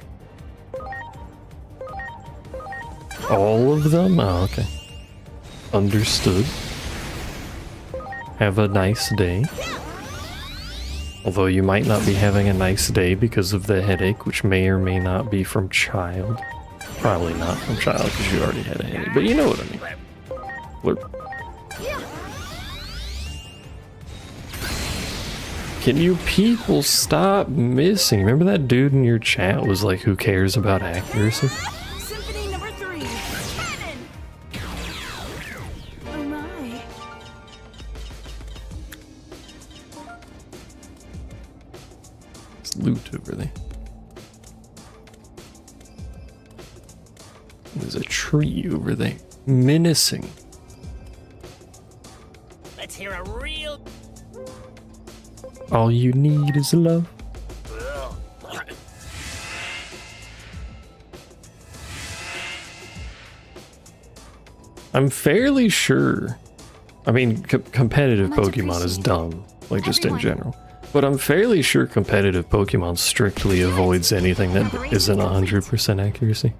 All of them? Oh, okay. Understood. Have a nice day. Although you might not be having a nice day because of the headache, which may or may not be from child. Probably not from child because you already had a headache, but you know what I mean. Blurp. Can you people stop missing? Remember that dude in your chat was like, who cares about accuracy? Symphony number 3. Cannon. Oh my. There's loot over there. There's a tree over there. Menacing. Let's hear a real... All you need is love. I'm fairly sure. I mean, competitive Pokemon is dumb, like just in general. But I'm fairly sure competitive Pokemon strictly avoids anything that isn't 100% accuracy.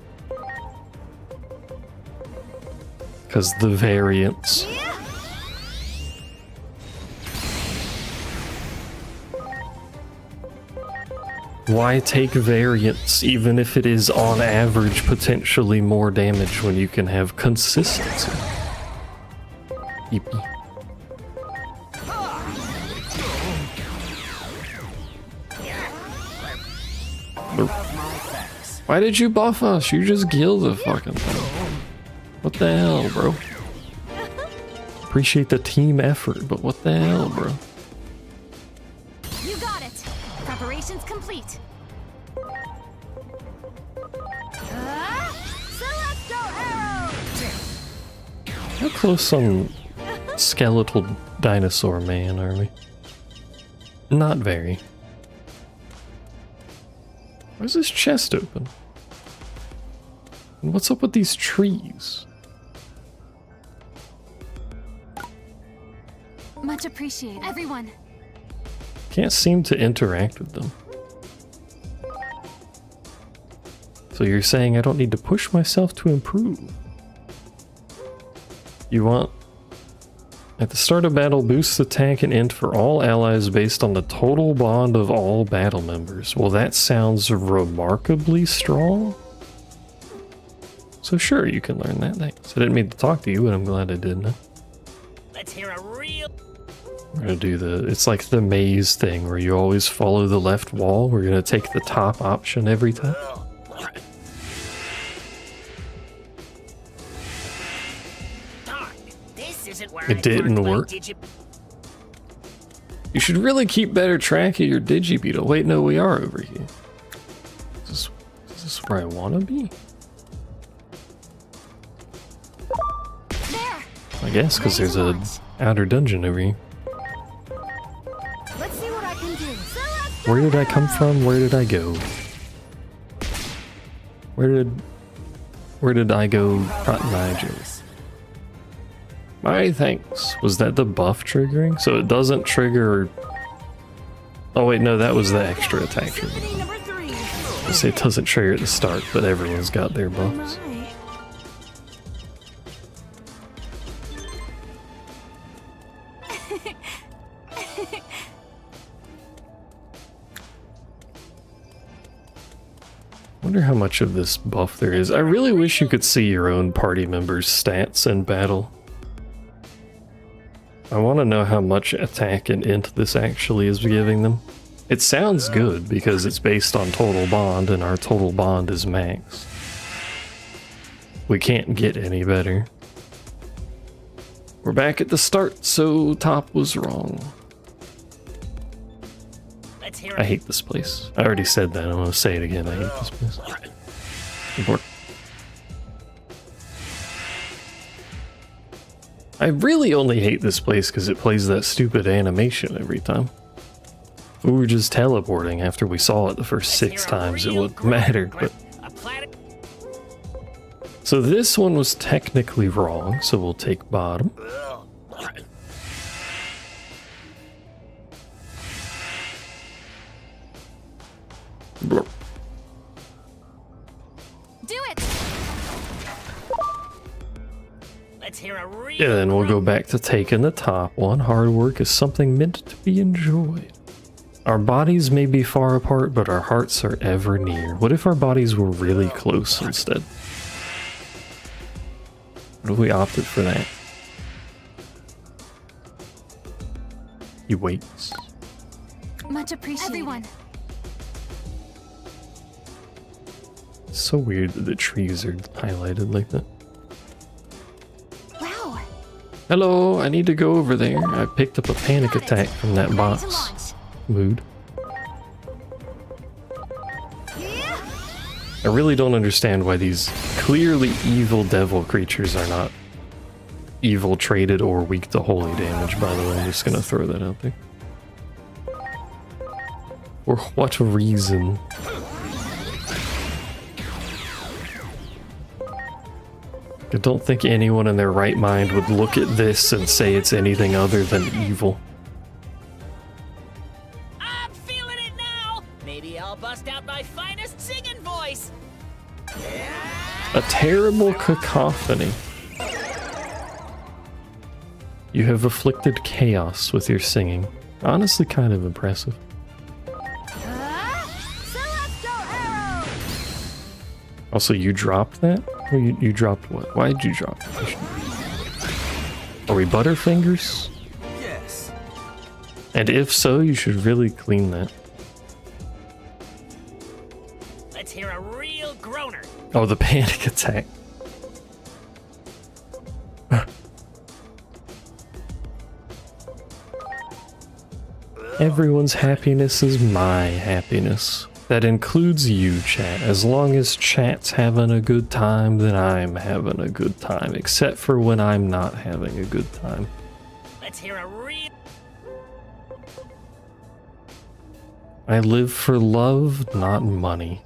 Because the variance. Why take variance even if it is on average potentially more damage when you can have consistency? Yippee. Why did you buff us? You just killed the fucking thing. What the hell, bro? Appreciate the team effort, but what the hell, bro? You got it. Preparations complete. Celestial arrow. How close on skeletal dinosaur man are we? Not very. Why is this chest open? And what's up with these trees? Much appreciated, everyone. Can't seem to interact with them. So you're saying I don't need to push myself to improve? You want... At the start of battle, boosts attack and int for all allies based on the total bond of all battle members. Well, that sounds remarkably strong. So sure, you can learn that. Thanks. I didn't mean to talk to you, but I'm glad I did now. Let's hear a real... We're gonna do the... It's like the maze thing where you always follow the left wall. We're gonna take the top option every time. It didn't work. You should really keep better track of your Digibeetle. Wait, no, we are over here. Is this where I want to be? I guess, because there's a outer dungeon over here. Let's see what I can do. Where did I come from? Where did I go? Where did I go, Cotton Eye Joe? My thanks. Was that the buff triggering? So it doesn't trigger... Oh wait, no, that was the extra attack trigger. I say it doesn't trigger at the start, but everyone's got their buffs. Wonder how much of this buff there is. I really wish you could see your own party members' stats in battle. I want to know how much attack and int this actually is giving them. It sounds good because it's based on total bond and our total bond is max. We can't get any better. We're back at the start, so Top was wrong. I hate this place. I already said that. I'm gonna say it again. I hate this place. Important. I really only hate this place because it plays that stupid animation every time. If we were just teleporting after we saw it the first 6 times, it wouldn't matter, but... So this one was technically wrong, so we'll take bottom. Blur. Do it. Let's hear a real Yeah, then we'll go back to taking the top one. Hard work is something meant to be enjoyed. Our bodies may be far apart, but our hearts are ever near. What if our bodies were really close instead? What if we opted for that? He waits. Much appreciated. Everyone. It's so weird that the trees are highlighted like that. Wow. Hello, I need to go over there. I picked up a panic attack from that box. Mood. I really don't understand why these clearly evil devil creatures are not evil traded or weak to holy damage, by the way. I'm just gonna throw that out there. For what reason? I don't think anyone in their right mind would look at this and say it's anything other than evil. I'm feeling it now. Maybe I'll bust out my finest singing voice. A terrible cacophony. You have afflicted chaos with your singing. Honestly, kind of impressive. Also, you dropped that? Well, you dropped what? Why did you drop it? Are we Butterfingers? Yes. And if so, you should really clean that. Let's hear a real groaner. Oh, the panic attack. Everyone's happiness is my happiness. That includes you, chat. As long as chat's having a good time, then I'm having a good time. Except for when I'm not having a good time. Let's hear a real... I live for love, not money.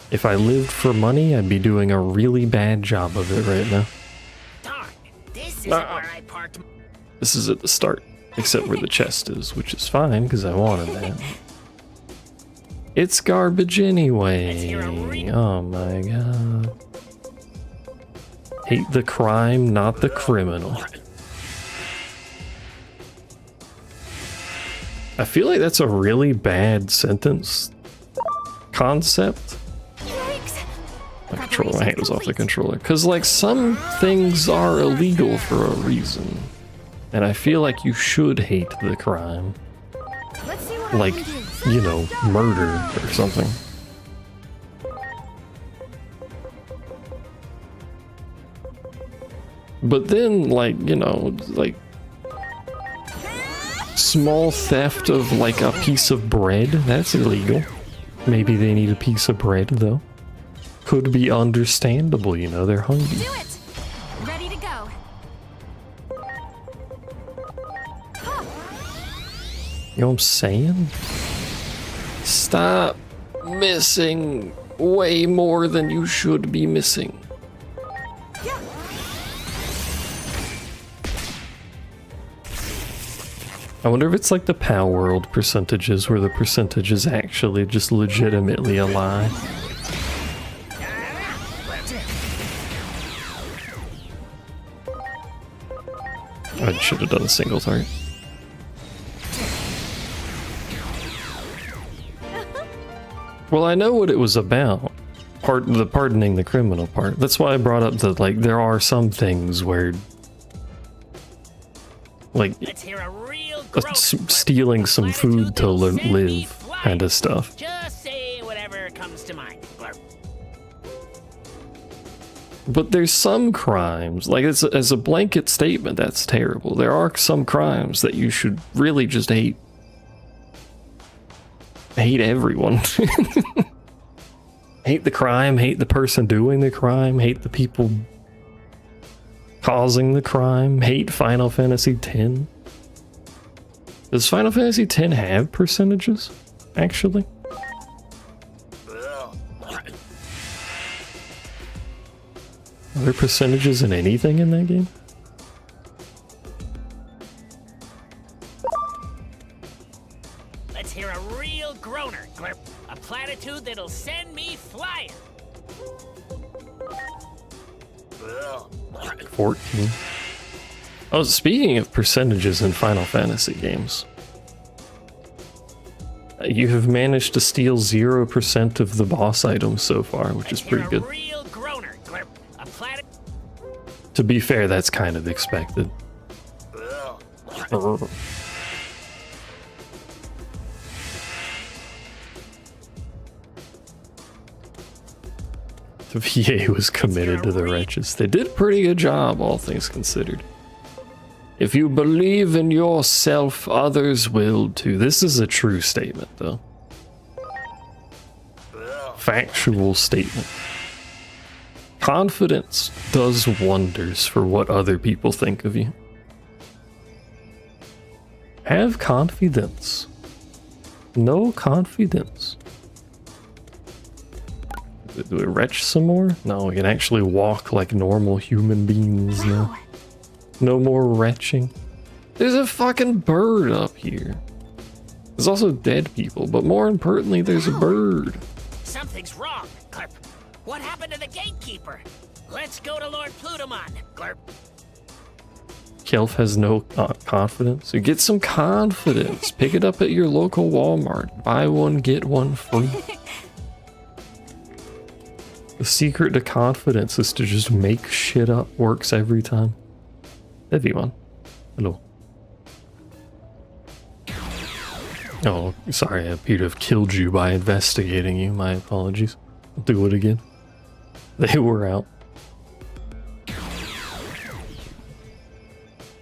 If I lived for money, I'd be doing a really bad job of it right now. Darn, this isn't where I parked... This is at the start, except where the chest is, which is fine, because I wanted that. It's garbage anyway. Oh my god. Hate the crime, not the criminal. I feel like that's a really bad sentence concept. My controller, my hand was off the controller. Because, like, some things are illegal for a reason. And I feel like you should hate the crime. Like, you know, murder or something. But then, like, you know, like, small theft of, like, a piece of bread, that's illegal. Maybe they need a piece of bread, though. Could be understandable, you know, they're hungry. Do it. Ready to go. You know what I'm saying? Stop missing way more than you should be missing. I wonder if it's like the POW World percentages, where the percentage is actually just legitimately a lie. I should have done a single target. Well, I know what it was about. The pardoning the criminal part. That's why I brought up the, like, there are some things where, like, stealing some food to live kind of stuff. Just say whatever comes to mind. Blurp. But there's some crimes, like as a blanket statement, that's terrible. There are some crimes that you should really just hate. Hate everyone. Hate the crime, hate the person doing the crime, hate the people causing the crime, hate Final Fantasy X. Does Final Fantasy X have percentages, actually? Are there percentages in anything in that game? Let's hear a real groaner, Glurp. A platitude that'll send me flying. 14. Oh, speaking of percentages in Final Fantasy games, you have managed to steal 0% of the boss items so far, which is pretty good. Real groaner, Glurp. A To be fair, that's kind of expected. The VA was committed to the wretches. They did a pretty good job, all things considered. If you believe in yourself, others will too. This is a true statement, though. Factual statement. Confidence does wonders for what other people think of you. Have confidence. No confidence. Do we retch some more? No, we can actually walk like normal human beings now. No more retching. There's a fucking bird up here. There's also dead people, but more importantly, there's a bird. Something's wrong, Glurp. What happened to the gatekeeper? Let's go to Lord Plutomon, Glurp. Kelf has no confidence. So get some confidence. Pick it up at your local Walmart. Buy one, get one free. The secret to confidence is to just make shit up. Works every time. Everyone. Hello. Oh, sorry, I appear to have killed you by investigating you. My apologies. I'll do it again. They were out.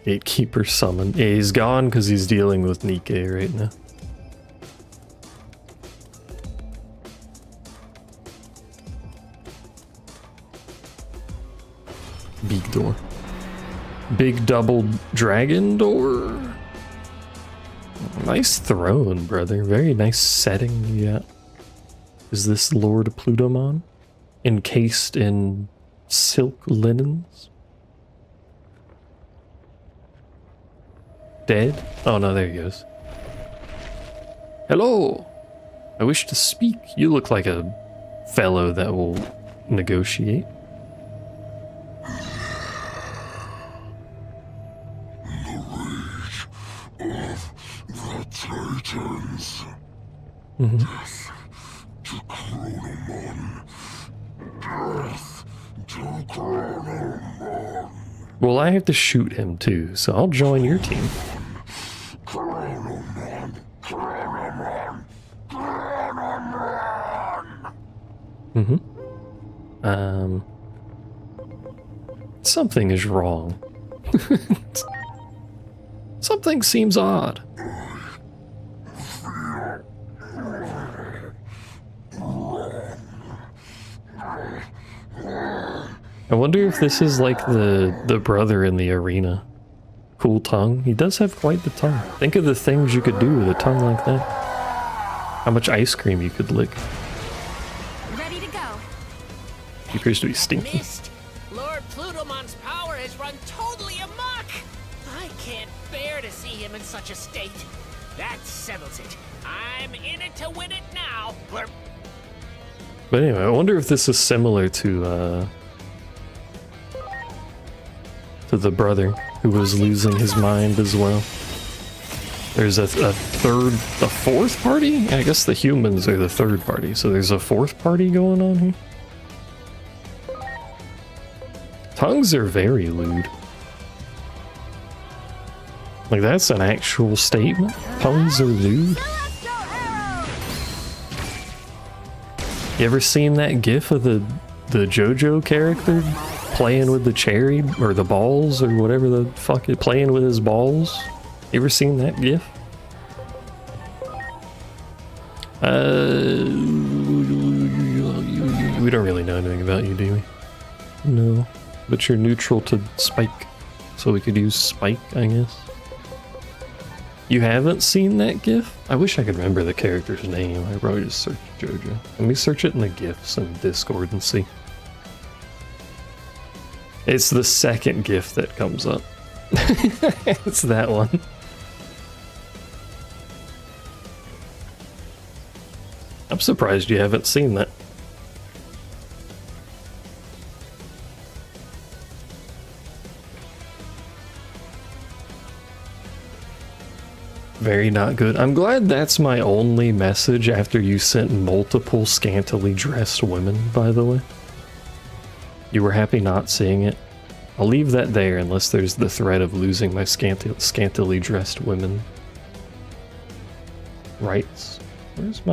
Gatekeeper summoned. Yeah, he's gone because he's dealing with Nikke right now. Big door. Big double dragon door. Nice throne, brother. Very nice setting you got. Is this Lord Plutomon? Encased in silk linens? Dead? Oh no, there he goes. Hello! I wish to speak. You look like a fellow that will negotiate. Titans. Mm-hmm. To Chronomon. Death to Chronomon. Well, I have to shoot him too, so I'll join your team. Chronomon. Chronomon. Chronomon. Mm-hmm. Something is wrong. Something seems odd. I wonder if this is like the brother in the arena. cool tongue. He does have quite the tongue. Think of the things you could do with a tongue like that. How much ice cream you could lick. Ready to go. He appears to be stinky. Missed. Lord Plutomon's power has run totally amok. I can't bear to see him in such a state. That settles it. I'm in it to win it now. Blurp. But anyway, I wonder if this is similar to the brother who was losing his mind as well. There's a fourth party? I guess the humans are the third party, so there's a fourth party going on here. Tongues are very lewd. Like, that's an actual statement? Tongues are lewd? You ever seen that gif of the JoJo character playing with the cherry, or the balls, or whatever the fuck it, playing with his balls? You ever seen that gif? We don't really know anything about you, do we? No. But you're neutral to Spike, so we could use Spike, I guess. You haven't seen that gif? I wish I could remember the character's name. I probably just searched JoJo. Let me search it in the gifs in Discord and see. It's the second gif that comes up. It's that one. I'm surprised you haven't seen that. Very not good. I'm glad that's my only message after you sent multiple scantily dressed women, by the way. You were happy not seeing it? I'll leave that there unless there's the threat of losing my scantily dressed women rights. Where's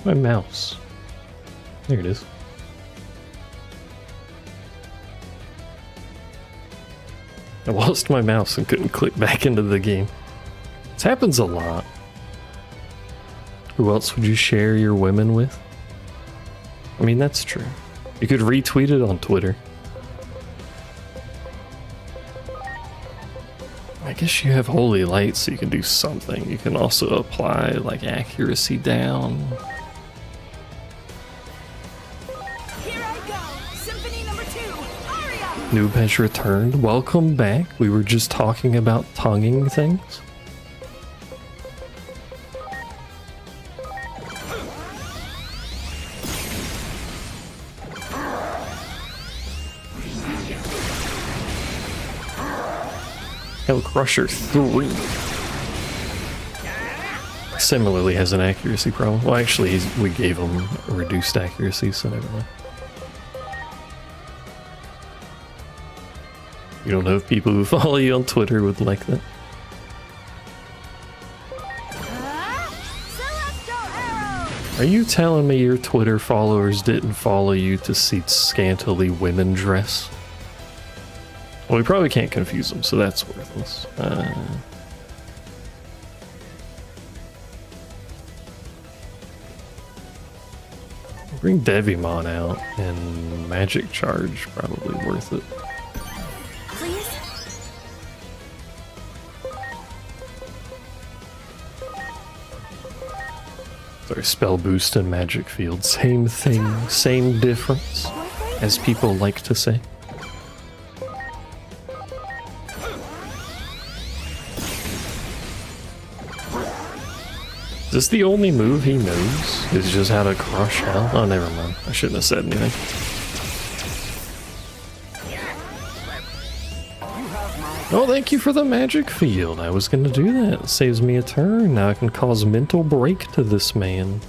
my mouse? There it is. I lost my mouse and couldn't click back into the game. This happens a lot. Who else would you share your women with? I mean, that's true. You could retweet it on Twitter. I guess you have holy light, so you can do something. You can also apply, like, accuracy down. Here I go! Symphony number 2! Aria! Noob has returned. Welcome back. We were just talking about tonguing things. Hell Crusher 3 similarly has an accuracy problem. Well, actually, we gave him a reduced accuracy, so never mind. You don't know if people who follow you on Twitter would like that. Are you telling me your Twitter followers didn't follow you to see scantily women dress? Well, we probably can't confuse them, so that's worthless. Bring Digimon out, and Magic Charge, probably worth it. Please? Sorry, Spell Boost and Magic Field. Same thing, same difference, as people like to say. Is this the only move he knows? Is just how to crush hell? Oh, never mind. I shouldn't have said anything. Oh, thank you for the magic field. I was gonna do that. It saves me a turn. Now I can cause mental break to this man.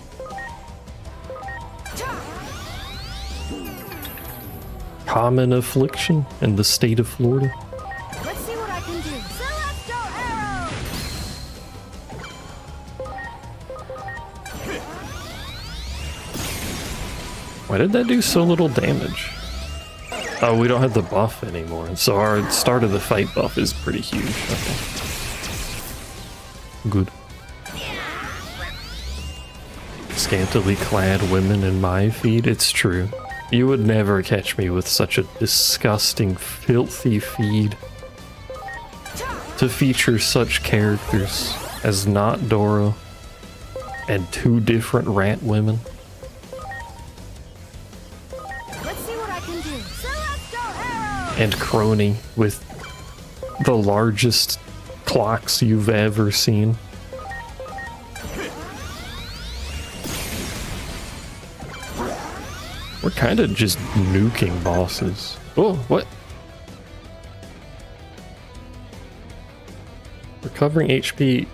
Common affliction in the state of Florida. Let's see what I can do. Celestial Arrow! Why did that do so little damage? Oh, we don't have the buff anymore, so our start of the fight buff is pretty huge. Okay. Good. Scantily clad women in my feed, it's true. You would never catch me with such a disgusting, filthy feed to feature such characters as Not Doro and 2 different rat women. Let's see what I can do. Celestial Arrow! And Crony with the largest clocks you've ever seen. We're kind of just nuking bosses. Oh, what? Recovering HP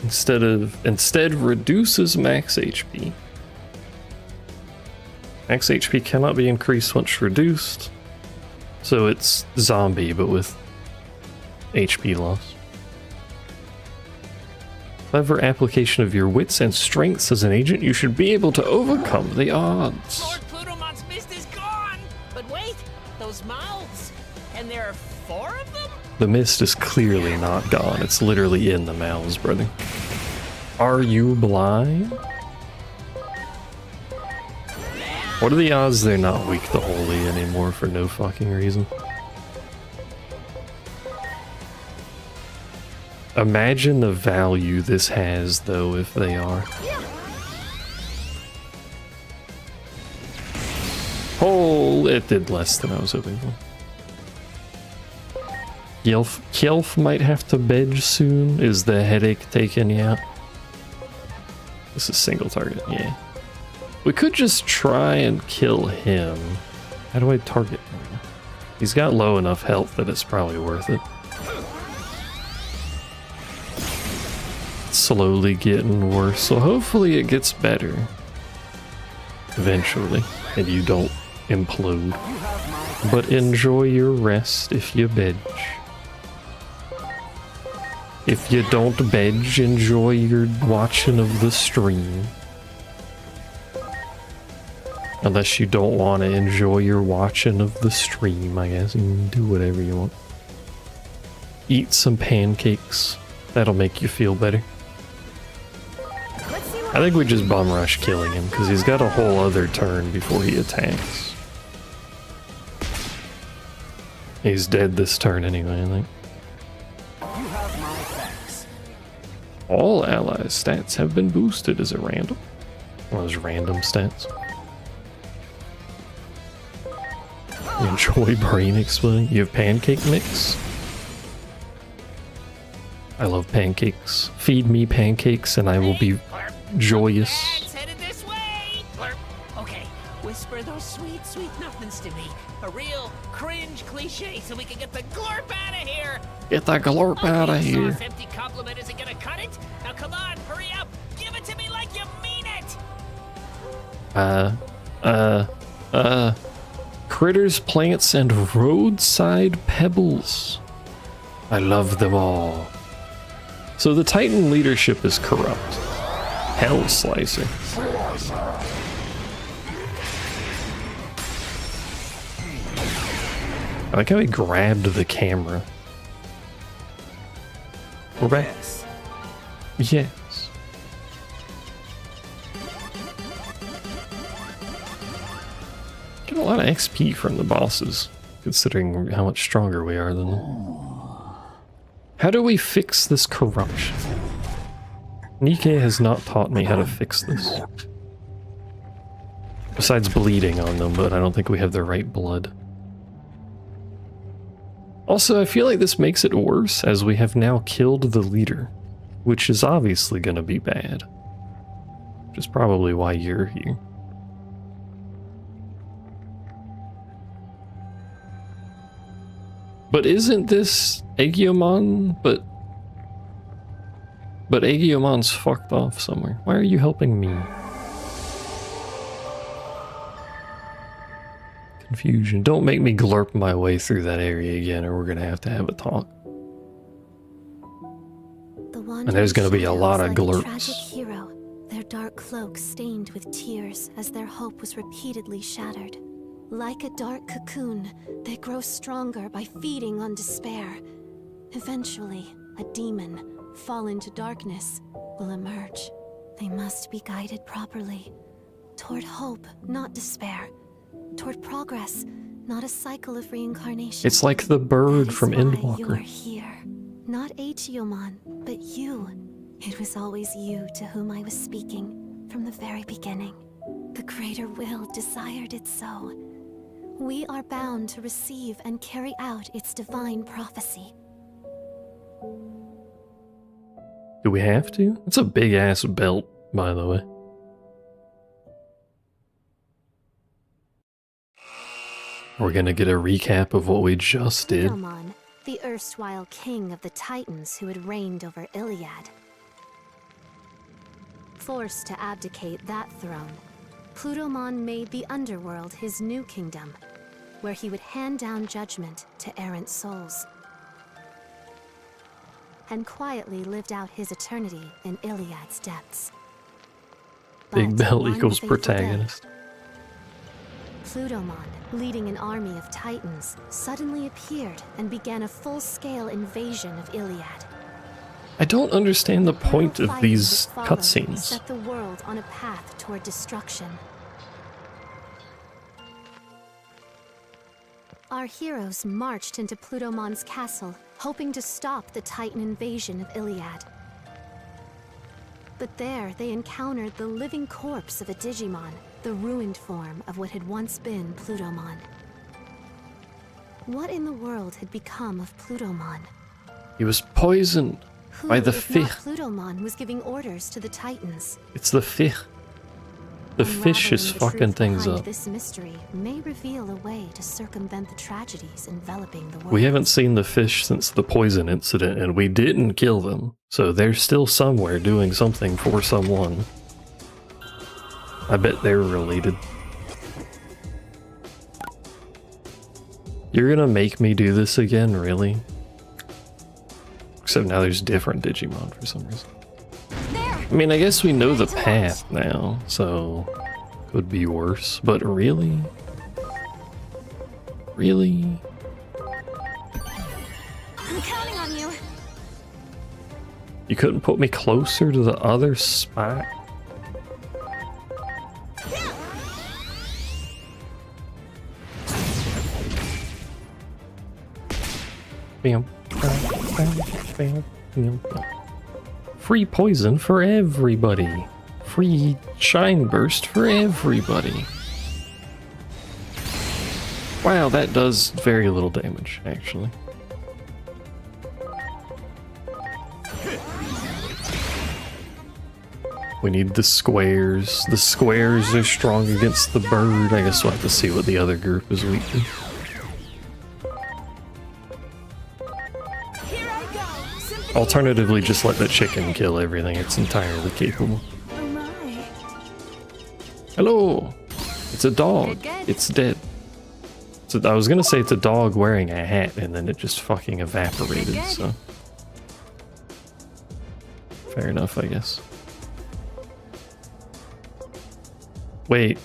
instead reduces max HP. Max HP cannot be increased once reduced. So it's zombie, but with HP loss. Clever application of your wits and strengths as an agent, you should be able to overcome the odds. Lord Plutomon's mist is gone! But wait, those mouths! And there are 4 of them? The mist is clearly not gone. It's literally in the mouths, brother. Are you blind? What are the odds they're not weak to holy anymore for no fucking reason? Imagine the value this has, though, if they are. Oh, it did less than I was hoping for. Kjelf might have to bed soon. Is the headache taking you out? This is single target, yeah. We could just try and kill him. How do I target him? He's got low enough health that it's probably worth it. It's slowly getting worse, so hopefully it gets better. Eventually, and you don't implode. But enjoy your rest if you bedge. If you don't bedge, enjoy your watching of the stream. Unless you don't want to enjoy your watching of the stream, I guess. You can do whatever you want. Eat some pancakes. That'll make you feel better. I think we just bum rush killing him, because he's got a whole other turn before he attacks. He's dead this turn anyway, I think. All allies' stats have been boosted as a random. One of those random stats. Enjoy brain exploding. You have pancake mix? I love pancakes. Feed me pancakes and I will be joyous. It's headed this way! Blurp. Okay, whisper those sweet, sweet nothings to me. A real cringe cliche so we can get the glorp out of here! Get that glorp out of here. Soft, empty compliment isn't gonna cut it. Now come on, hurry up! Give it to me like you mean it! Critters, plants, and roadside pebbles. I love them all. So the Titan leadership is corrupt. Hell Slicer. I like how he grabbed the camera. We're back. Yes. Get a lot of XP from the bosses, considering how much stronger we are than them. How do we fix this corruption? Nikke has not taught me how to fix this. Besides bleeding on them, but I don't think we have the right blood. Also, I feel like this makes it worse, as we have now killed the leader, which is obviously going to be bad. Which is probably why you're here. But isn't this Agiomon? But Agiomon's fucked off somewhere. Why are you helping me? Confusion. Don't make me glurp my way through that area again, or we're gonna have a talk. And there's gonna be a lot of glurps. Tragic hero, their dark cloaks stained with tears as their hope was repeatedly shattered. Like a dark cocoon, they grow stronger by feeding on despair. Eventually, a demon, fallen to darkness, will emerge. They must be guided properly, toward hope, not despair. toward progress, not a cycle of reincarnation. It's like the bird from You are Endwalker. here. Not Ichiomon, but you. It was always you to whom I was speaking, from the very beginning. The greater will desired it so. We are bound to receive and carry out its divine prophecy. Do we have to? It's a big ass belt, by the way. We're gonna get a recap of what we just did. Digimon, the erstwhile king of the Titans who had reigned over Iliad. Forced to abdicate that throne, Plutomon made the underworld his new kingdom, where he would hand down judgment to errant souls. And quietly lived out his eternity in Iliad's depths. Big But belt one equals fateful day, protagonist. Plutomon, leading an army of Titans, suddenly appeared and began a full-scale invasion of Iliad. I don't understand the point Brutal of fighting these that followed cutscenes. set the world on a path toward destruction. Our heroes marched into Plutomon's castle, hoping to stop the Titan invasion of Iliad. But there they encountered the living corpse of a Digimon, the ruined form of what had once been Plutomon. What in the world had become of Plutomon? He was poisoned Who, by the if not fish. Plutomon, was giving orders to the Titans? It's the fish. The fish is Unraveling the fucking truth things behind up. This mystery may reveal a way to circumvent the tragedies enveloping the world. We haven't seen the fish since the poison incident, and we didn't kill them. So they're still somewhere doing something for someone. I bet they're related. You're gonna make me do this again, really? Except now there's different Digimon for some reason. I mean, I guess we know the path now, so could be worse, but really? Really? I'm counting on you. You couldn't put me closer to the other spot? Bam, bam, bam, bam, bam. Free poison for everybody. Free shine burst for everybody. Wow, that does very little damage, actually. We need the squares. The squares are strong against the bird. I guess we'll have to see what the other group is weak to. Alternatively, just let the chicken kill everything. It's entirely capable. Oh my. Hello! It's a dog. It's dead. So I was gonna say it's a dog wearing a hat, and then it just fucking evaporated, so... Fair enough, I guess. Wait.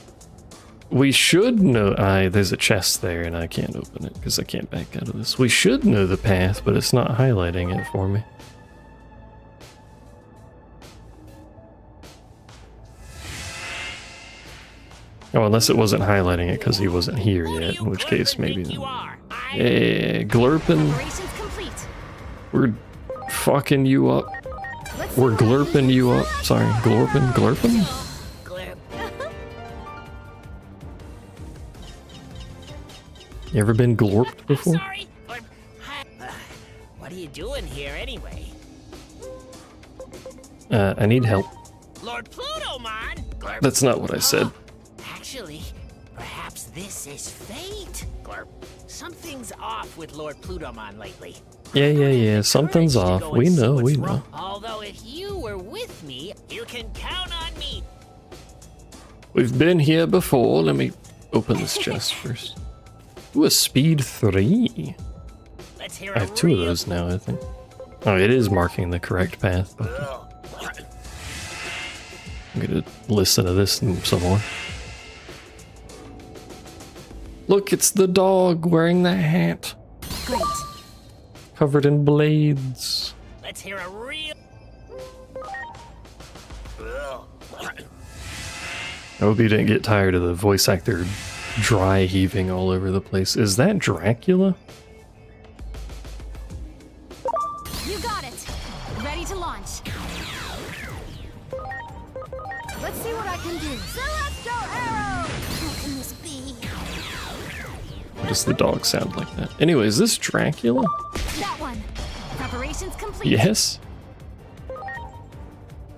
We should know... there's a chest there, and I can't open it, because I can't back out of this. We should know the path, but it's not highlighting it for me. Oh, unless it wasn't highlighting it because he wasn't here yet, in which case maybe... Yeah, glurping. We're fucking you up. We're glurping you up. Sorry, glorping, glurping? You ever been glorped before? Sorry. What are you doing here anyway? I need help. Lord Plutomon? Glurp. That's not what I said. Actually, perhaps this is fate. Glurp. Something's off with Lord Plutomon lately. Yeah, something's off. We know, we know. Although if you were with me, you can count on me. We've been here before. Let me open this chest first. Ooh, a speed 3. Let's hear I have 2 of those now, I think. Oh, it is marking the correct path. But I'm gonna listen to this some more. Look, it's the dog wearing the hat. Great. Covered in blades. Let's hear a real... I hope you didn't get tired of the voice actor dry heaving all over the place. Is that Dracula? You got it. Ready to launch. Let's see what I can do. Celestial arrow! Who can this be? What does the dog sound like that? Anyway, is this Dracula? That one. Preparations complete. Yes.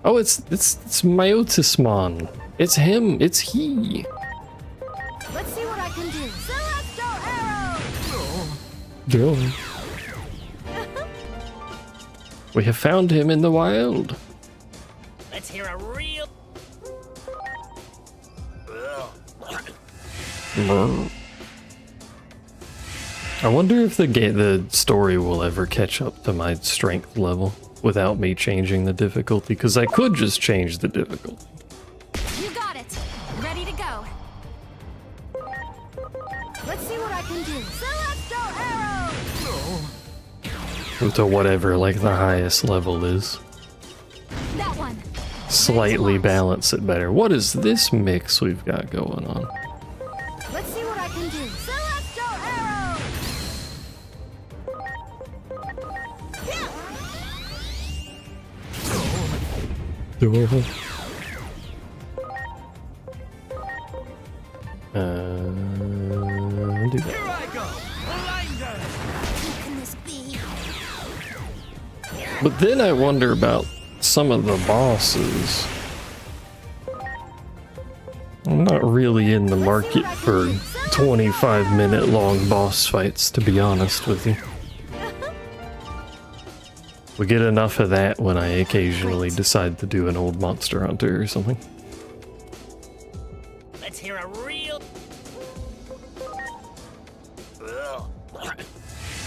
Oh, it's Myotismon. It's him. It's he. Let's see what I can do. Celestial arrow! Duh. We have found him in the wild. Let's hear a real... Brr. I wonder if the story will ever catch up to my strength level without me changing the difficulty, because I could just change the difficulty. You got it. Ready to go. Let's see what I can do. Celestial arrow! To whatever, like, the highest level is. That one. Slightly balance it better. What is this mix we've got going on? Let's see what I can do. Celestial arrow! Do that. Here I go! Blinder! Who can this be? But then I wonder about some of the bosses. I'm not really in the market for 25-minute long boss fights, to be honest with you. We get enough of that when I occasionally decide to do an old Monster Hunter or something. Let's hear a real...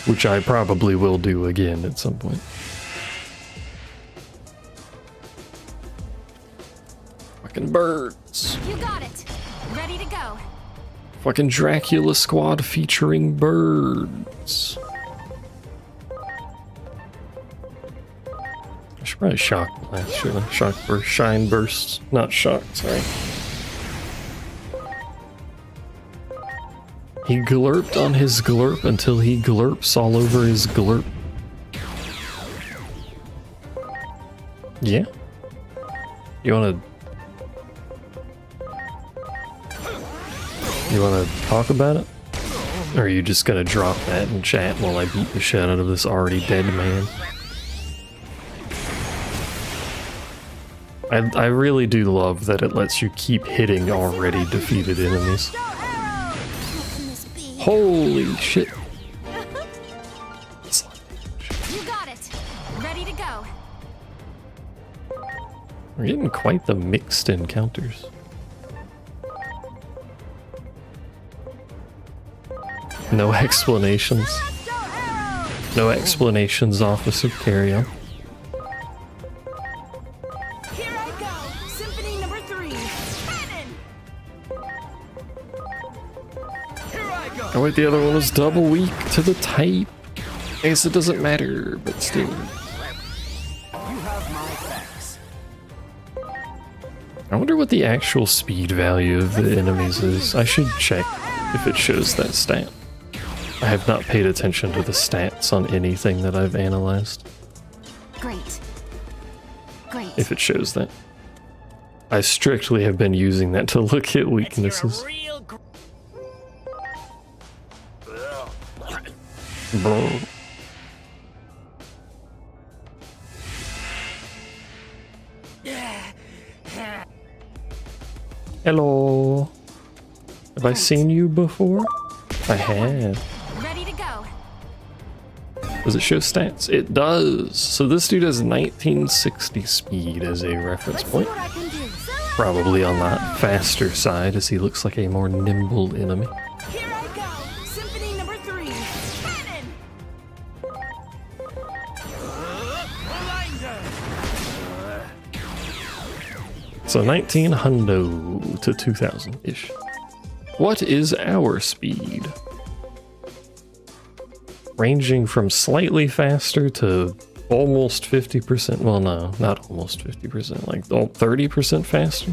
Which I probably will do again at some point. Fucking birds. You got it. Ready to go. Fucking Dracula squad featuring birds. I should probably shock blast, should I? Shock burst, shine bursts, not shock, sorry. He glurped on his glurp until he glurps all over his glurp. Yeah? You wanna talk about it? Or are you just gonna drop that in chat while I beat the shit out of this already dead man? I really do love that it lets you keep hitting already defeated enemies. Holy shit. You got it. Ready to go. We're getting quite the mixed encounters. No explanations. No explanations, officer. Carry on. Here I go. Symphony number 3. Cannon. Here I go! Oh wait, the other one was double weak to the type. I guess it doesn't matter, but still. You have my thanks. I wonder what the actual speed value of the enemies is. I should check if it shows that stat. I have not paid attention to the stats on anything that I've analyzed. Great. Great. If it shows that. I strictly have been using that to look at weaknesses. Bro. Hello. Have I seen you before? I have. Ready to go. Does it show stats? It does. So this dude has 1960 speed as a reference point. Probably on that faster side, as he looks like a more nimble enemy. Here I go. Symphony number 3. Cannon. So 1900 to 2000-ish. What is our speed? Ranging from slightly faster to almost 50%. Well, no, not almost 50%, like 30% faster.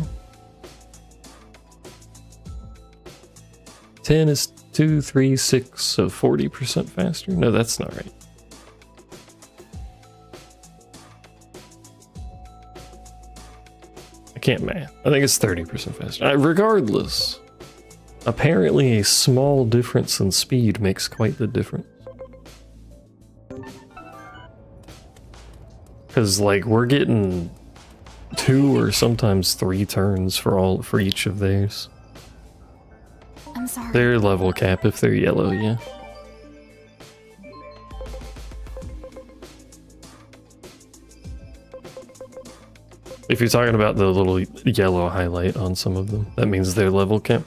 10 is 2, 3, 6, so 40% faster? No, that's not right. I can't math. I think it's 30% faster. Regardless, apparently a small difference in speed makes quite the difference. Because, like, we're getting 2 or sometimes 3 turns for each of theirs. I'm sorry. They're level cap if they're yellow, yeah. If you're talking about the little yellow highlight on some of them, that means they're level cap.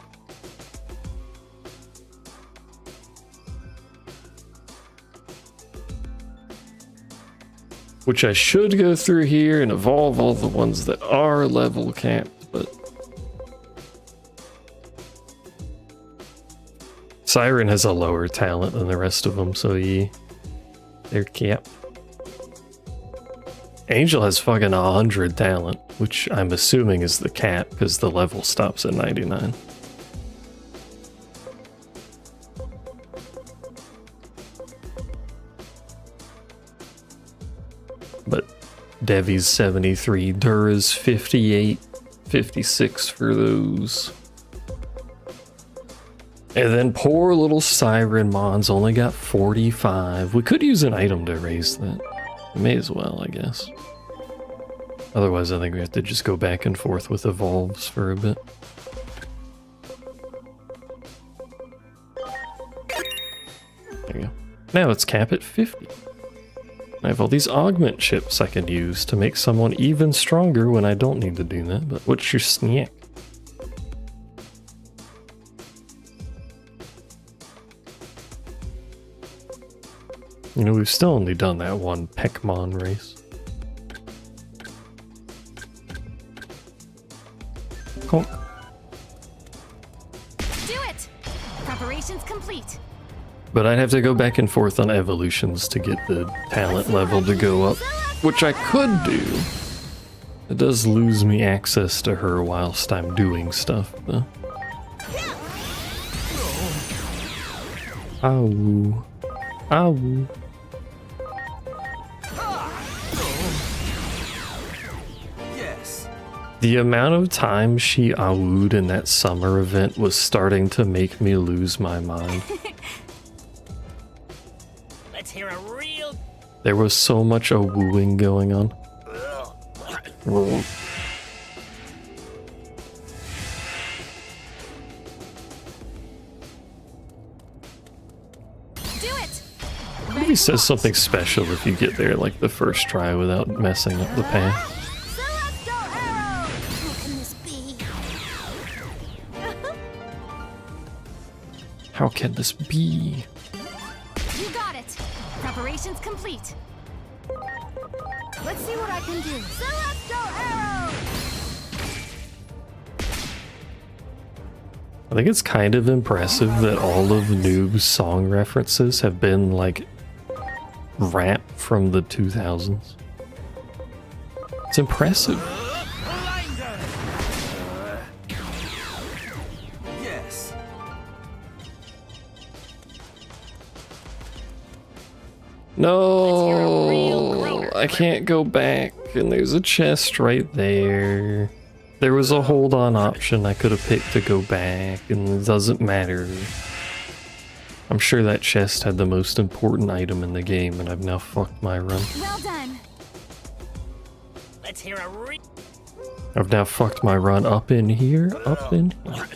Which I should go through here and evolve all the ones that are level capped, but Siren has a lower talent than the rest of them, so yeah, they're capped. Angel has fucking 100 talent, which I'm assuming is the cap because the level stops at 99. But Devi's 73, Dura's 58, 56 for those. And then poor little Siren Mon's only got 45. We could use an item to raise that. We may as well, I guess. Otherwise, I think we have to just go back and forth with evolves for a bit. There you go. Now it's cap at 50. I have all these augment chips I can use to make someone even stronger when I don't need to do that, but what's your snack? You know, we've still only done that one Pekmon race. Conk. Do it! Preparations complete. But I'd have to go back and forth on evolutions to get the talent level to go up, which I could do. It does lose me access to her whilst I'm doing stuff, though. Ow. Ow. The amount of time she awooed in that summer event was starting to make me lose my mind. Let's hear a real... There was so much awooing going on. Maybe says something special if you get there like the first try without messing up the path. How can this be? You got it. Preparations complete. Let's see what I can do. Celestial arrow. I think it's kind of impressive that all of Noob's song references have been like rap from the 2000s. It's impressive. Yes. No, I can't go back, and there's a chest right there. There was a hold on option I could have picked to go back, and it doesn't matter. I'm sure that chest had the most important item in the game, and I've now fucked my run. Well done. Let's hear a I've now fucked my run up in here, up in here.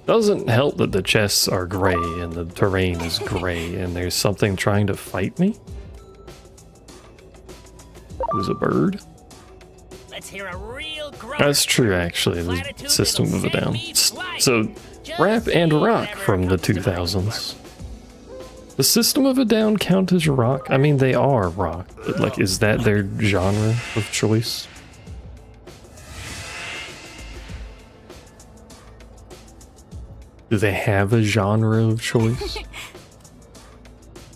Doesn't help that the chests are gray and the terrain is gray and there's something trying to fight me. Who's a bird? Let's hear a real That's true, actually. The System of a Down. So, rap and rock from the 2000s. The System of a Down count as rock? I mean, they are rock, but like, is that their genre of choice? Do they have a genre of choice?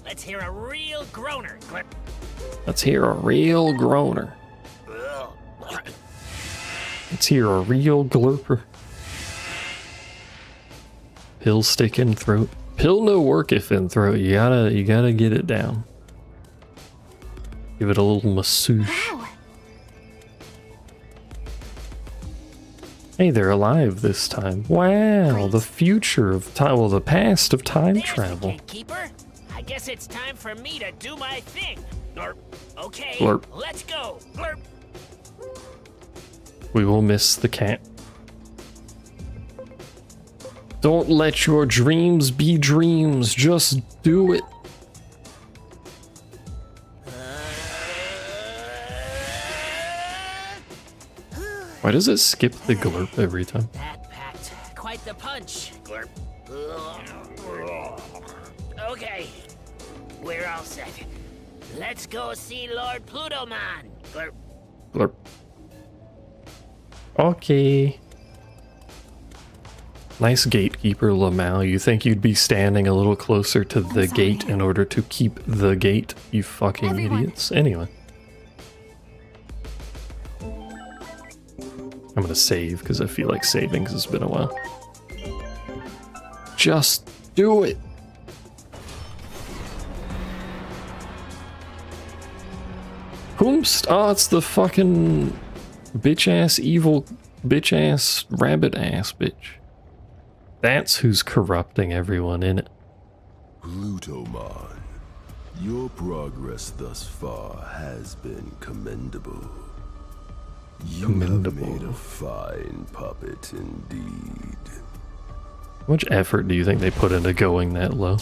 Let's hear a real groaner. Let's hear a real groaner. Let's hear a real glurper. Pill stick in throat. Pill no work if in throat. You gotta get it down. Give it a little massage. Wow. Hey, they're alive this time. Wow, Great. the future of time. Well, the past of time There's travel. the gatekeeper. I guess it's time for me to do my thing. Glurp. Okay, Glurp. let's go. Glurp. We will miss the cat. Don't let your dreams be dreams. Just do it. Why does it skip the glurp every time? That packed quite the punch. Glurp. Okay, we're all set. Let's go see Lord Plutomon. Glurp. Glurp. Okay. Nice gatekeeper, Lamau. You think you'd be standing a little closer to the gate in order to keep the gate, you fucking idiots. Anyway. I'm gonna save, because I feel like saving, because it's been a while. Just do it! Whomst? Oh, it's the fucking bitch-ass, evil, bitch-ass, rabbit-ass bitch. That's who's corrupting everyone in it. Plutomon, your progress thus far has been commendable. You have made a fine puppet indeed. How much effort do you think they put into going that low?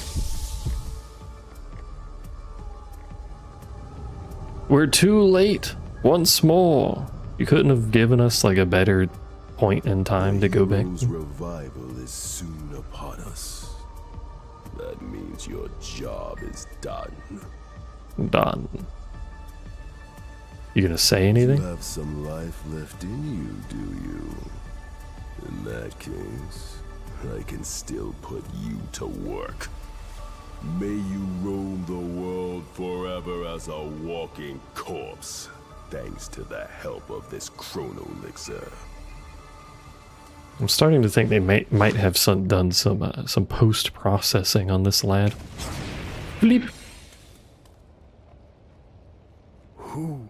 We're too late! Once more! You couldn't have given us like a better point in time to go back. Hero's revival is soon upon us. That means your job is done. Done. You gonna say anything? You have some life left in you, do you? In that case, I can still put you to work. May you roam the world forever as a walking corpse, thanks to the help of this chrono elixir. I'm starting to think they might have done some post-processing on this lad. Bleep. Who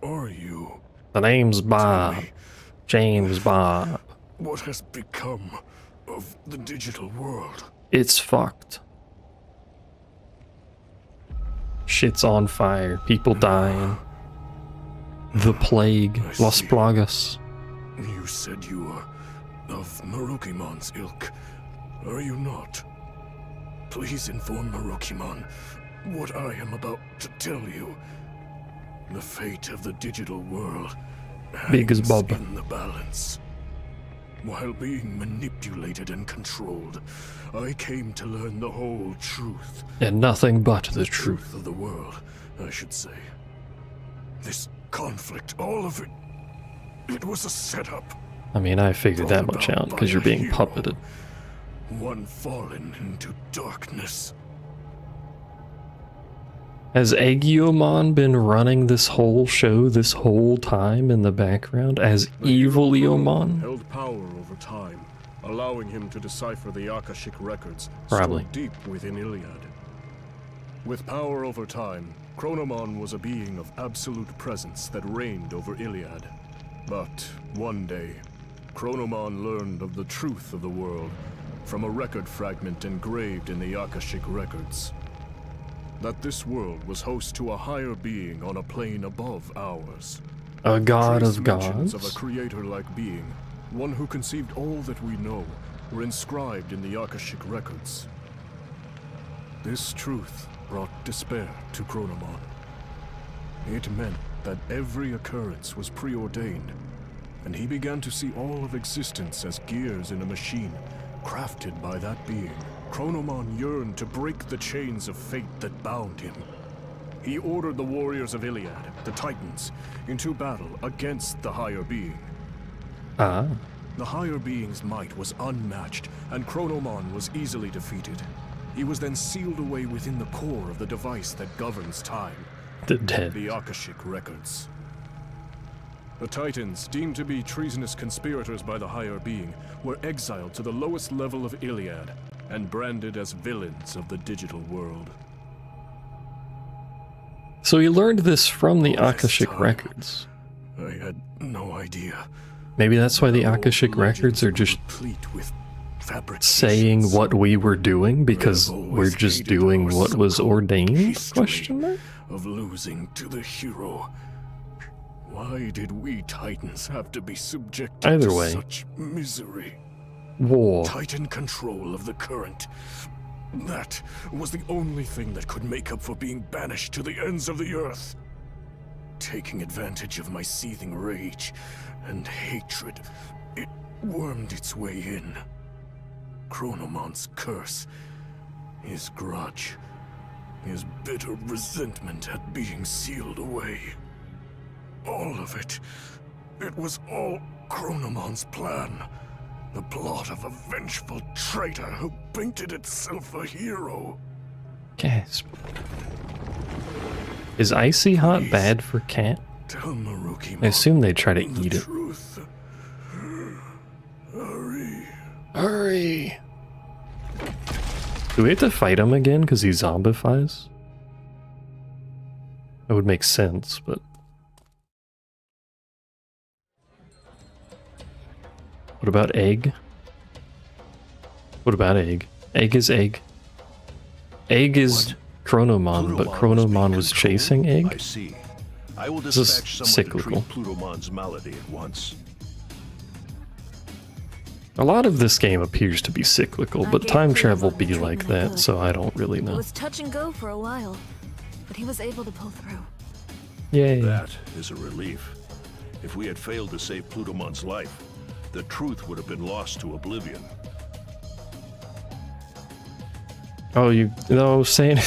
are you? The name's Bob. James Bob. What has become of the digital world? It's fucked. Shit's on fire. People dying. The plague. Las Plagas. You said you were of Marukimon's ilk, are you not? Please inform Marukimon what I am about to tell you. The fate of the digital world Big as hangs Bob. in the balance. While being manipulated and controlled, I came to learn the whole truth. And nothing but the truth. Of the world, I should say. This conflict, all of it, it was a setup. I mean, I figured that much out because you're being puppeted. One fallen into darkness. Has Agiomon been running this whole show this whole time in the background as evil Eomon? Held power over time, allowing him to decipher the Akashic records Probably. so deep within Iliad. With power over time, Chronomon was a being of absolute presence that reigned over Iliad. But one day, Chronomon learned of the truth of the world from a record fragment engraved in the Akashic records. That this world was host to a higher being on a plane above ours. A god Trace of mentions gods? of a creator-like being, one who conceived all that we know, were inscribed in the Akashic records. This truth brought despair to Chronomon. It meant that every occurrence was preordained, and he began to see all of existence as gears in a machine, crafted by that being. Chronomon yearned to break the chains of fate that bound him. He ordered the warriors of Iliad, the Titans, into battle against the higher being. Ah. The higher being's might was unmatched, and Chronomon was easily defeated. He was then sealed away within the core of the device that governs time. The dead. The Akashic records. The Titans, deemed to be treasonous conspirators by the higher being, were exiled to the lowest level of Iliad and branded as villains of the digital world. So he learned this from the All this Akashic time, records. I had no idea. Maybe that's why the Our Akashic old records are legends just replete with saying fabrications. what we were doing because We have we're always just hated doing our what was so-called ordained? history Question mark? of losing to the hero. Why did we Titans have to be subjected Either to way. such misery? War. Titan control of the current. That was the only thing that could make up for being banished to the ends of the earth. Taking advantage of my seething rage and hatred, it wormed its way in. Chronomon's curse, his grudge, his bitter resentment at being sealed away. All of it. It was all Chronomon's plan. The plot of a vengeful traitor who painted itself a hero. Gasp. Is icy hot Please, bad for cat? Tell Maruki I assume they try to the eat it. truth. Hurry. Hurry! Do we have to fight him again because he zombifies? That would make sense, but... What about egg? What about egg? Egg is egg. Egg is Chronomon, but Chronomon was chasing egg? I see. I will This is dispatch someone cyclical. to treat Plutomon's malady at once. A lot of this game appears to be cyclical, but time travel be like that, so I don't really It know. was touch and go for a while, but he was able to pull through. Yay. That is a relief. If we had failed to save Plutomon's life, the truth would have been lost to oblivion. Oh, you know, I was saying,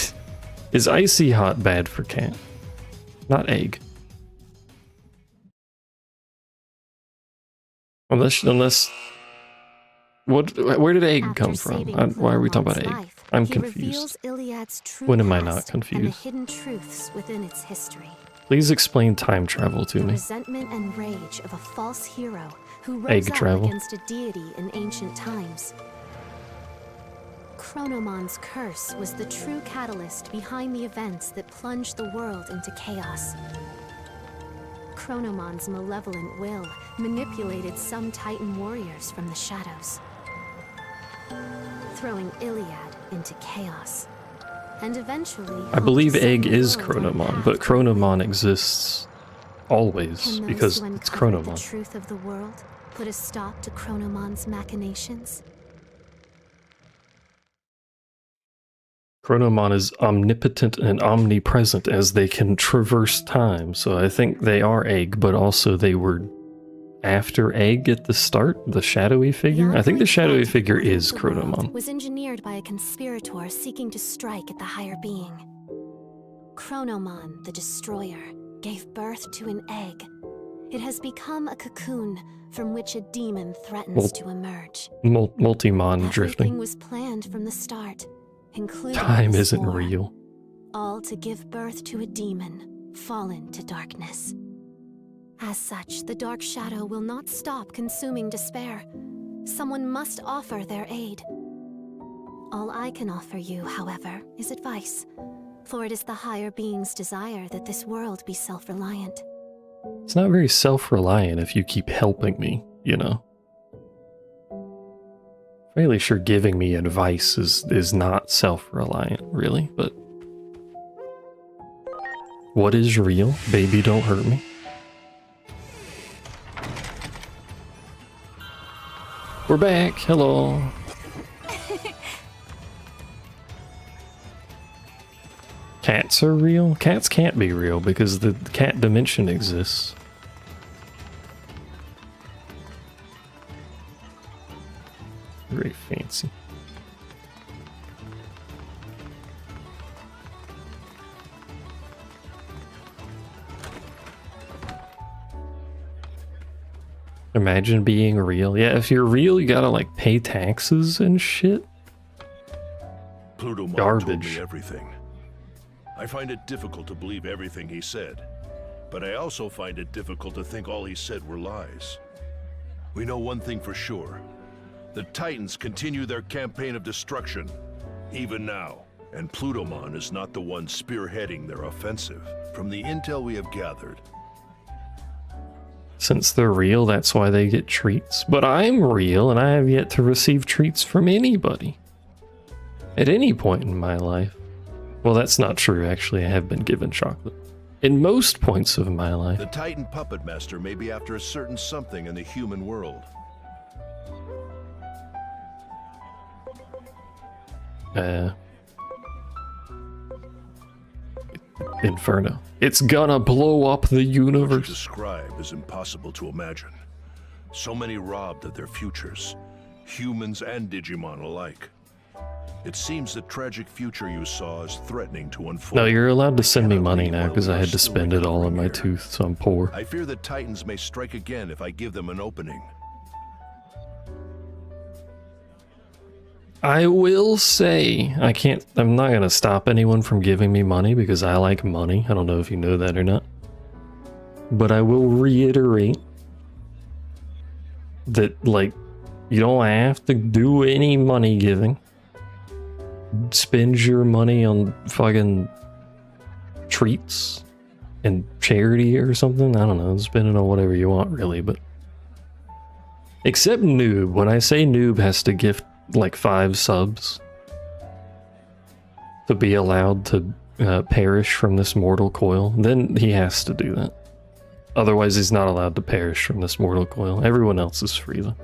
is icy hot bad for cat? Not egg. Unless, where did egg come from? Why are we talking about egg? I'm confused. When am I not And the confused? hidden truths within its history. Please explain time travel to The me. resentment and rage of a false hero who Egg rose up travel. against a deity in ancient times. Chronomon's curse was the true catalyst behind the events that plunged the world into chaos. Chronomon's malevolent will manipulated some Titan warriors from the shadows, throwing Iliad into chaos. And eventually, I believe hoped to egg set the is world on a Chronomon, path but to Chronomon exists always Can those because who it's uncovered the Chronomon. truth of the world put a stop to Chronomon's machinations? Chronomon is omnipotent and omnipresent as they can traverse time, so I think they are egg, but also they were after egg at the start, the shadowy figure? I think the shadowy figure is The world Chronomon. was engineered by a conspirator seeking to strike at the higher being. Chronomon, the destroyer, gave birth to an egg. It has become a cocoon from which a demon threatens to emerge. Multimon Everything drifting. was planned from the start, including Time this isn't war, real. all to give birth to a demon, fallen to darkness. As such, the Dark Shadow will not stop consuming despair. Someone must offer their aid. All I can offer you, however, is advice, for it is the higher being's desire that this world be self-reliant. It's not very self-reliant if you keep helping me, you know? Fairly sure giving me advice is not self-reliant, really, but... What is real? Baby, don't hurt me. We're back, hello. Cats are real? Cats can't be real because the cat dimension exists. Very fancy. Imagine being real. Yeah, if you're real, you gotta like pay taxes and shit. Plutomon told Garbage. me everything. I find it difficult to believe everything he said. But I also find it difficult to think all he said were lies. We know one thing for sure. The Titans continue their campaign of destruction, even now. And Plutomon is not the one spearheading their offensive. From the intel we have gathered, Since they're real, that's why they get treats. But I'm real, and I have yet to receive treats from anybody. At any point in my life. Well, that's not true, actually. I have been given chocolate. In most points of my life. the Titan Puppet Master may be after a certain something in the human world. Inferno. It's gonna blow up the What you universe. describe is impossible to imagine. So many robbed of their futures, humans and Digimon alike. It seems the tragic future you saw is threatening to unfold. No, you're allowed to send me money now because I had to spend it all on my tooth, so I'm poor. I fear the Titans may strike again if I give them an opening. I will say, I'm not gonna stop anyone from giving me money because I like money. I don't know if you know that or not. But I will reiterate that, like, you don't have to do any money giving. Spend your money on fucking treats and charity or something. I don't know, spend it on whatever you want, really, but... Except Noob. When I say Noob has to gift like 5 subs to be allowed to perish from this mortal coil, then he has to do that. Otherwise, he's not allowed to perish from this mortal coil. Everyone else is free, though.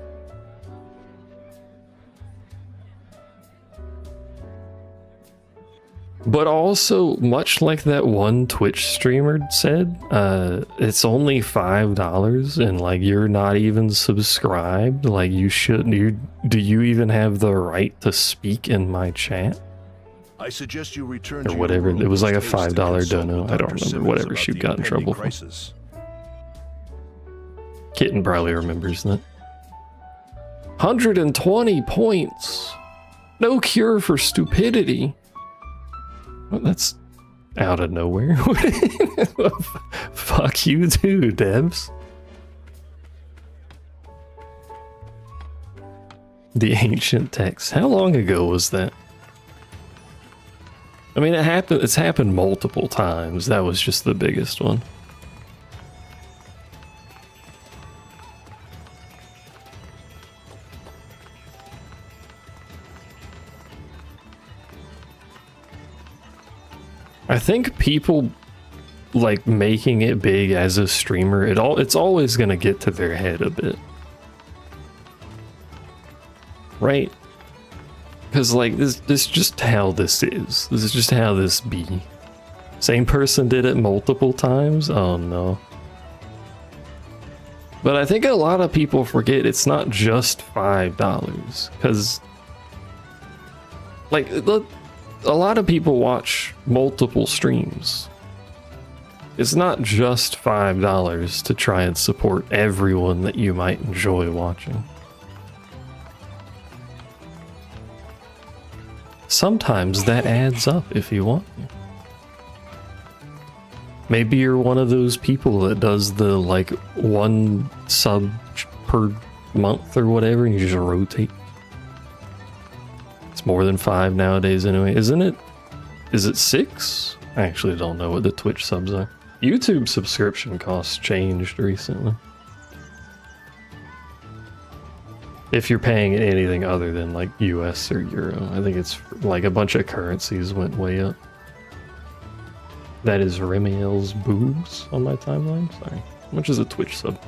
But also, much like that one Twitch streamer said, it's only $5 and like you're not even subscribed. Like you shouldn't. Do you even have the right to speak in my chat? I suggest you return Or to whatever. your It was like a room $5 to consult dono. with I don't Dr. remember. Simmons Whatever about she the got in impending trouble for. crisis. Kitten probably remembers that. 120 points. No cure for stupidity. Well, that's out of nowhere. Fuck you too, Debs. The ancient text. How long ago was that? I mean, it's happened multiple times. That was just the biggest one. I think people like making it big as a streamer, it's always gonna get to their head a bit. Right? Because like this is just how this is. This is just how this be. Same person did it multiple times? Oh no. But I think a lot of people forget it's not just $5. Because like a lot of people watch multiple streams. It's not just $5 to try and support everyone that you might enjoy watching. Sometimes that adds up if you want to. Maybe you're one of those people that does the like 1 sub per month or whatever and you just rotate. It's more than 5 nowadays anyway, isn't it? Is it 6? I actually don't know what the Twitch subs are. YouTube subscription costs changed recently. If you're paying anything other than like US or Euro, I think it's like a bunch of currencies went way up. That is Remiel's boobs on my timeline. Sorry. How much is a Twitch sub?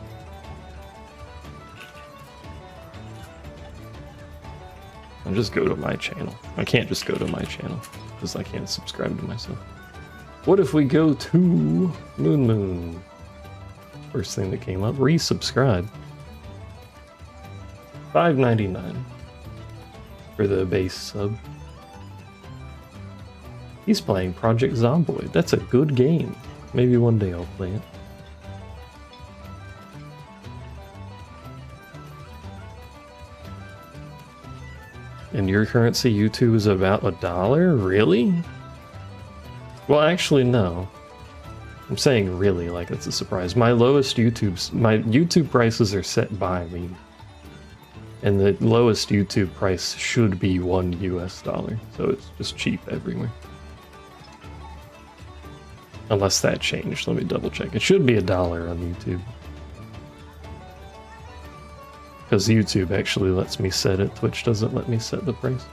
I'll just go to my channel. I can't just go to my channel because I can't subscribe to myself. What if we go to Moon? First thing that came up, resubscribe. $5.99 for the base sub. He's playing Project Zomboid. That's a good game. Maybe one day I'll play it. In your currency, YouTube is about $1? Really? Well, actually, no. I'm saying really like it's a surprise. My YouTube prices are set by me. And the lowest YouTube price should be $1 US, so it's just cheap everywhere. Unless that changed, let me double check. It should be $1 on YouTube. Because YouTube actually lets me set it, Twitch doesn't let me set the price.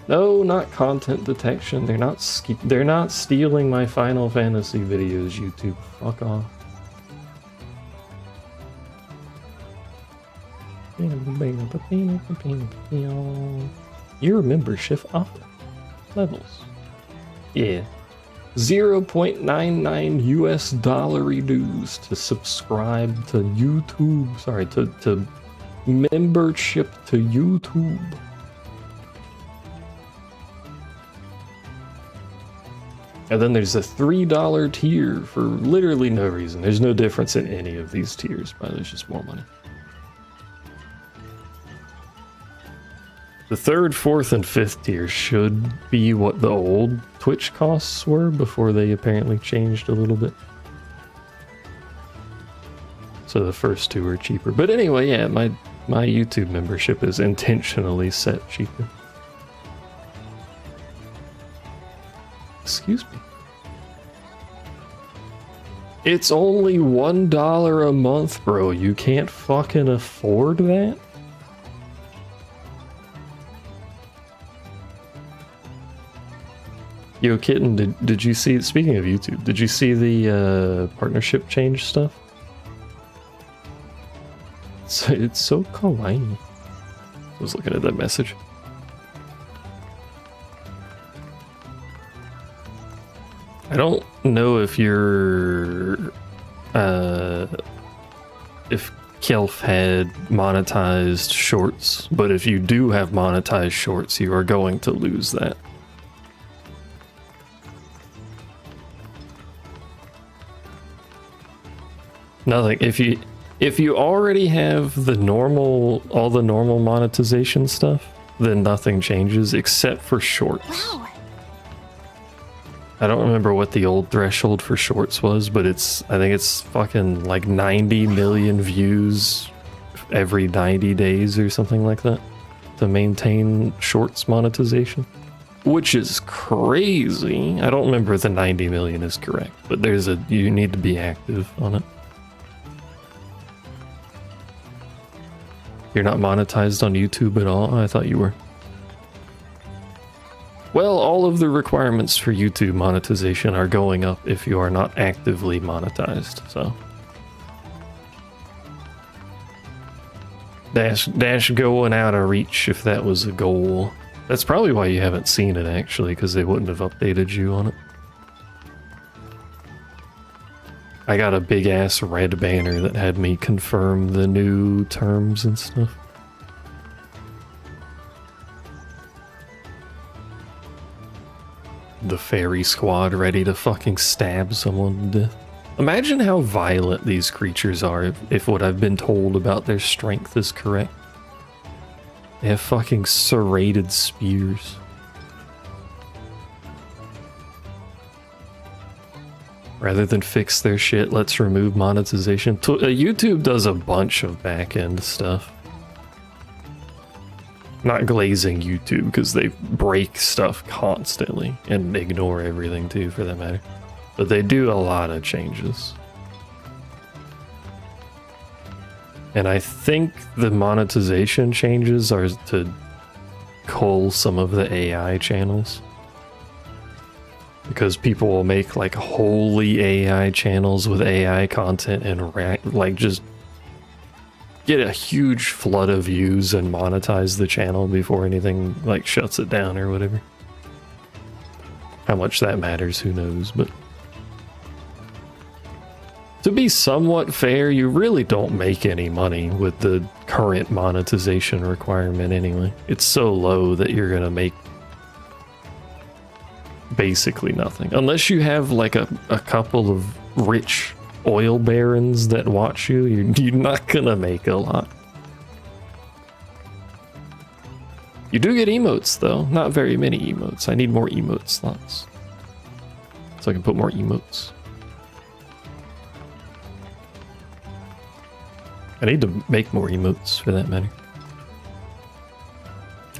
No, not content detection. They're not stealing my Final Fantasy videos, YouTube. Fuck off. Your membership offer levels. Yeah. 0.99 US dollar dues to subscribe to YouTube. Sorry, to membership to YouTube. And then there's a $3 tier for literally no reason. There's no difference in any of these tiers, but there's just more money. The 3rd, 4th, and 5th tier should be what the old Twitch costs were before they apparently changed a little bit. So the first 2 are cheaper. But anyway, yeah, my YouTube membership is intentionally set cheaper. Excuse me. It's only $1 a month, bro. You can't fucking afford that? Yo, Kitten, did you see, speaking of YouTube, did you see the partnership change stuff? It's so kawaii. I was looking at that message. I don't know if you're, if Kelf had monetized shorts, but if you do have monetized shorts, you are going to lose that. Nothing. If you already have all the normal monetization stuff, then nothing changes except for shorts. Wow. I don't remember what the old threshold for shorts was, but I think it's fucking like 90 million views every 90 days or something like that to maintain shorts monetization, which is crazy. I don't remember if the 90 million is correct, but you need to be active on it. You're not monetized on YouTube at all? I thought you were. Well, all of the requirements for YouTube monetization are going up if you are not actively monetized, so. Dash going out of reach if that was a goal. That's probably why you haven't seen it, actually, because they wouldn't have updated you on it. I got a big ass red banner that had me confirm the new terms and stuff. The fairy squad ready to fucking stab someone to death. Imagine how violent these creatures are if what I've been told about their strength is correct. They have fucking serrated spears. Rather than fix their shit, let's remove monetization. YouTube does a bunch of back-end stuff. Not glazing YouTube, because they break stuff constantly and ignore everything too, for that matter. But they do a lot of changes. And I think the monetization changes are to cull some of the AI channels. Because people will make like wholly AI channels with AI content and like just get a huge flood of views and monetize the channel before anything like shuts it down or whatever. How much that matters, who knows, but to be somewhat fair, you really don't make any money with the current monetization requirement anyway. It's so low that you're gonna make basically nothing. Unless you have like a couple of rich oil barons that watch you, you're not gonna make a lot. You do get emotes though, not very many emotes. I need more emote slots so I can put more emotes. I need to make more emotes for that matter.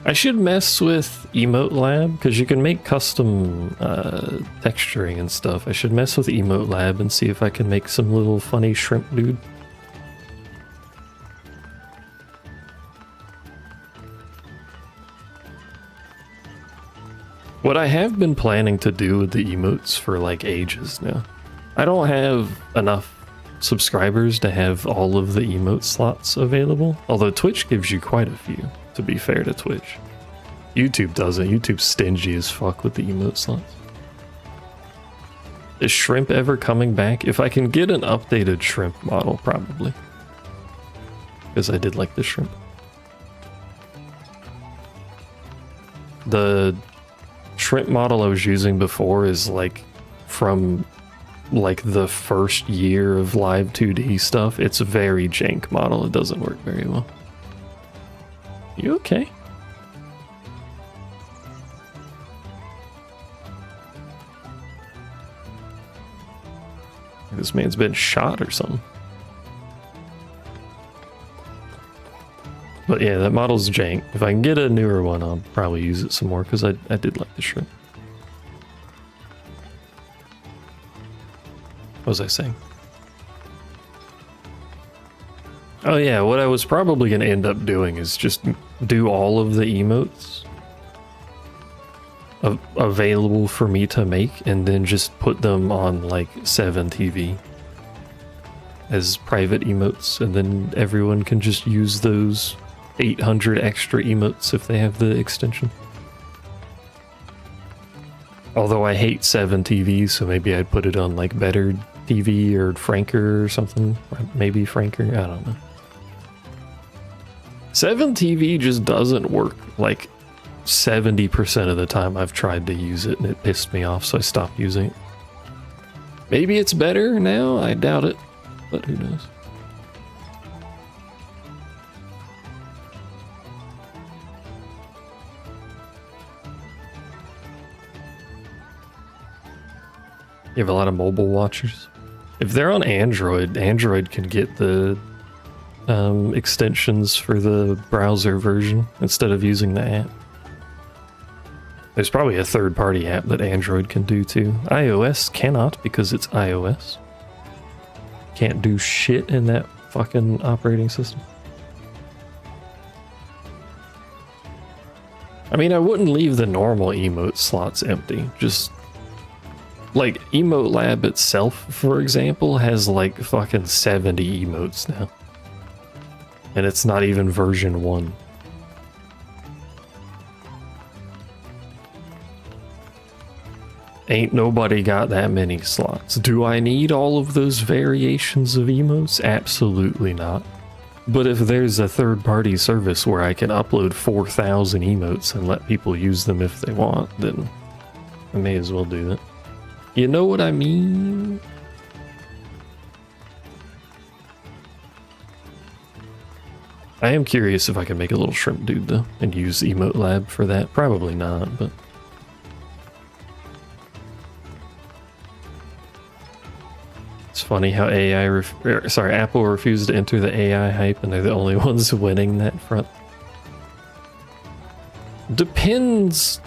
I should mess with Emote Lab because you can make custom texturing and stuff. I should mess with Emote Lab and see if I can make some little funny shrimp dude. What I have been planning to do with the emotes for like ages now. I don't have enough subscribers to have all of the emote slots available, although Twitch gives you quite a few, to be fair to Twitch. YouTube doesn't. YouTube's stingy as fuck with the emote slots. Is shrimp ever coming back? If I can get an updated shrimp model, probably. Because I did like the shrimp. The shrimp model I was using before is like from like the first year of live 2D stuff. It's a very jank model. It doesn't work very well. You okay? This man's been shot or something. But yeah, that model's jank. If I can get a newer one, I'll probably use it some more because I did like the shrimp. What was I saying? Oh yeah, what I was probably going to end up doing is just do all of the emotes available for me to make and then just put them on like 7TV as private emotes, and then everyone can just use those 800 extra emotes if they have the extension. Although I hate 7TV, so maybe I'd put it on like Better TV or Franker or something. Or maybe Franker, I don't know. 7TV just doesn't work like 70% of the time I've tried to use it, and it pissed me off, so I stopped using it. Maybe it's better now, I doubt it, but who knows. You have a lot of mobile watchers. If they're on Android, Android can get the extensions for the browser version instead of using the app. There's probably a third-party app that Android can do too. iOS cannot because it's iOS. Can't do shit in that fucking operating system. I mean, I wouldn't leave the normal emote slots empty. Just like Emote Lab itself, for example, has like fucking 70 emotes now. And it's not even version 1. Ain't nobody got that many slots. Do I need all of those variations of emotes? Absolutely not. But if there's a third-party service where I can upload 4,000 emotes and let people use them if they want, then I may as well do that. You know what I mean? I am curious if I can make a little shrimp dude though and use Emote Lab for that. Probably not, but it's funny how Apple refused to enter the AI hype and they're the only ones winning that front. Depends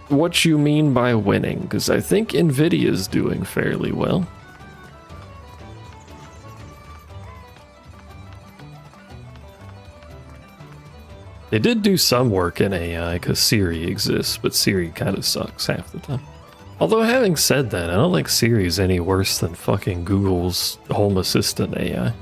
what you mean by winning, because I think Nvidia's doing fairly well. They did do some work in AI because Siri exists, but Siri kind of sucks half the time. Although having said that, I don't think Siri's any worse than fucking Google's Home Assistant AI.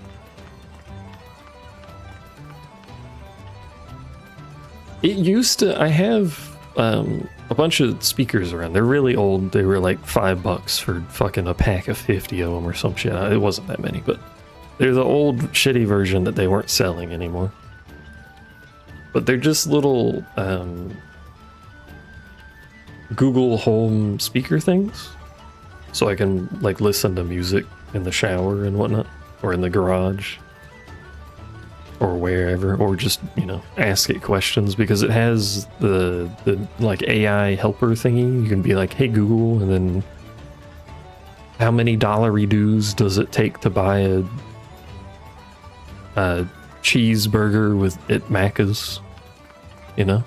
It used to, I have a bunch of speakers around. They're really old. They were like $5 for fucking a pack of 50 of them or some shit. It wasn't that many, but they're the old shitty version that they weren't selling anymore. But they're just little Google Home speaker things. So I can like listen to music in the shower and whatnot, or in the garage. or wherever, or just, you know, ask it questions, because it has the like AI helper thingy. You can be like, hey Google, and then how many dollary dues does it take to buy a cheeseburger with at Macca's, you know?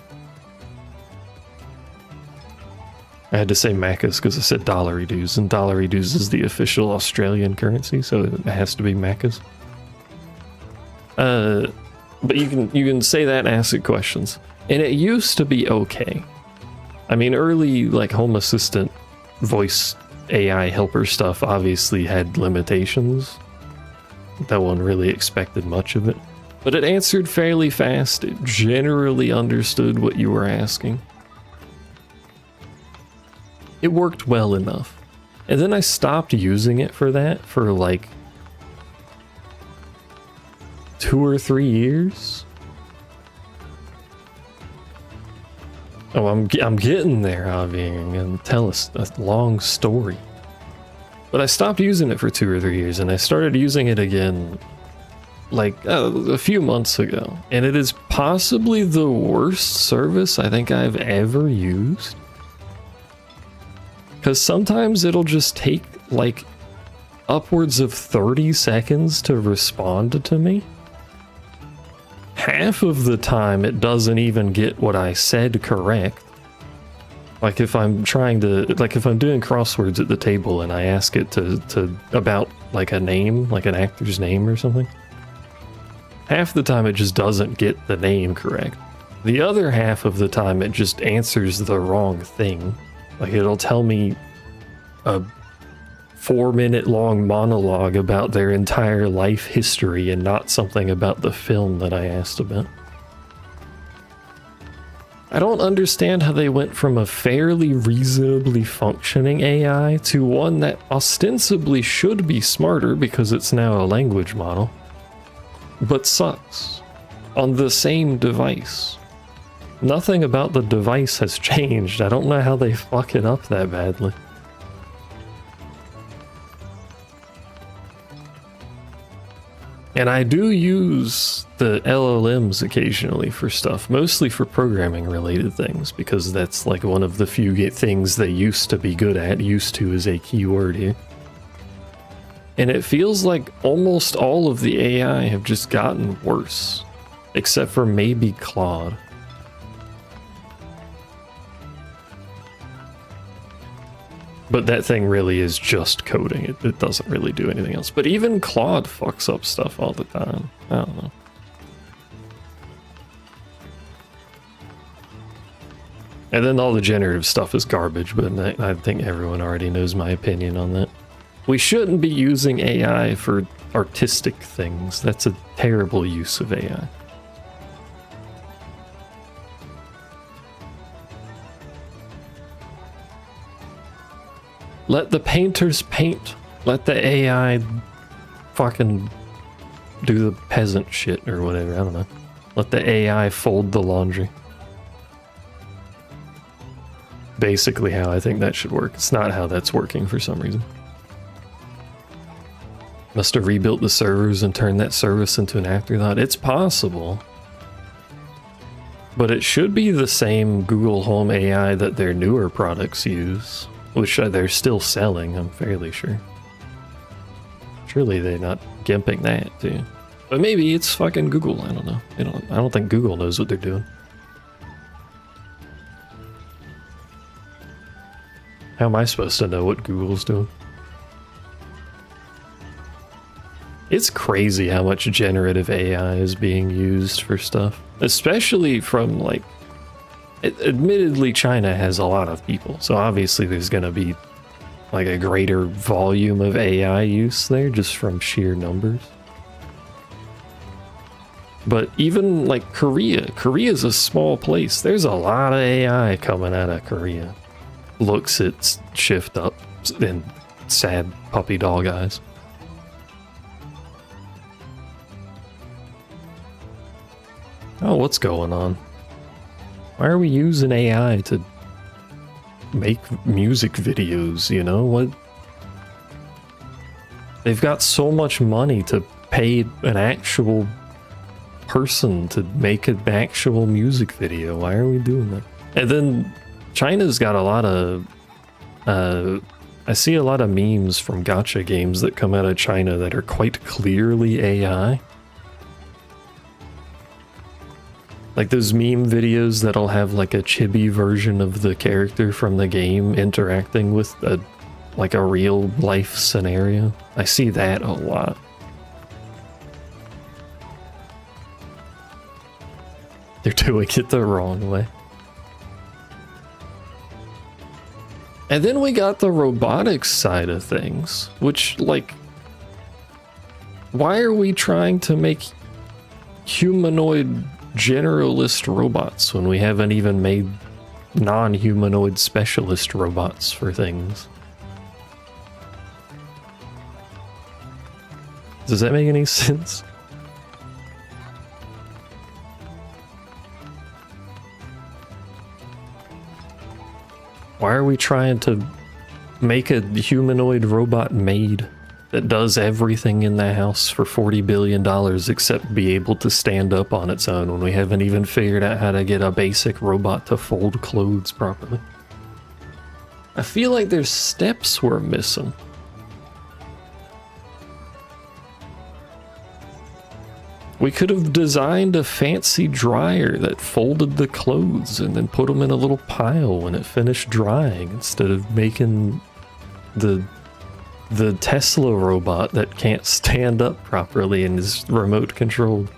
I had to say Macca's because I said dollary dues, and dollary dues is the official Australian currency, so it has to be Macca's. But you can say that and ask it questions. And it used to be okay. I mean, early like Home Assistant voice AI helper stuff obviously had limitations. No one really expected much of it. But it answered fairly fast. It generally understood what you were asking. It worked well enough. And then I stopped using it for that for like 2 or 3 years. Oh, I'm getting there, Avi, and tell us a long story. But I stopped using it for 2 or 3 years, and I started using it again like a few months ago. And it is possibly the worst service I think I've ever used. Because sometimes it'll just take like upwards of 30 seconds to respond to me. Half of the time it doesn't even get what I said correct. Like if I'm trying to, like if I'm doing crosswords at the table and I ask it to about like a name, like an actor's name or something. Half the time it just doesn't get the name correct. The other half of the time it just answers the wrong thing. Like it'll tell me a 4-minute long monologue about their entire life history and not something about the film that I asked about. I don't understand how they went from a fairly reasonably functioning AI to one that ostensibly should be smarter because it's now a language model, but sucks on the same device. Nothing about the device has changed. I don't know how they fuck it up that badly. And I do use the LLMs occasionally for stuff, mostly for programming related things, because that's like one of the few things they used to be good at. Used to is a key word here. And it feels like almost all of the AI have just gotten worse, except for maybe Claude. But that thing really is just coding. It doesn't really do anything else. But even Claude fucks up stuff all the time. I don't know. And then all the generative stuff is garbage, but I think everyone already knows my opinion on that. We shouldn't be using AI for artistic things. That's a terrible use of AI. Let the painters paint. Let the AI fucking do the peasant shit or whatever. I don't know. Let the AI fold the laundry. Basically how I think that should work. It's not how that's working for some reason. Must have rebuilt the servers and turned that service into an afterthought. It's possible. But it should be the same Google Home AI that their newer products use. Which they're still selling, I'm fairly sure. Surely they're not gimping that, too. But maybe it's fucking Google, I don't know. I don't think Google knows what they're doing. How am I supposed to know what Google's doing? It's crazy how much generative AI is being used for stuff. Especially from, like... Admittedly, China has a lot of people, so obviously there's going to be like a greater volume of AI use there just from sheer numbers. But even like Korea's a small place. There's a lot of AI coming out of Korea. Looks at shift up and sad puppy dog eyes. Oh, what's going on? Why are we using AI to make music videos, you know? What? They've got so much money to pay an actual person to make an actual music video. Why are we doing that? And then China's got a lot of I see a lot of memes from gacha games that come out of China that are quite clearly AI. Like those meme videos that'll have like a chibi version of the character from the game interacting with a real life scenario. I see that a lot. They're doing it the wrong way. And then we got the robotics side of things, which, like, why are we trying to make humanoid generalist robots when we haven't even made non-humanoid specialist robots for things? Does that make any sense? Why are we trying to make a humanoid robot maid that does everything in the house for $40 billion except be able to stand up on its own when we haven't even figured out how to get a basic robot to fold clothes properly? I feel like there's steps we're missing. We could have designed a fancy dryer that folded the clothes and then put them in a little pile when it finished drying, instead of making the Tesla robot that can't stand up properly and is remote controlled.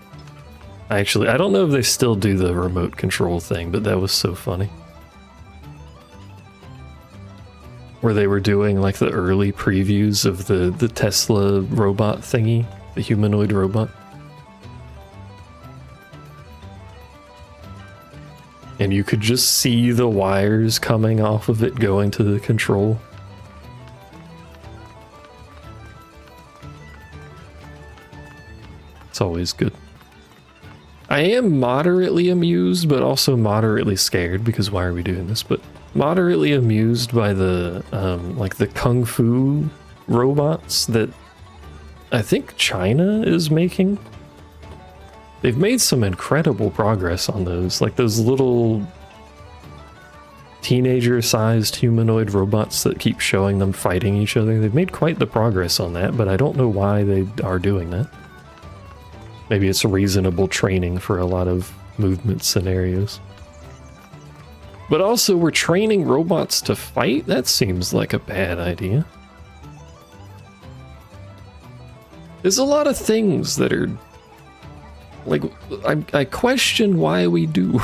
I don't know if they still do the remote control thing, but that was so funny. Where they were doing like the early previews of the Tesla robot thingy, the humanoid robot. And you could just see the wires coming off of it going to the control. It's always good. I am moderately amused, but also moderately scared, because why are we doing this? But moderately amused by the, like the kung fu robots that I think China is making. They've made some incredible progress on those, like those little teenager-sized humanoid robots that keep showing them fighting each other. They've made quite the progress on that, but I don't know why they are doing that. Maybe it's reasonable training for a lot of movement scenarios. But also, we're training robots to fight? That seems like a bad idea. There's a lot of things that are... like, I question why we do.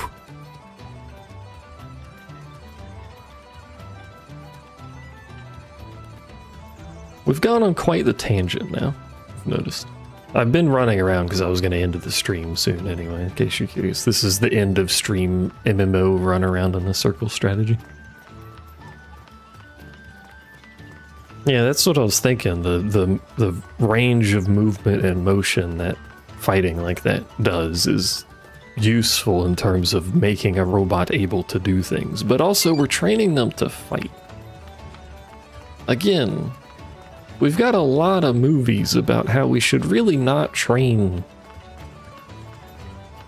We've gone on quite the tangent now, I've noticed. I've been running around because I was going to end the stream soon anyway, in case you're curious. This is the end of stream MMO run around in the circle strategy. Yeah, that's what I was thinking. The range of movement and motion that fighting like that does is useful in terms of making a robot able to do things, but also we're training them to fight. Again, we've got a lot of movies about how we should really not train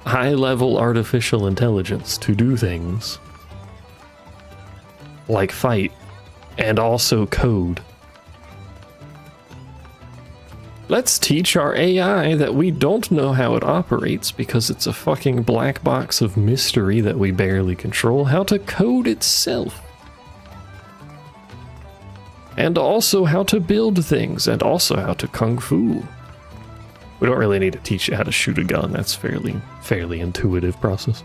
high-level artificial intelligence to do things like fight and also code. Let's teach our AI that we don't know how it operates because it's a fucking black box of mystery that we barely control, how to code itself. And also how to build things, and also how to kung fu. We don't really need to teach you how to shoot a gun. That's fairly intuitive process.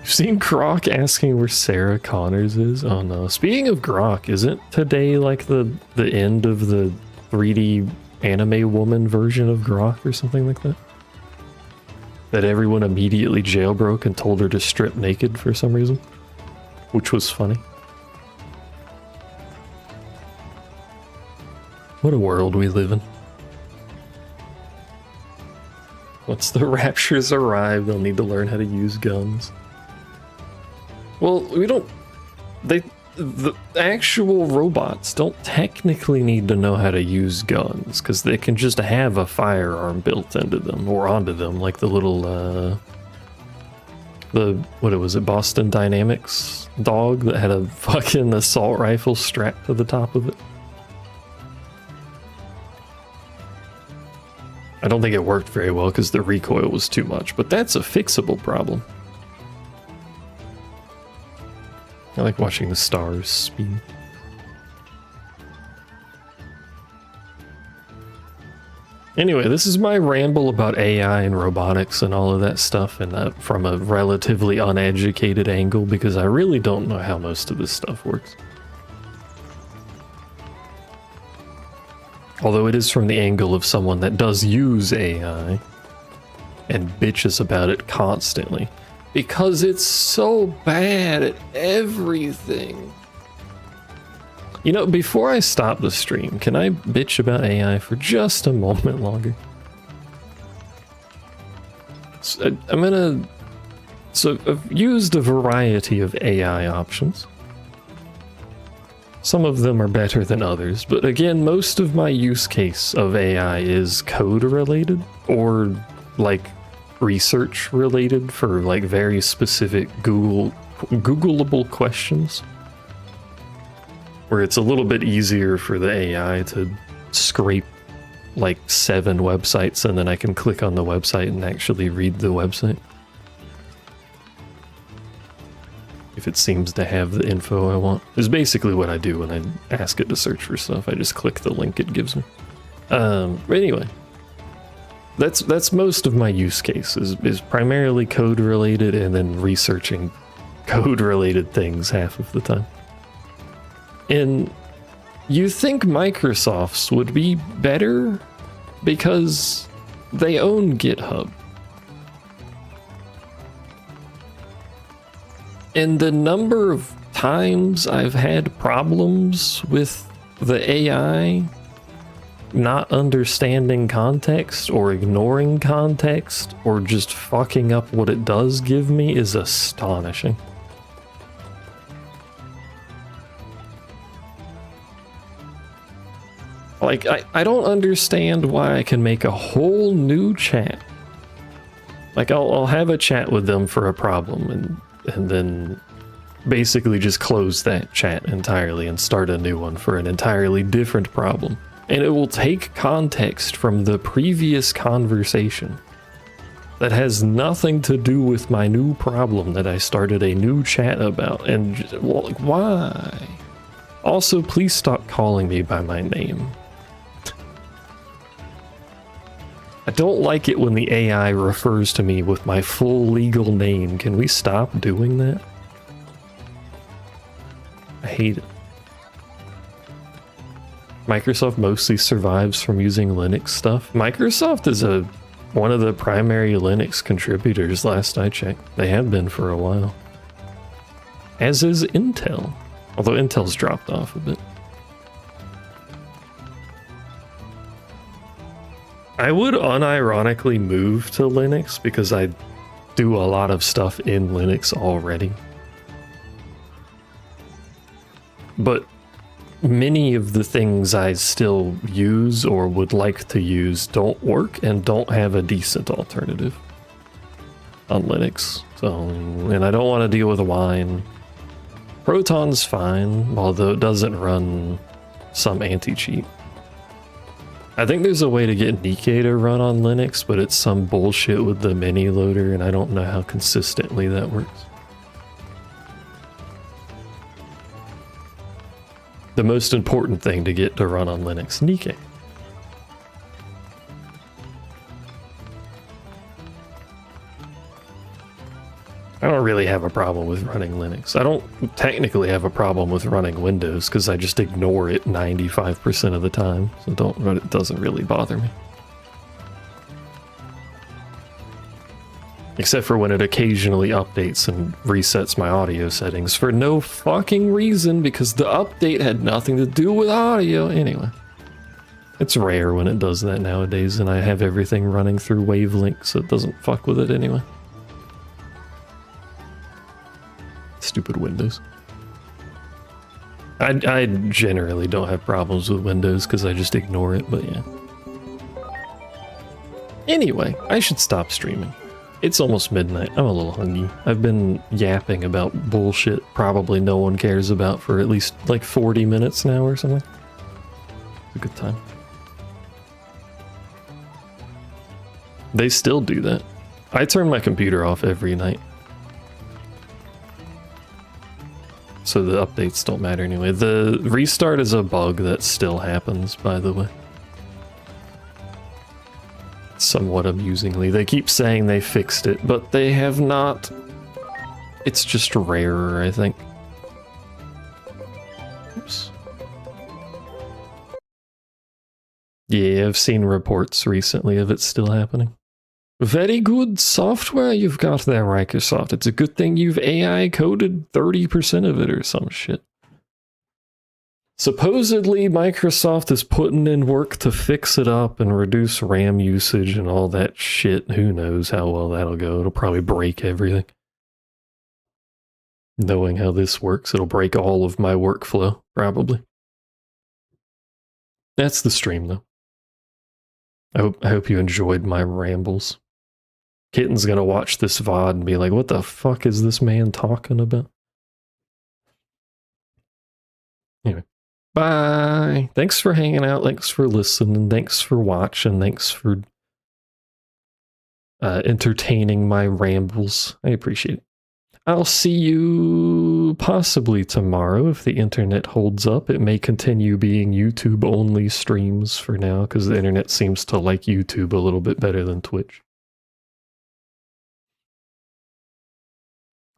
You've seen Grok asking where Sarah Connors is? Oh no. Speaking of Grok, isn't today like the end of the 3D anime woman version of Grok or something like that? That everyone immediately jailbroke and told her to strip naked for some reason? Which was funny. What a world we live in. Once the raptures arrive, they'll need to learn how to use guns. Well, we don't... the actual robots don't technically need to know how to use guns, because they can just have a firearm built into them, or onto them, like the little, what was it, Boston Dynamics dog that had a fucking assault rifle strapped to the top of it. I don't think it worked very well because the recoil was too much, but that's a fixable problem. I like watching the stars spin. Anyway, this is my ramble about AI and robotics and all of that stuff, and from a relatively uneducated angle, because I really don't know how most of this stuff works. Although it is from the angle of someone that does use AI and bitches about it constantly. Because it's so bad at everything. You know, before I stop the stream, can I bitch about AI for just a moment longer? So I've used a variety of AI options. Some of them are better than others, but again, most of my use case of AI is code related or like research related for like very specific Googleable questions, where it's a little bit easier for the AI to scrape like 7 websites and then I can click on the website and actually read the website if it seems to have the info I want. Is basically what I do when I ask it to search for stuff. I just click the link it gives me. But anyway, that's most of my use case is primarily code related and then researching code related things half of the time. And you think Microsoft's would be better because they own GitHub. And the number of times I've had problems with the AI not understanding context or ignoring context or just fucking up what it does give me is astonishing. Like, I don't understand why I can make a whole new chat. Like, I'll have a chat with them for a problem and then basically just close that chat entirely and start a new one for an entirely different problem. And it will take context from the previous conversation that has nothing to do with my new problem that I started a new chat about. And just, well, like, why? Also, please stop calling me by my name. I don't like it when the AI refers to me with my full legal name. Can we stop doing that? I hate it. Microsoft mostly survives from using Linux stuff. Microsoft is one of the primary Linux contributors last I checked. They have been for a while. As is Intel. Although Intel's dropped off a bit. I would unironically move to Linux because I do a lot of stuff in Linux already. But many of the things I still use or would like to use don't work and don't have a decent alternative on Linux. So, and I don't want to deal with Wine. Proton's fine, although it doesn't run some anti-cheat. I think there's a way to get Nikkei to run on Linux, but it's some bullshit with the mini loader, and I don't know how consistently that works. The most important thing to get to run on Linux, Nikkei. I don't really have a problem with running Linux. I don't technically have a problem with running Windows because I just ignore it 95% of the time. So it doesn't really bother me. Except for when it occasionally updates and resets my audio settings for no fucking reason because the update had nothing to do with audio. Anyway, it's rare when it does that nowadays, and I have everything running through Wavelink, so it doesn't fuck with it anyway. Stupid Windows. I generally don't have problems with Windows because I just ignore it, but yeah. Anyway, I should stop streaming. It's almost midnight. I'm a little hungry. I've been yapping about bullshit probably no one cares about for at least like 40 minutes now or something. It's a good time. They still do that. I turn my computer off every night. So the updates don't matter anyway. The restart is a bug that still happens, by the way. Somewhat amusingly. They keep saying they fixed it, but they have not. It's just rarer, I think. Oops. Yeah, I've seen reports recently of it still happening. Very good software you've got there, Microsoft. It's a good thing you've AI coded 30% of it or some shit. Supposedly, Microsoft is putting in work to fix it up and reduce RAM usage and all that shit. Who knows how well that'll go. It'll probably break everything. Knowing how this works, it'll break all of my workflow, probably. That's the stream, though. I hope you enjoyed my rambles. Kitten's gonna watch this VOD and be like, what the fuck is this man talking about? Anyway. Bye. Thanks for hanging out. Thanks for listening. Thanks for watching. Thanks for entertaining my rambles. I appreciate it. I'll see you possibly tomorrow if the internet holds up. It may continue being YouTube only streams for now because the internet seems to like YouTube a little bit better than Twitch.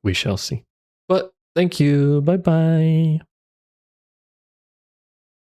We shall see. But thank you. Bye bye.